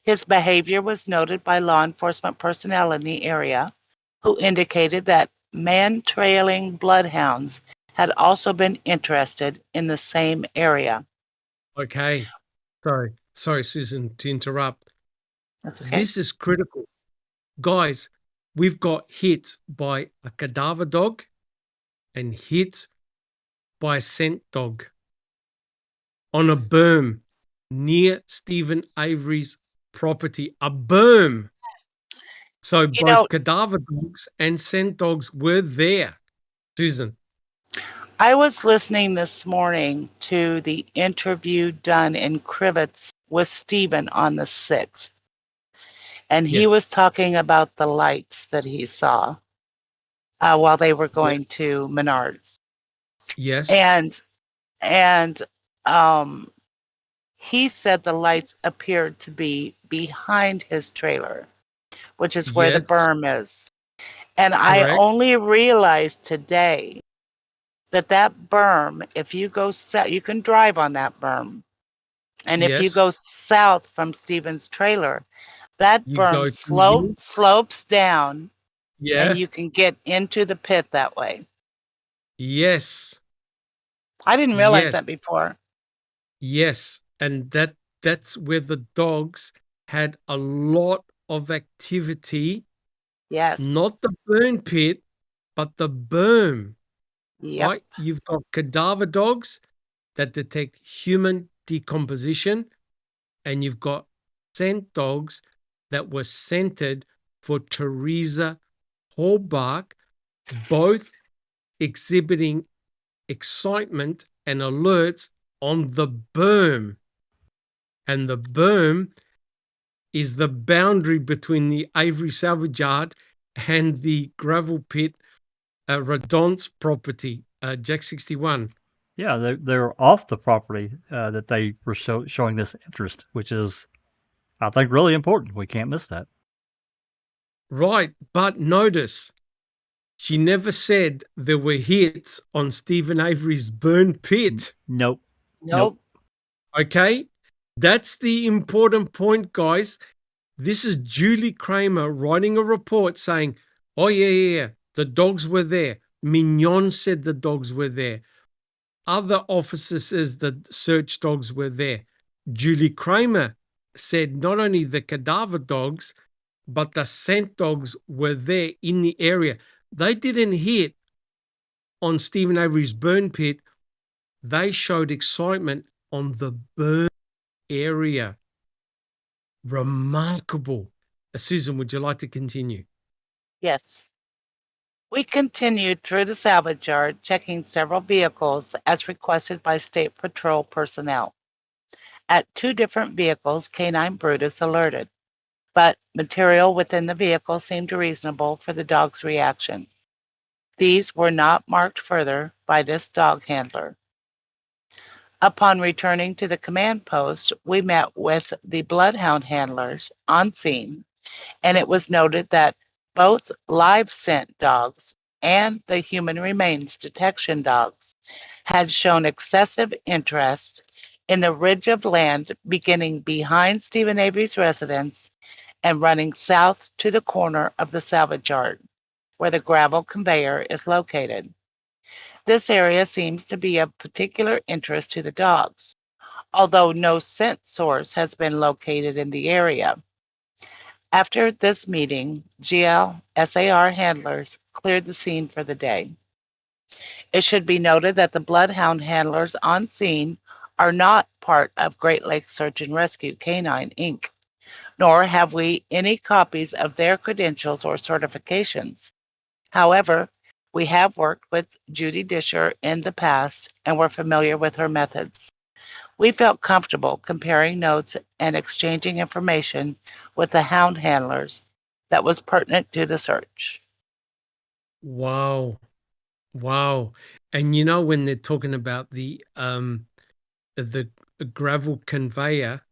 His behavior was noted by law enforcement personnel in the area, who indicated that man-trailing bloodhounds had also been interested in the same area. Okay. Sorry, Susan, to interrupt. That's okay. This is critical. Guys, we've got hits by a cadaver dog and hits by a scent dog on a berm near Stephen Avery's property. A berm. So both cadaver dogs and scent dogs were there. Susan. I was listening this morning to the interview done in Crivets with Stephen on the 6th. And he was talking about the lights that he saw while they were going to Menards. Yes. And he said the lights appeared to be behind his trailer, which is where the berm is. And I only realized today that berm, if you go south, you can drive on that berm. And if you go south from Stephen's trailer, that berm slopes down, and you can get into the pit that way. Yes. I didn't realize that before. Yes, and that's where the dogs had a lot of activity. Yes. Not the burn pit, but the berm. Yep. Right? You've got cadaver dogs that detect human decomposition, and you've got scent dogs that were scented for Teresa Hallbark, both exhibiting excitement and alerts on the berm. And the berm is the boundary between the Avery salvage yard and the gravel pit Radon's property, Jack 61. Yeah, they're off the property that they were showing this interest, which is, I think, really important. We can't miss that. Right, but notice, she never said there were hits on Stephen Avery's burn pit. Nope. Okay, that's the important point, guys. This is Julie Kramer writing a report saying, oh, yeah, the dogs were there. Mignon said the dogs were there. Other officers says the search dogs were there. Julie Kramer said not only the cadaver dogs, but the scent dogs were there in the area. They didn't hit on Stephen Avery's burn pit. They showed excitement on the burn area. Remarkable. Susan, would you like to continue? Yes. We continued through the salvage yard, checking several vehicles as requested by State Patrol personnel. At 2 different vehicles, Canine Brutus alerted, but material within the vehicle seemed reasonable for the dog's reaction. These were not marked further by this dog handler. Upon returning to the command post, we met with the bloodhound handlers on scene, and it was noted that both live scent dogs and the human remains detection dogs had shown excessive interest in the ridge of land beginning behind Stephen Avery's residence and running south to the corner of the salvage yard, where the gravel conveyor is located. This area seems to be of particular interest to the dogs, although no scent source has been located in the area. After this meeting, GL/SAR handlers cleared the scene for the day. It should be noted that the bloodhound handlers on scene are not part of Great Lakes Search and Rescue Canine, Inc., nor have we any copies of their credentials or certifications. However, we have worked with Judy Disher in the past and we're familiar with her methods. We felt comfortable comparing notes and exchanging information with the hound handlers that was pertinent to the search. Wow. And you know, when they're talking about the the gravel conveyor,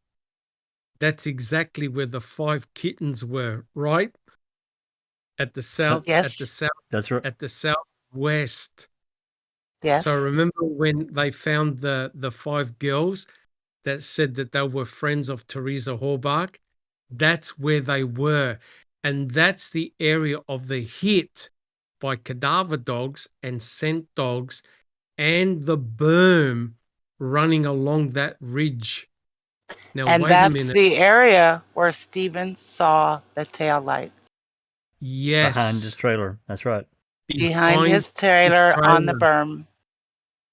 that's exactly where the 5 kittens were, right? At the south, Yes. That's right. at the southwest. Yes. So remember when they found the 5 girls that said that they were friends of Teresa Horbach? That's where they were. And that's the area of the hit by cadaver dogs and scent dogs and the berm running along that ridge. Now, And wait a that's minute. the area where Steven saw the tail light. Yes. Behind his trailer. That's right. Behind his trailer on the berm.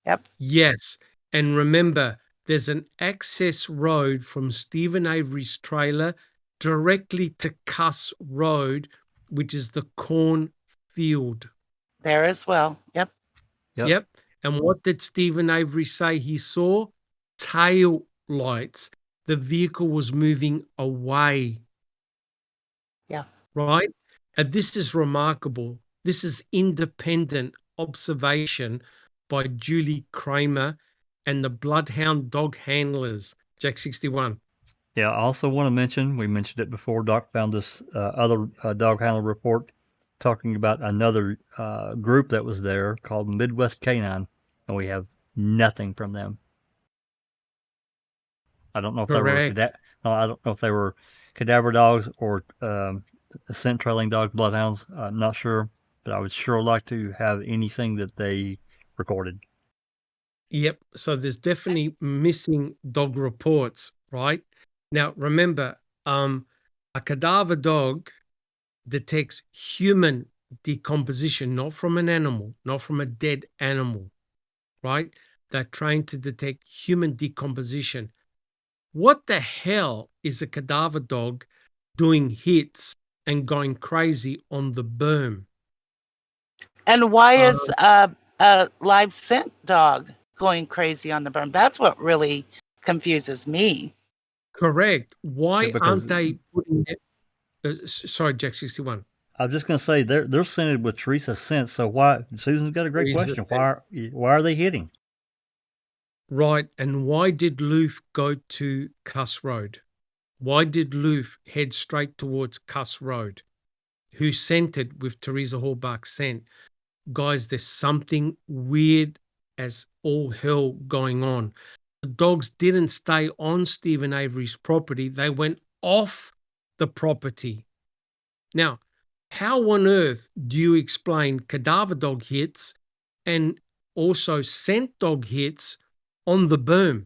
Yep. Yes. And remember, there's an access road from Stephen Avery's trailer directly to Cuss Road, which is the corn field. There as well. Yep. Yep. And what did Stephen Avery say he saw? Tail lights. The vehicle was moving away. Yeah. Right? And this is remarkable. This is independent observation by Julie Kramer and the Bloodhound dog handlers, Jack 61. Yeah, I also want to mention, we mentioned it before, Doc found this other dog handler report talking about another group that was there called Midwest Canine, and we have nothing from them. I don't know if Correct. they were I don't know if they were cadaver dogs or scent trailing dogs, bloodhounds. I'm not sure, but I would sure like to have anything that they recorded. Yep. So there's definitely missing dog reports, right? Now, remember, a cadaver dog detects human decomposition, not from an animal, not from a dead animal, right? They're trained to detect human decomposition. What the hell is a cadaver dog doing hits and going crazy on the berm? And why is a live scent dog going crazy on the berm? That's what really confuses me. Correct. Why Yeah, because- aren't they putting it? Sorry, Jack 61. I was just gonna say they're scented with Teresa's scent. So why? Susan's got a great Teresa's question. Why are they hitting? Right. And why did Loof go to Cuss Road? Why did Loof head straight towards Cuss Road? Who scented with Teresa Horbach's scent? Guys, there's something weird as all hell going on. The dogs didn't stay on Stephen Avery's property. They went off the property. Now, how on earth do you explain cadaver dog hits and also scent dog hits on the berm?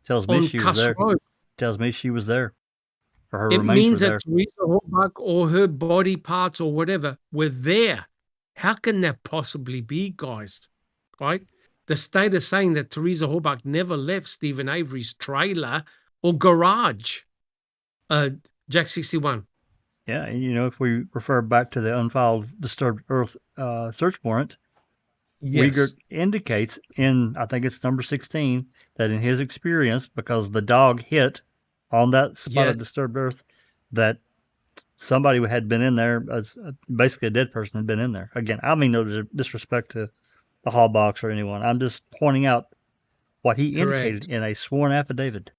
Tells me On she was Cuss there. Road. Tells me she was there. Or her It remains means were that there. Teresa Horbach or her body parts or whatever were there. How can that possibly be, guys? Right? The state is saying that Teresa Horbach never left Stephen Avery's trailer or garage. Jack 61. Yeah, and if we refer back to the unfiled disturbed earth search warrant, Yes. Uyghur indicates in, I think it's number 16, that in his experience, because the dog hit on that spot of disturbed earth, that somebody had been in there, basically a dead person had been in there. Again, I mean no disrespect to the hall box or anyone. I'm just pointing out what he indicated in a sworn affidavit.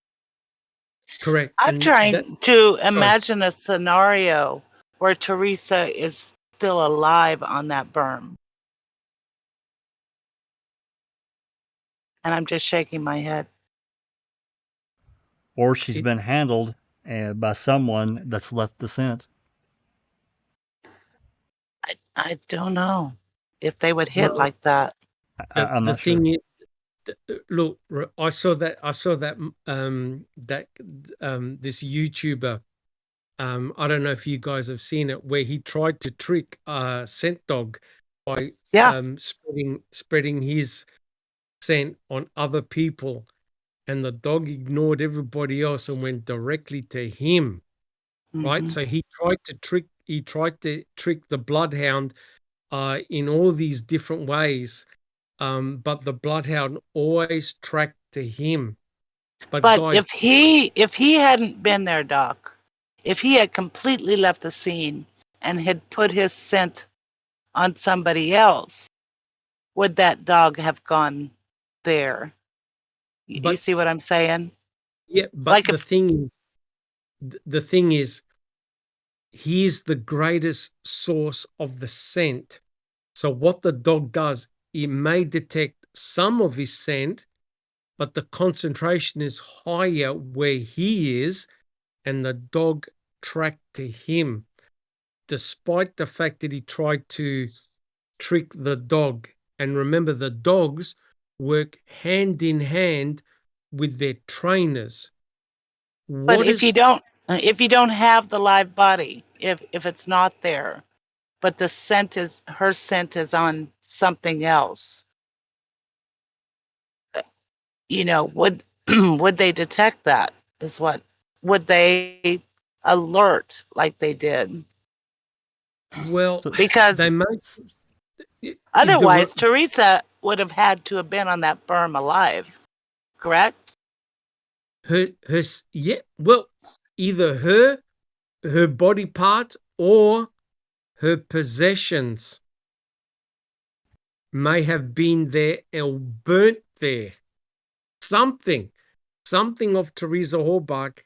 Correct. I'm trying to imagine a scenario where Teresa is still alive on that berm. And I'm just shaking my head. Or she's been handled by someone that's left the scent. I don't know if they would hit like that. I'm not sure. Thing is, look, I saw that this YouTuber, I don't know if you guys have seen it, where he tried to trick a scent dog by spreading his scent on other people, and the dog ignored everybody else and went directly to him. Right? So he tried to trick the bloodhound in all these different ways. But the bloodhound always tracked to him. But guys, if he hadn't been there, Doc, if he had completely left the scene and had put his scent on somebody else, would that dog have gone there? You see what I'm saying? Yeah, but Like the thing is, he's the greatest source of the scent. So what the dog does, it may detect some of his scent, but the concentration is higher where he is, and the dog tracked to him, despite the fact that he tried to trick the dog. And remember, the dogs work hand in hand with their trainers. But if you don't have the live body, if it's not there, but the scent is, her scent is on something else, you know, would would they detect that? Is what, would they alert like they did? Well, Because they might. otherwise, Teresa would have had to have been on that berm alive, correct? Yeah, well, either her body part, or her possessions may have been there or burnt there. Something of Teresa Horbach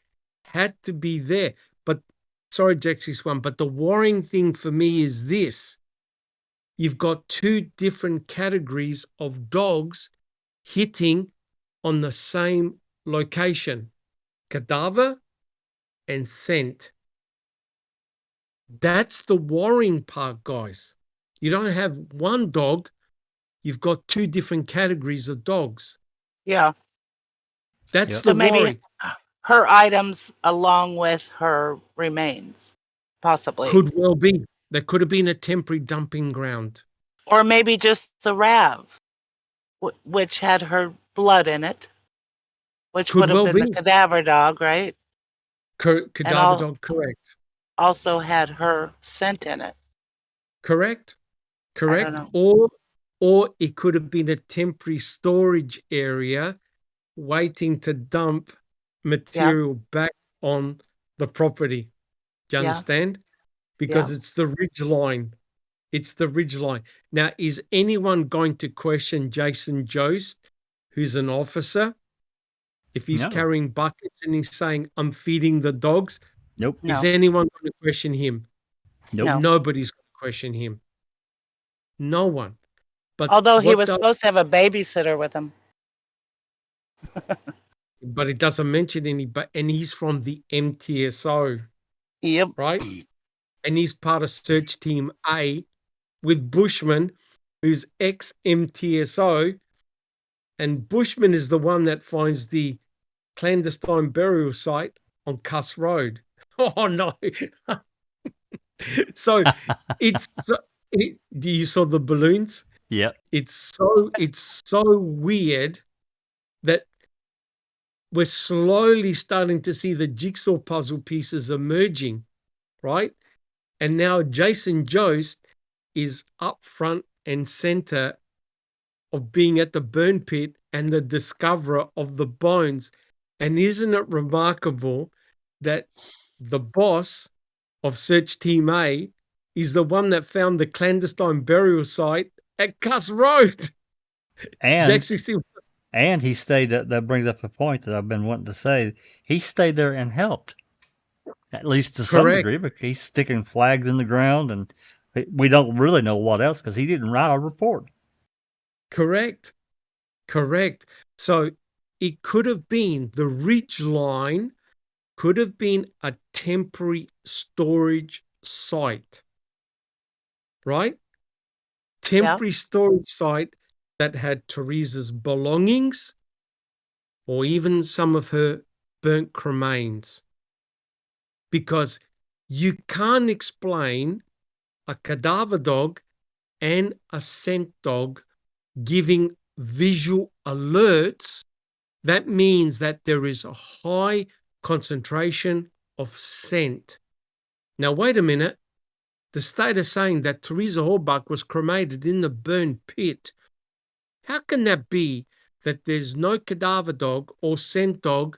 had to be there. But sorry, Jaxie's one, but the worrying thing for me is this. You've got two different categories of dogs hitting on the same location: cadaver and scent. That's the worrying part, guys. You don't have one dog, you've got two different categories of dogs. Yeah. That's So the maybe worry. her items along with her remains, possibly. Could well be. There could have been a temporary dumping ground. Or maybe just the Rav, which had her blood in it, which Could would have well been be. the cadaver dog, right? Cadaver dog, correct. Also had her scent in it. Correct. I don't know. Or it could have been a temporary storage area waiting to dump material back on the property. Do you understand? Because it's the ridge line. It's the ridge line. Now, is anyone going to question Jason Jost, who's an officer, if he's carrying buckets and he's saying, "I'm feeding the dogs"? Nope. Is anyone going to question him? Nope. No. Nobody's going to question him. No one. But although he was supposed to have a babysitter with him. But it doesn't mention any, and he's from the MTSO. Yep. Right? And he's part of Search Team A with Bushman, who's ex-MTSO. And Bushman is the one that finds the clandestine burial site on Cuss Road. Oh, no. So do you saw the balloons? Yeah. It's so weird that we're slowly starting to see the jigsaw puzzle pieces emerging, right? And now Jason Jost is up front and center of being at the burn pit and the discoverer of the bones. And isn't it remarkable that the boss of Search Team A is the one that found the clandestine burial site at Cuss Road? And he stayed, that brings up a point that I've been wanting to say. He stayed there and helped, at least to some degree, but he's sticking flags in the ground, and we don't really know what else because he didn't write a report. Correct. So it could have been, the ridge line could have been a temporary storage site, right? Temporary storage site that had Teresa's belongings or even some of her burnt cremains. Because you can't explain a cadaver dog and a scent dog giving visual alerts. That means that there is a high concentration of scent. Now, wait a minute. The state is saying that Teresa Horbach was cremated in the burn pit. How can that be that there's no cadaver dog or scent dog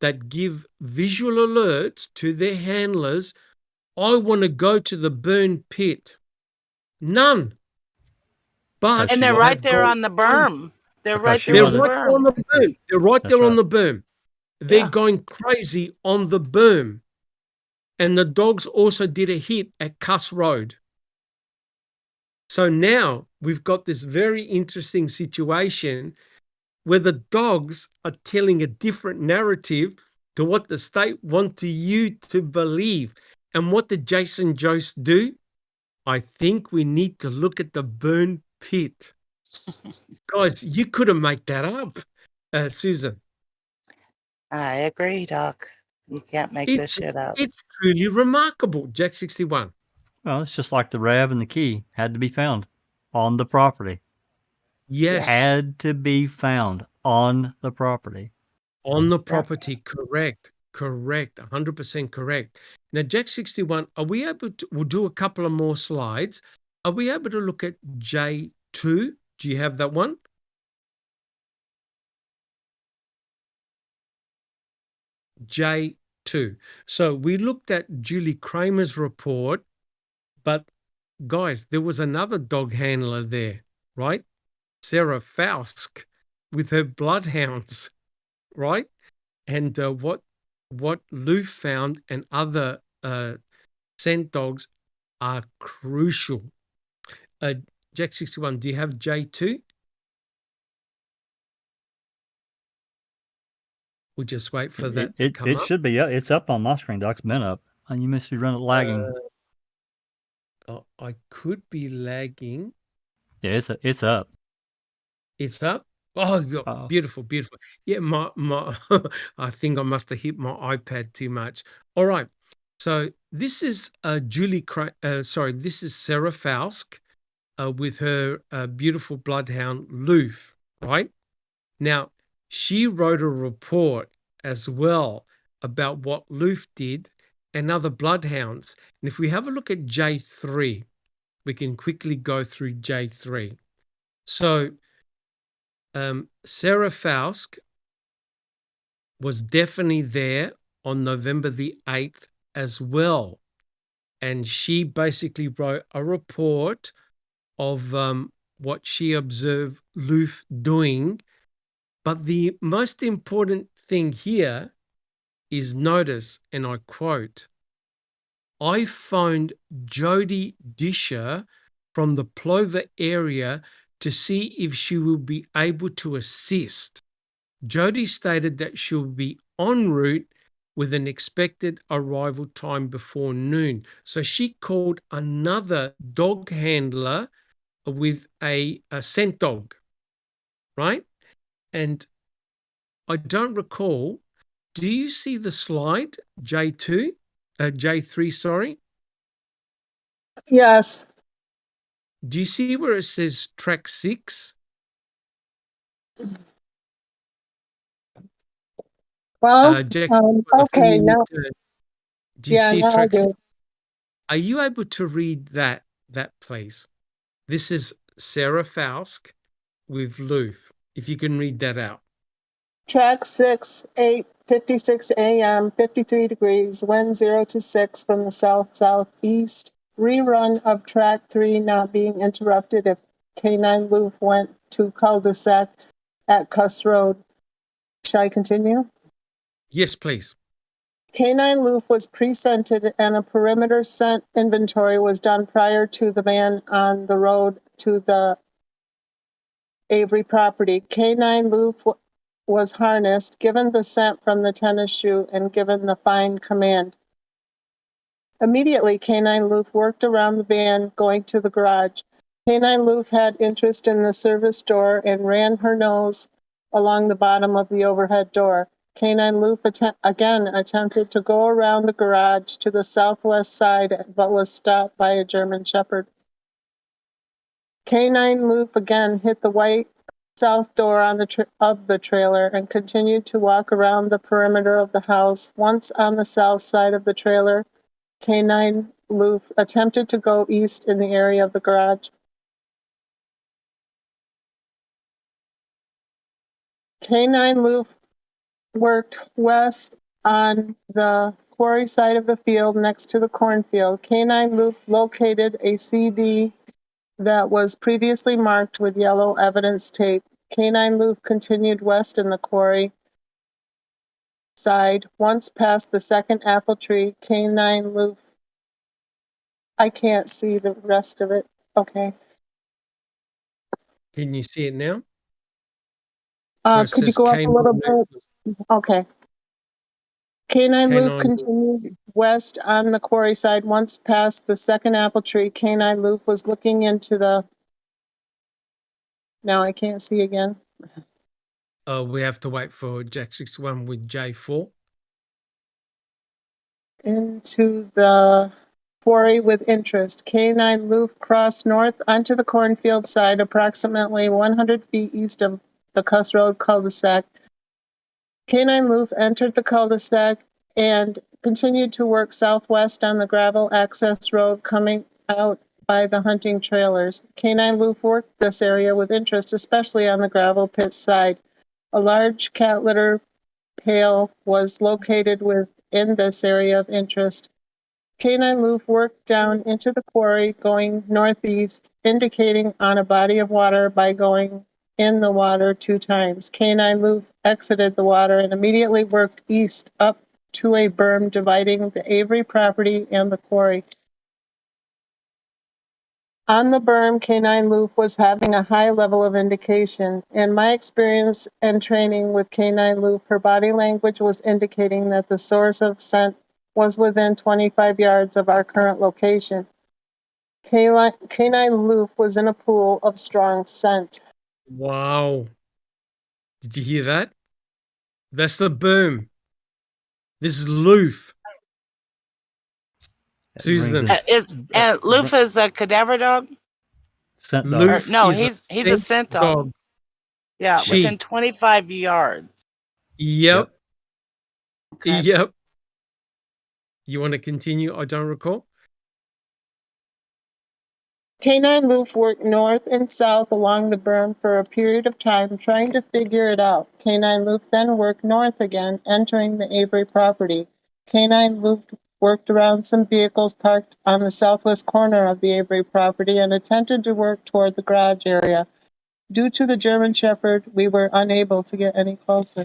that give visual alerts to their handlers? I want to go to the burn pit. None. But and they're right there on the berm. They're Because right she there They're on the wasn't. right there on berm. the boom. They're right That's there on right. the boom. They're Yeah. going crazy on the boom. And the dogs also did a hit at Cuss Road. So now we've got this very interesting situation where the dogs are telling a different narrative to what the state want you to believe. And what did Jason Jost do? I think we need to look at the burn pit. Guys, you couldn't make that up, Susan. I agree, Doc. You can't make this shit up. It's truly remarkable, Jack 61. Well, it's just like the RAV and the key had to be found on the property. Yes. Had to be found on the property. On the property, correct, 100% correct. Now, Jack 61, are we able to, we'll do a couple of more slides. Are we able to look at J2? Do you have that one? J2. So we looked at Julie Kramer's report, but guys, there was another dog handler there, right? Sarah Fausk with her bloodhounds, right? And what Lou found and other scent dogs are crucial. Jack 61, do you have J2? We'll just wait for that to come It up. should be up. It's up on my screen, Doc. It's been up. You must be running lagging. I could be lagging. Yeah, it's up. It's up. Oh, beautiful, beautiful. Yeah, my I think I must have hit my iPad too much. All right. So this is this is Sarah Fausk with her beautiful bloodhound Loof, right? Now, she wrote a report as well about what Loof did and other bloodhounds. And if we have a look at J3, we can quickly go through J3. So Sarah Fausk was definitely there on November the 8th as well. And she basically wrote a report of what she observed Loof doing. But the most important thing here is notice, and I quote, I phoned Jody Disher from the Plover area to see if she will be able to assist. Jody stated that she'll be en route with an expected arrival time before noon. So she called another dog handler with a scent dog, right? And I don't recall, do you see the slide, J3, sorry? Yes. Do you see where it says track 6? Well, okay, now. Do you see now track I do. 6? Are you able to read that please? This is Sarah Fausk with Loof. If you can read that out. Track 6, 8:56 a.m., 53 degrees, wind 0 to 6 from the south-southeast. Rerun of track 3 not being interrupted if Canine Loof went to cul-de-sac at Cuss Road. Shall I continue? Yes, please. Canine Loof was presented and a perimeter scent inventory was done prior to the ban on the road to the Avery property. Canine Loof was harnessed, given the scent from the tennis shoe, and given the fine command. Immediately, Canine Loof worked around the van, going to the garage. Canine Loof had interest in the service door and ran her nose along the bottom of the overhead door. Canine Loof again attempted to go around the garage to the southwest side, but was stopped by a German Shepherd. Canine Loof again hit the white south door on of the trailer and continued to walk around the perimeter of the house. Once on the south side of the trailer, Canine Loof attempted to go east in the area of the garage. Canine Loof worked west on the quarry side of the field next to the cornfield. Canine Loof located a CD that was previously marked with yellow evidence tape. Canine Loof continued west in the quarry side. Once past the second apple tree, Canine Loof. I can't see the rest of it. Okay. Can you see it now? Where it Could you says go up a Canine little Loof. bit? Okay. Canine Loof Canine Loof. continued west on the quarry side. Once past the second apple tree, Canine Loof was looking into the. Now I can't see again. We have to wait for Jack 61 with J4. Into the quarry with interest. Canine Loof crossed north onto the cornfield side, approximately 100 feet east of the Cuss Road cul-de-sac. Canine Loof entered the cul-de-sac and continued to work southwest on the gravel access road coming out by the hunting trailers. Canine Loof worked this area with interest, especially on the gravel pit side. A large cat litter pail was located within this area of interest. Canine Loof worked down into the quarry going northeast, indicating on a body of water by going in the water 2 times. Canine Loof exited the water and immediately worked east up to a berm dividing the Avery property and the quarry. On the berm, Canine Loof was having a high level of indication. In my experience and training with Canine Loof, her body language was indicating that the source of scent was within 25 yards of our current location. Canine Loof was in a pool of strong scent. Wow. Did you hear that? That's the boom. This is Loof. Susan. Loof is a cadaver dog? Scent dog. Loof No, is he's a scent dog. Yeah, within 25 yards. Yep. Okay. Yep. You want to continue? I don't recall. Canine Loof worked north and south along the berm for a period of time, trying to figure it out. Canine Loof then worked north again, entering the Avery property. Canine Loof worked around some vehicles parked on the southwest corner of the Avery property and attempted to work toward the garage area. Due to the German Shepherd, we were unable to get any closer.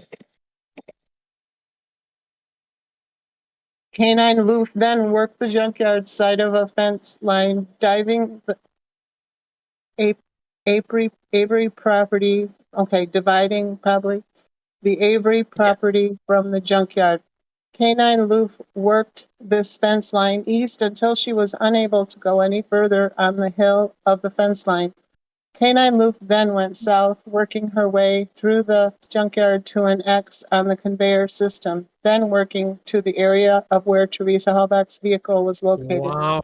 Canine Loof then worked the junkyard side of a fence line, diving the Avery property, dividing probably the Avery property from the junkyard. Canine Loof worked this fence line east until she was unable to go any further on the hill of the fence line. Canine Loof then went south, working her way through the junkyard to an X on the conveyor system, then working to the area of where Teresa Halbach's vehicle was located. Wow.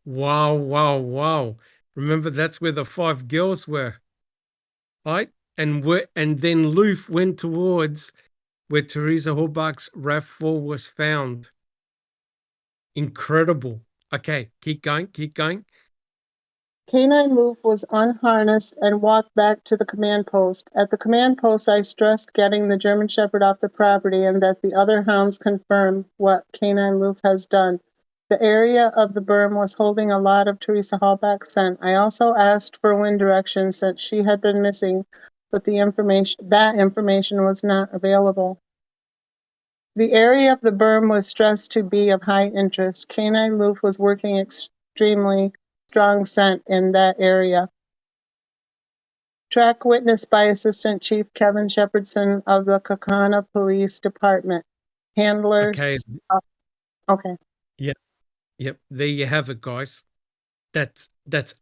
Wow, wow, wow. Remember, that's where the 5 girls were, right? And then Loof went towards where Teresa Halbach's RAV4 was found. Incredible. Okay, keep going, keep going. Canine Loof was unharnessed and walked back to the command post. At the command post, I stressed getting the German Shepherd off the property and that the other hounds confirm what Canine Loof has done. The area of the berm was holding a lot of Teresa Halbach's scent. I also asked for wind direction since she had been missing, but that information was not available. The area of the berm was stressed to be of high interest. Canine Loof was working extremely strong scent in that area. Track witnessed by Assistant Chief Kevin Shepherdson of the Kaukauna Police Department. Handlers. Okay. Yep. There you have it, guys. That's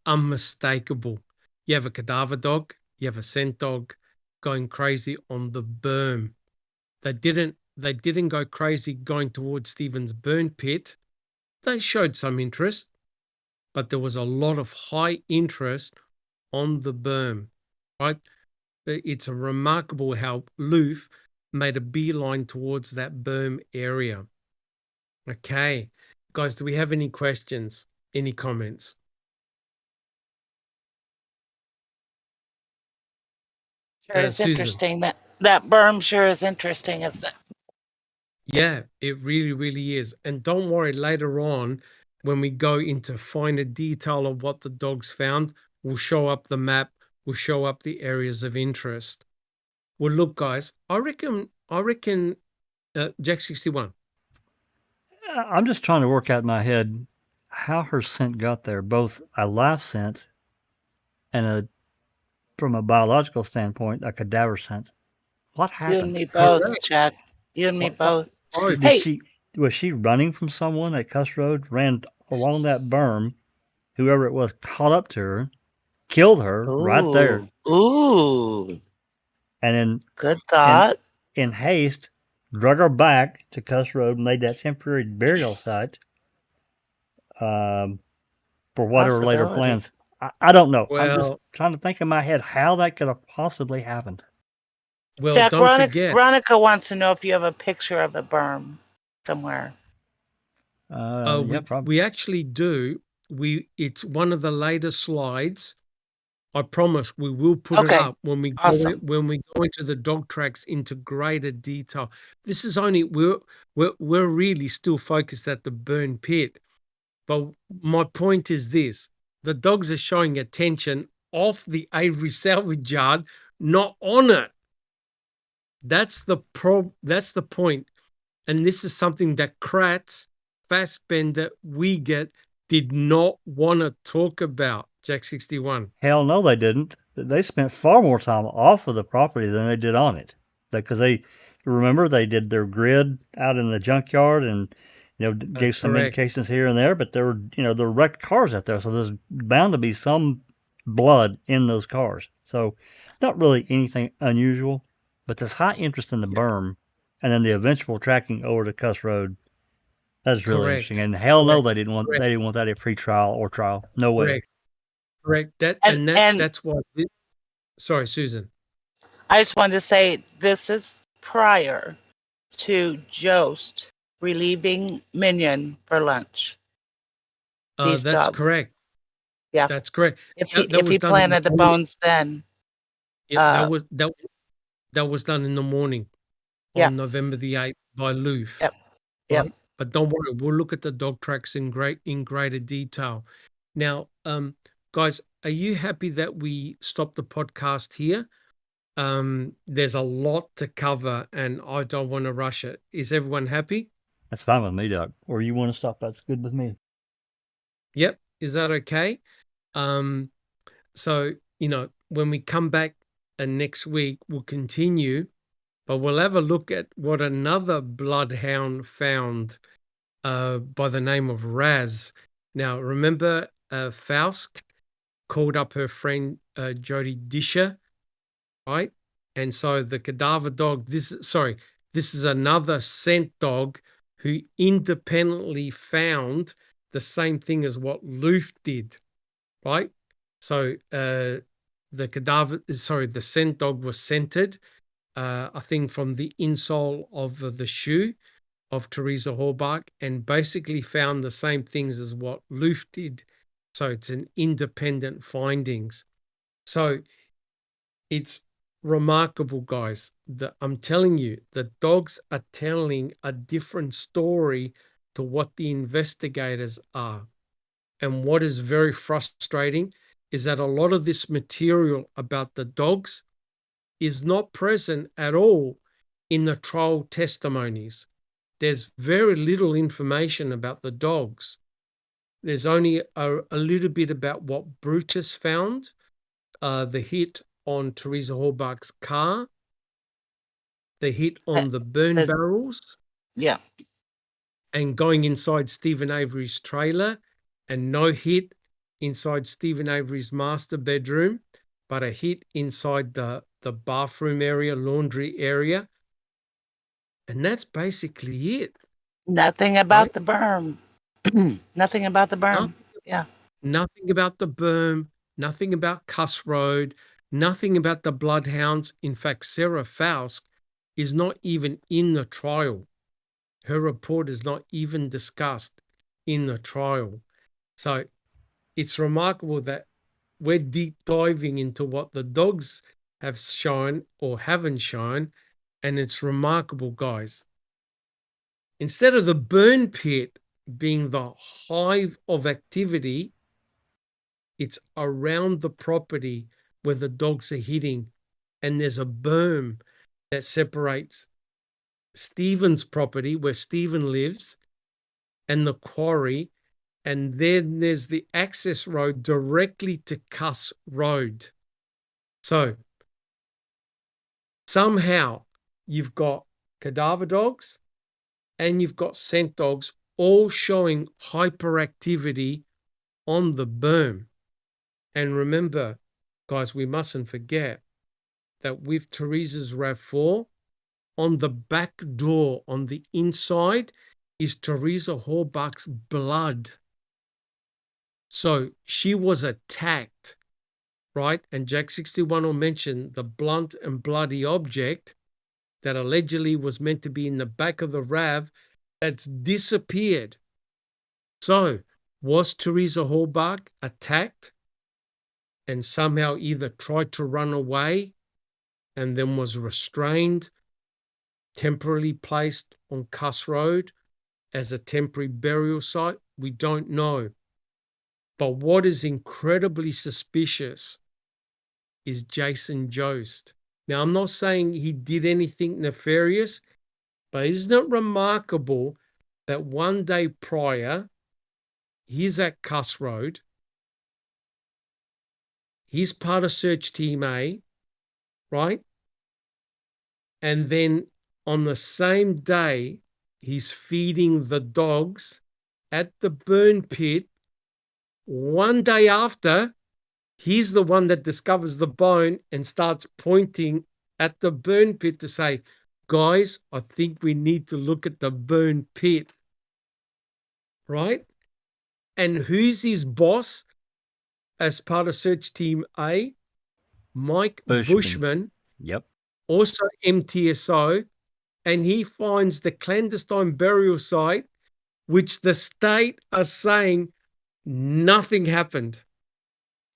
unmistakable. You have a cadaver dog, you have a scent dog going crazy on the berm. They didn't go crazy going towards Stephen's burn pit. They showed some interest, but there was a lot of high interest on the berm, right? It's remarkable how Loof made a beeline towards that berm area. Okay. Guys, do we have any questions? Any comments? Sure is Susan. interesting. That berm sure is interesting, isn't it? Yeah, it really, really is. And don't worry, later on, when we go into finer detail of what the dogs found, we'll show up the map will show up the areas of interest. Well, look, guys, I reckon, Jack 61. I'm just trying to work out in my head how her scent got there, both a live scent and from a biological standpoint, a cadaver scent. What You and happened? me both, Correct. Jack. You and me both. Both. Hey, Was she running from someone at Cuss Road, ran along that berm, whoever it was caught up to her, killed her right there, ooh, and then good thought. in haste drug her back to Cuss Road, made that temporary burial site for whatever later Possibility. plans. I don't know. I'm just Well, trying to think in my head how that could have possibly happened. well, Jack, don't forget. Veronica wants to know if you have a picture of a berm somewhere. Yeah, probably. We actually do. It's one of the later slides. I promise we will put it Okay, up when we awesome. go into the dog tracks into greater detail. This is only we're really still focused at the burn pit. But my point is this: the dogs are showing attention off the Avery salvage yard, not on it. That's the point. And this is something that Kratz, Fassbender, Wiegert did not want to talk about, Jack 61. Hell no, they didn't. They spent far more time off of the property than they did on it. Because remember, they did their grid out in the junkyard and, gave some Correct. indications here and there, but there were wrecked cars out there. So there's bound to be some blood in those cars. So not really anything unusual, but this high interest in the berm and then the eventual tracking over to Cuss Road. That's really Correct. interesting. And hell no, Correct. they didn't want Correct. they didn't want that at pre-trial or trial. No way. Correct. That's why. Sorry, Susan. I just wanted to say this is prior to Jost relieving Minion for lunch. These That's dogs. correct. Yeah, That's correct. if That was he done planted the bones then. Yeah, that was done in the morning Yeah. on November the 8th by Loof. Yep. Yep. Right? But don't worry, we'll look at the dog tracks in greater detail. Now, guys, are you happy that we stopped the podcast here? There's a lot to cover and I don't want to rush it. Is everyone happy? That's fine with me, Doc. Or you want to stop? That's good with me. Yep. Is that okay? So, when we come back next week, we'll continue, but we'll have a look at what another bloodhound found by the name of Raz. Now, remember Faust called up her friend Jody Disher, right? And so the cadaver dog, this is another scent dog who independently found the same thing as what Loof did, right? So the scent dog was scented, I think from the insole of the shoe of Teresa Horbach, and basically found the same things as what Loof did. So it's an independent findings. So it's remarkable, guys. I'm telling you, the dogs are telling a different story to what the investigators are. And what is very frustrating is that a lot of this material about the dogs is not present at all in the trial testimonies. There's very little information about the dogs. There's only a little bit about what Brutus found, the hit on Teresa Horbach's car, the hit on the burn barrels, Yeah, and going inside Stephen Avery's trailer, and no hit inside Stephen Avery's master bedroom, but a hit inside the bathroom area, laundry area. And that's basically it. nothing about the berm. Nothing about the berm. Nothing about the berm, nothing about Cuss Road, nothing about the bloodhounds. In fact, Sarah Faust is not even in the trial. Her report is not even discussed in the trial. So it's remarkable that we're deep diving into what the dogs have shown or haven't shown, and it's remarkable, guys. Instead of the burn pit being the hive of activity, it's around the property where the dogs are hitting, and there's a berm that separates Stephen's property where Stephen lives and the quarry, and then there's the access road directly to Cuss Road. So somehow you've got cadaver dogs and you've got scent dogs all showing hyperactivity on the berm. And remember, guys, we mustn't forget that with Teresa's RAV4, on the back door, on the inside, is Teresa Hallbuck's blood. So she was attacked, right? And Jack 61 will mention the blunt and bloody object that allegedly was meant to be in the back of the RAV that's disappeared. So was Teresa Hallbuck attacked and somehow either tried to run away and then was restrained, temporarily placed on Cuss Road as a temporary burial site? We don't know. But what is incredibly suspicious is Jason Jost. Now, I'm not saying he did anything nefarious, but isn't it remarkable that one day prior, he's at Cuss Road, he's part of Search Team A, right? And then on the same day, he's feeding the dogs at the burn pit. One day after, he's the one that discovers the bone and starts pointing at the burn pit to say, guys, I think we need to look at the burn pit, right? And who's his boss as part of Search Team A? Mike Bushman. Yep. Also MTSO, and he finds the clandestine burial site, which the state are saying nothing happened.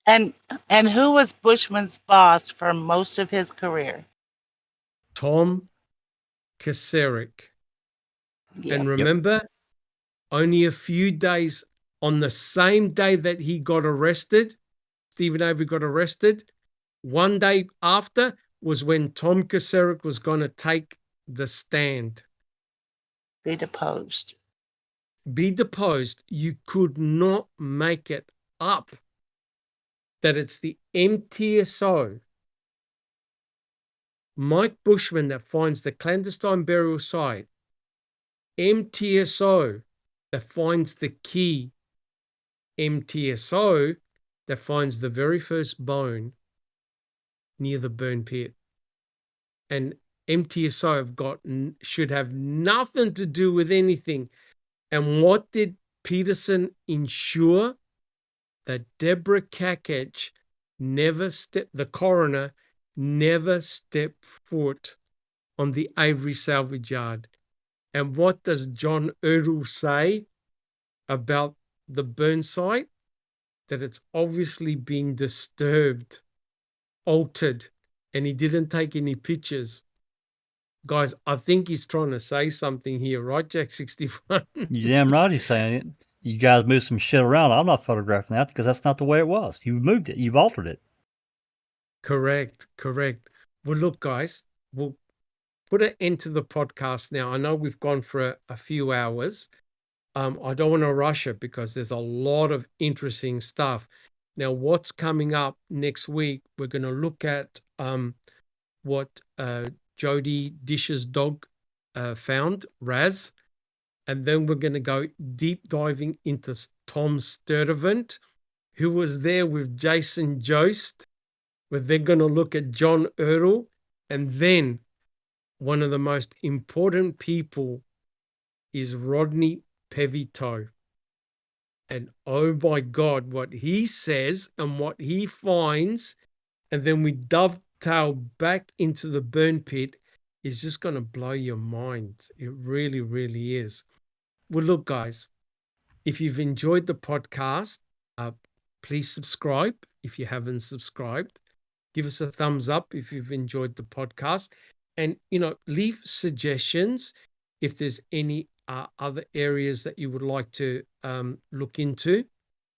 And who was Bushman's boss for most of his career? Tom Kacerik. Yep. And remember, only a few days on the same day that he got arrested, Stephen Avery got arrested, one day after was when Tom Kacerik was going to take the stand. Be deposed. Be deposed. You could not make it up that it's the MTSO, Mike Bushman, that finds the clandestine burial site, MTSO that finds the key, MTSO that finds the very first bone near the burn pit. And MTSO should have nothing to do with anything. And what did Peterson ensure? That Deborah Kakich the coroner, never stepped foot on the Avery salvage yard. And what does John Erdl say about the burn site? That it's obviously been disturbed, altered, and he didn't take any pictures. Guys, I think he's trying to say something here, right, Jack 61? You damn right he's saying it. You guys moved some shit around. I'm not photographing that because that's not the way it was. You moved it. You've altered it. Correct. Well, look, guys, we'll put an end to the podcast now. I know we've gone for a few hours. I don't want to rush it because there's a lot of interesting stuff. Now, what's coming up next week, we're going to look at what Jody Dish's dog found, Raz. And then we're going to go deep diving into Tom Sturdivant, who was there with Jason Jost. We're then going to look at John Erdl. And then one of the most important people is Rodney Pevito. And oh my God, what he says and what he finds, and then we dovetail back into the burn pit, is just going to blow your mind. It really, really is. Well, look, guys, if you've enjoyed the podcast, please subscribe if you haven't subscribed. Give us a thumbs up if you've enjoyed the podcast. And, leave suggestions if there's any other areas that you would like to look into,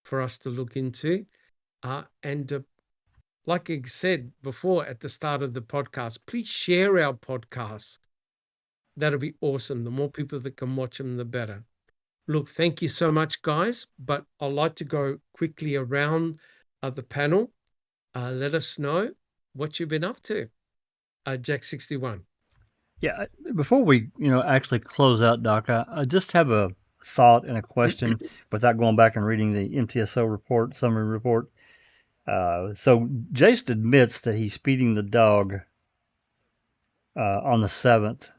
for us to look into. And like I said before at the start of the podcast, please share our podcast. That'll be awesome. The more people that can watch them, the better. Look, thank you so much, guys. But I'd like to go quickly around the panel. Let us know what you've been up to. Jack 61. Yeah, before we actually close out, Doc, I just have a thought and a question without going back and reading the MTSO report, summary report. So Jost admits that he's feeding the dog on the 7th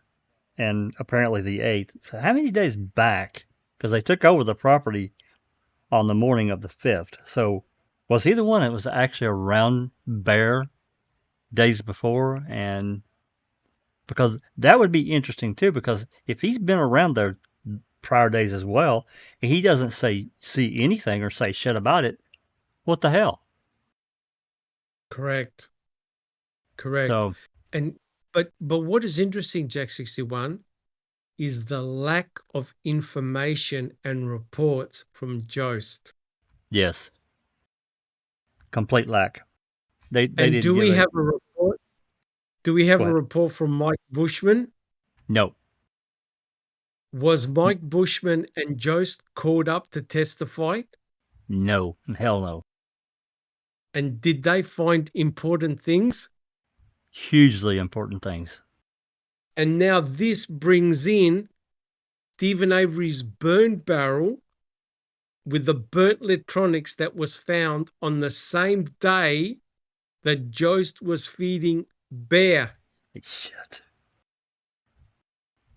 and apparently the 8th. So how many days back? Because they took over the property on the morning of the 5th. So was he the one that was actually around Bear days before? And because that would be interesting too, because if he's been around there prior days as well, and he doesn't see anything or say shit about it, what the hell? Correct. So, but what is interesting, Jack 61, is the lack of information and reports from Jost. yes, complete lack. They And didn't do we give have a report? Do we have Go a ahead. report from Mike Bushman? No, Was Mike Bushman and Jost called up to testify? no, hell no. And did they find important things? Hugely important things. And now this brings in Stephen Avery's burn barrel with the burnt electronics that was found on the same day that Jost was feeding Bear. Shit.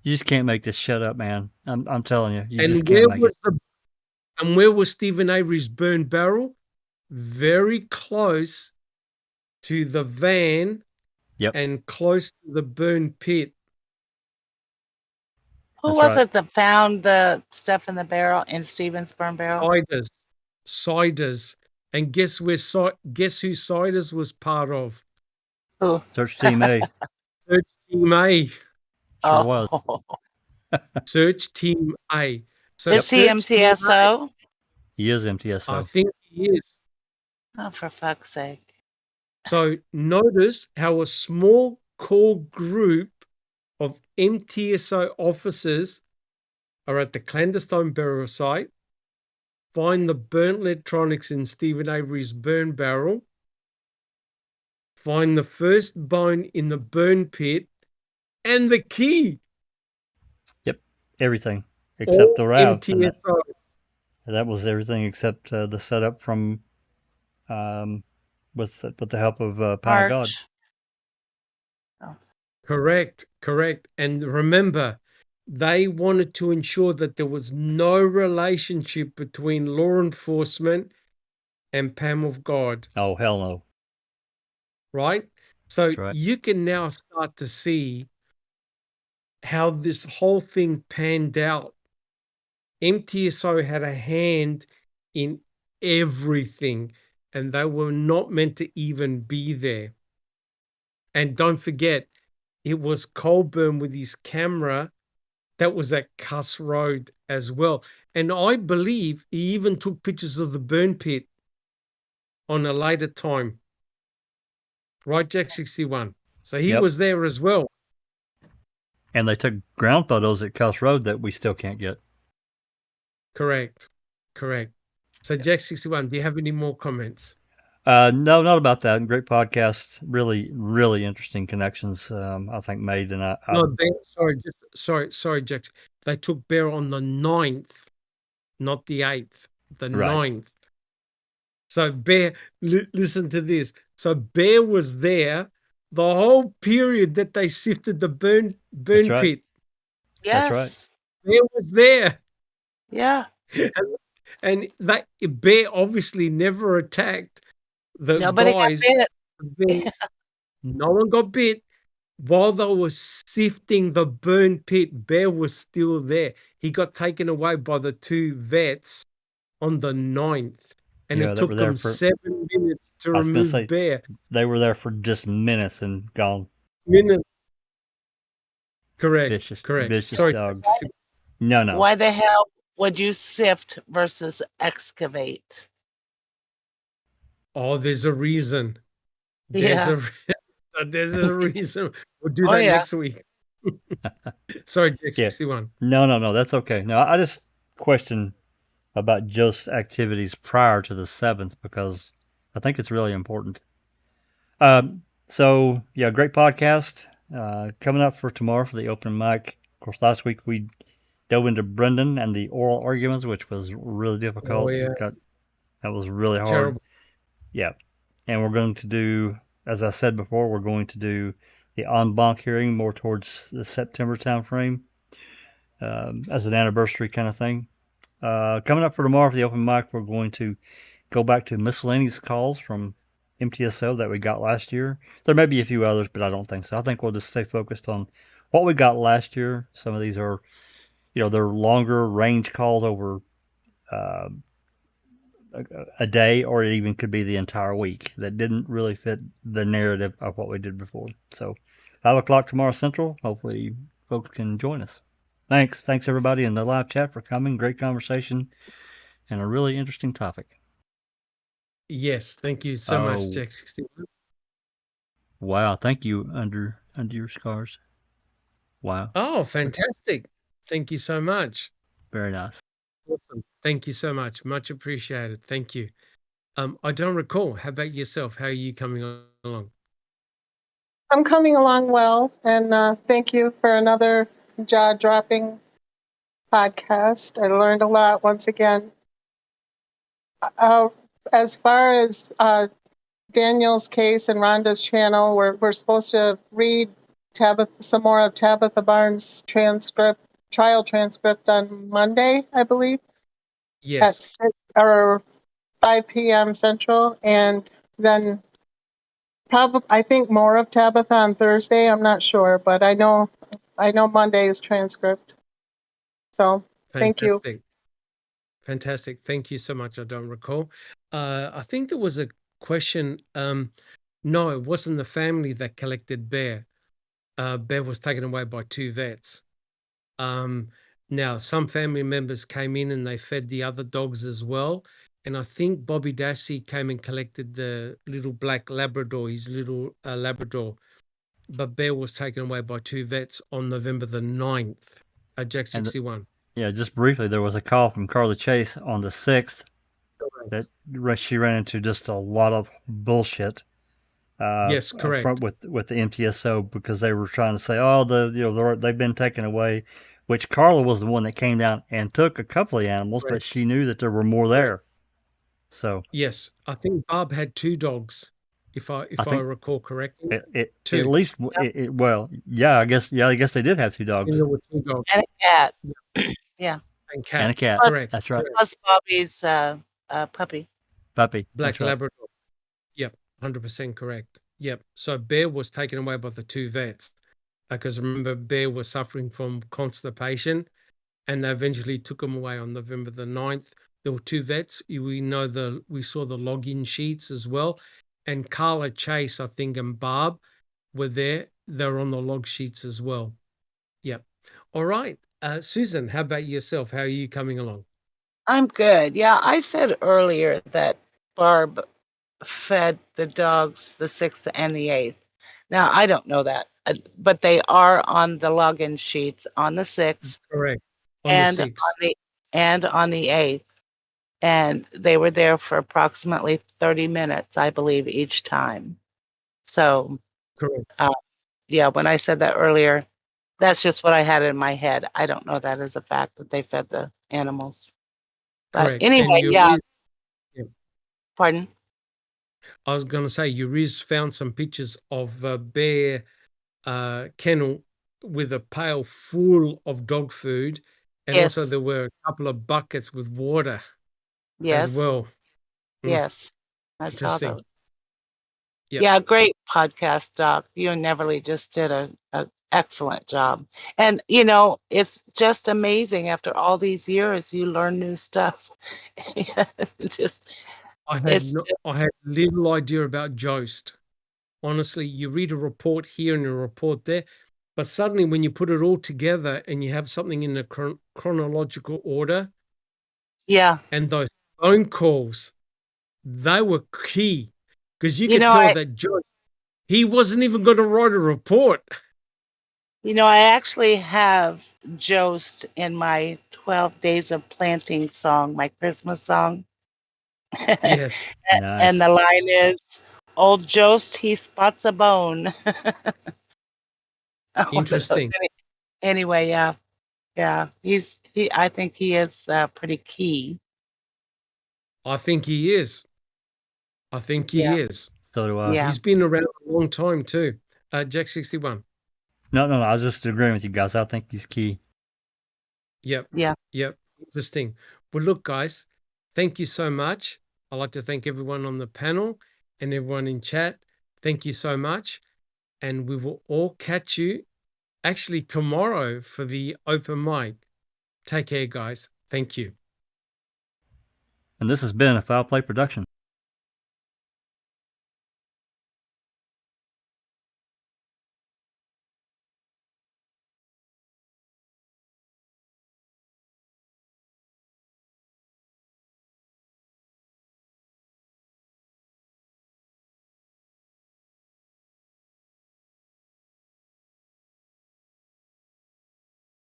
You just can't make this shit up, man. I'm telling you, you And just can't make it. And where was Stephen Avery's burn barrel? Very close to the van. Yep. And close to the burn pit. Who That's was right. it that found the stuff in the barrel, in Stephen's burn barrel? Siders. And guess who Siders was part of? Who? Search Team A. Search Team A. Sure was. Search Team A. So Is he MTSO? He is MTSO. I think he is. Oh, for fuck's sake. So notice how a small core group of MTSO officers are at the clandestine burial site, find the burnt electronics in Stephen Avery's burn barrel, find the first bone in the burn pit, and the key. Yep, everything except the route. MTSO. That was everything except the setup from with the help of Power God. Oh. Correct. And remember, they wanted to ensure that there was no relationship between law enforcement and Pam of God. Oh, hell no. Right? So right. You can now start to see how this whole thing panned out. MTSO had a hand in everything, and they were not meant to even be there. And don't forget, it was Colburn with his camera that was at Cuss Road as well. And I believe he even took pictures of the burn pit on a later time. Right, Jack 61. So he was there as well. And they took ground photos at Cuss Road that we still can't get. Correct. So Jack 61, do you have any more comments? No, not about that. Great podcast. Really, really interesting connections, I think, made. And Sorry, Jack. They took Bear on the 9th, not the 8th, the 9th. So Bear, listen to this. So Bear was there the whole period that they sifted the burn pit. Yes. That's right. Bear was there. Yeah. And that Bear obviously never attacked the guys. Got bit. No one got bit. While they were sifting the burn pit, Bear was still there. He got taken away by the 2 vets on the 9th. And it took them 7 minutes to remove Bear. They were there for just minutes and gone. Minutes. Correct. Vicious Sorry. dog. No. Why the hell would you sift versus excavate? Oh, there's a reason. There's Yeah. there's a reason. We'll do Oh, that yeah. next week. Sorry, Jack Yeah. 61. No, that's okay. No, I just question about Jost's activities prior to the 7th because I think it's really important. So yeah, great podcast. Coming up for tomorrow for the open mic. Of course, last week we dove into Brendan and the oral arguments, which was really difficult. Oh, yeah. That was really hard. Terrible. Yeah. And we're going to do, as I said before, we're going to do the en banc hearing more towards the September timeframe as an anniversary kind of thing. Coming up for tomorrow for the open mic, we're going to go back to miscellaneous calls from MTSO that we got last year. There may be a few others, but I don't think so. I think we'll just stay focused on what we got last year. Some of these are, they're longer range calls over uh, a day, or it even could be the entire week that didn't really fit the narrative of what we did before. So 5 o'clock tomorrow Central. Hopefully folks can join us. Thanks everybody in the live chat for coming. Great conversation and a really interesting topic. Yes, thank you so much, Jack 61. Wow, thank you, under your scars. Wow. Oh, fantastic. Thank you so much. Very nice. Awesome. Thank you so much. Much appreciated. Thank you. I don't recall. How about yourself? How are you coming along? I'm coming along well, and thank you for another jaw-dropping podcast. I learned a lot once again. As far as Daniel's case and Rhonda's channel, we're supposed to read some more of Tabitha Barnes' trial transcript on Monday, I believe. Yes. At 6 or 5 p.m. Central, and then I think more of Tabitha on Thursday. I'm not sure, but I know Monday's transcript. So thank you. Fantastic. Thank you so much. I don't recall. I think there was a question. No, it wasn't the family that collected Bear. Bear was taken away by 2 vets. Now, some family members came in and they fed the other dogs as well. And I think Bobby Dassey came and collected the little black Labrador, his little Labrador. But Bear was taken away by 2 vets on November the 9th at Jack 61. Yeah, just briefly, there was a call from Carla Chase on the 6th that she ran into just a lot of bullshit. Yes, correct. With the MTSO, because they were trying to say, they've been taken away, which Carla was the one that came down and took a couple of animals, but she knew that there were more there. So yes, I think Barb had 2 dogs, if I recall correctly. At least, well, yeah, I guess they did have 2 dogs. There were 2 dogs. And a cat. Yeah. And cat. And a cat. Correct. That's right. Plus Bobby's puppy. Black Labrador. Yep, 100% correct. Yep. So Bear was taken away by the 2 vets because remember, Bear was suffering from constipation, and they eventually took him away on November the 9th. There were 2 vets. We saw the login sheets as well. And Carla Chase, I think, and Barb were there. They're on the log sheets as well. Yep. All right. Susan, how about yourself? How are you coming along? I'm good. Yeah, I said earlier that Barb fed the dogs the 6th and the 8th. Now, I don't know that, but they are on the login sheets on the 6th. Correct. And on the 8th. And they were there for approximately 30 minutes, I believe, each time. So, correct. Yeah, when I said that earlier, that's just what I had in my head. I don't know that as a fact that they fed the animals. But correct. Anyway, yeah. Pardon? I was going to say, Uriz found some pictures of a Bear kennel with a pail full of dog food. And also there were a couple of buckets with water as well. Yes, I saw those. Yep. Yeah, great podcast, Doc. You and Neverly just did an excellent job. And, it's just amazing. After all these years, you learn new stuff. I had little idea about Jost. Honestly, you read a report here and a report there, but suddenly when you put it all together and you have something in a chronological order, and those phone calls, they were key because you could tell that He wasn't even going to write a report. You know, I actually have Jost in my 12 Days of Planting song, my Christmas song. Yes. Nice. And the line is, "Old Jost, he spots a bone." Interesting. Anyway, yeah. I think he is pretty key. I think he is. I think he Yeah. is. So do I. Yeah. He's been around a long time too. Jack 61. No, I was just agreeing with you guys. I think he's key. Yep. Yeah. Yep. Interesting. Well, look, guys, thank you so much. I'd like to thank everyone on the panel and everyone in chat. Thank you so much. And we will all catch you actually tomorrow for the open mic. Take care, guys. Thank you. And this has been a Foul Play production.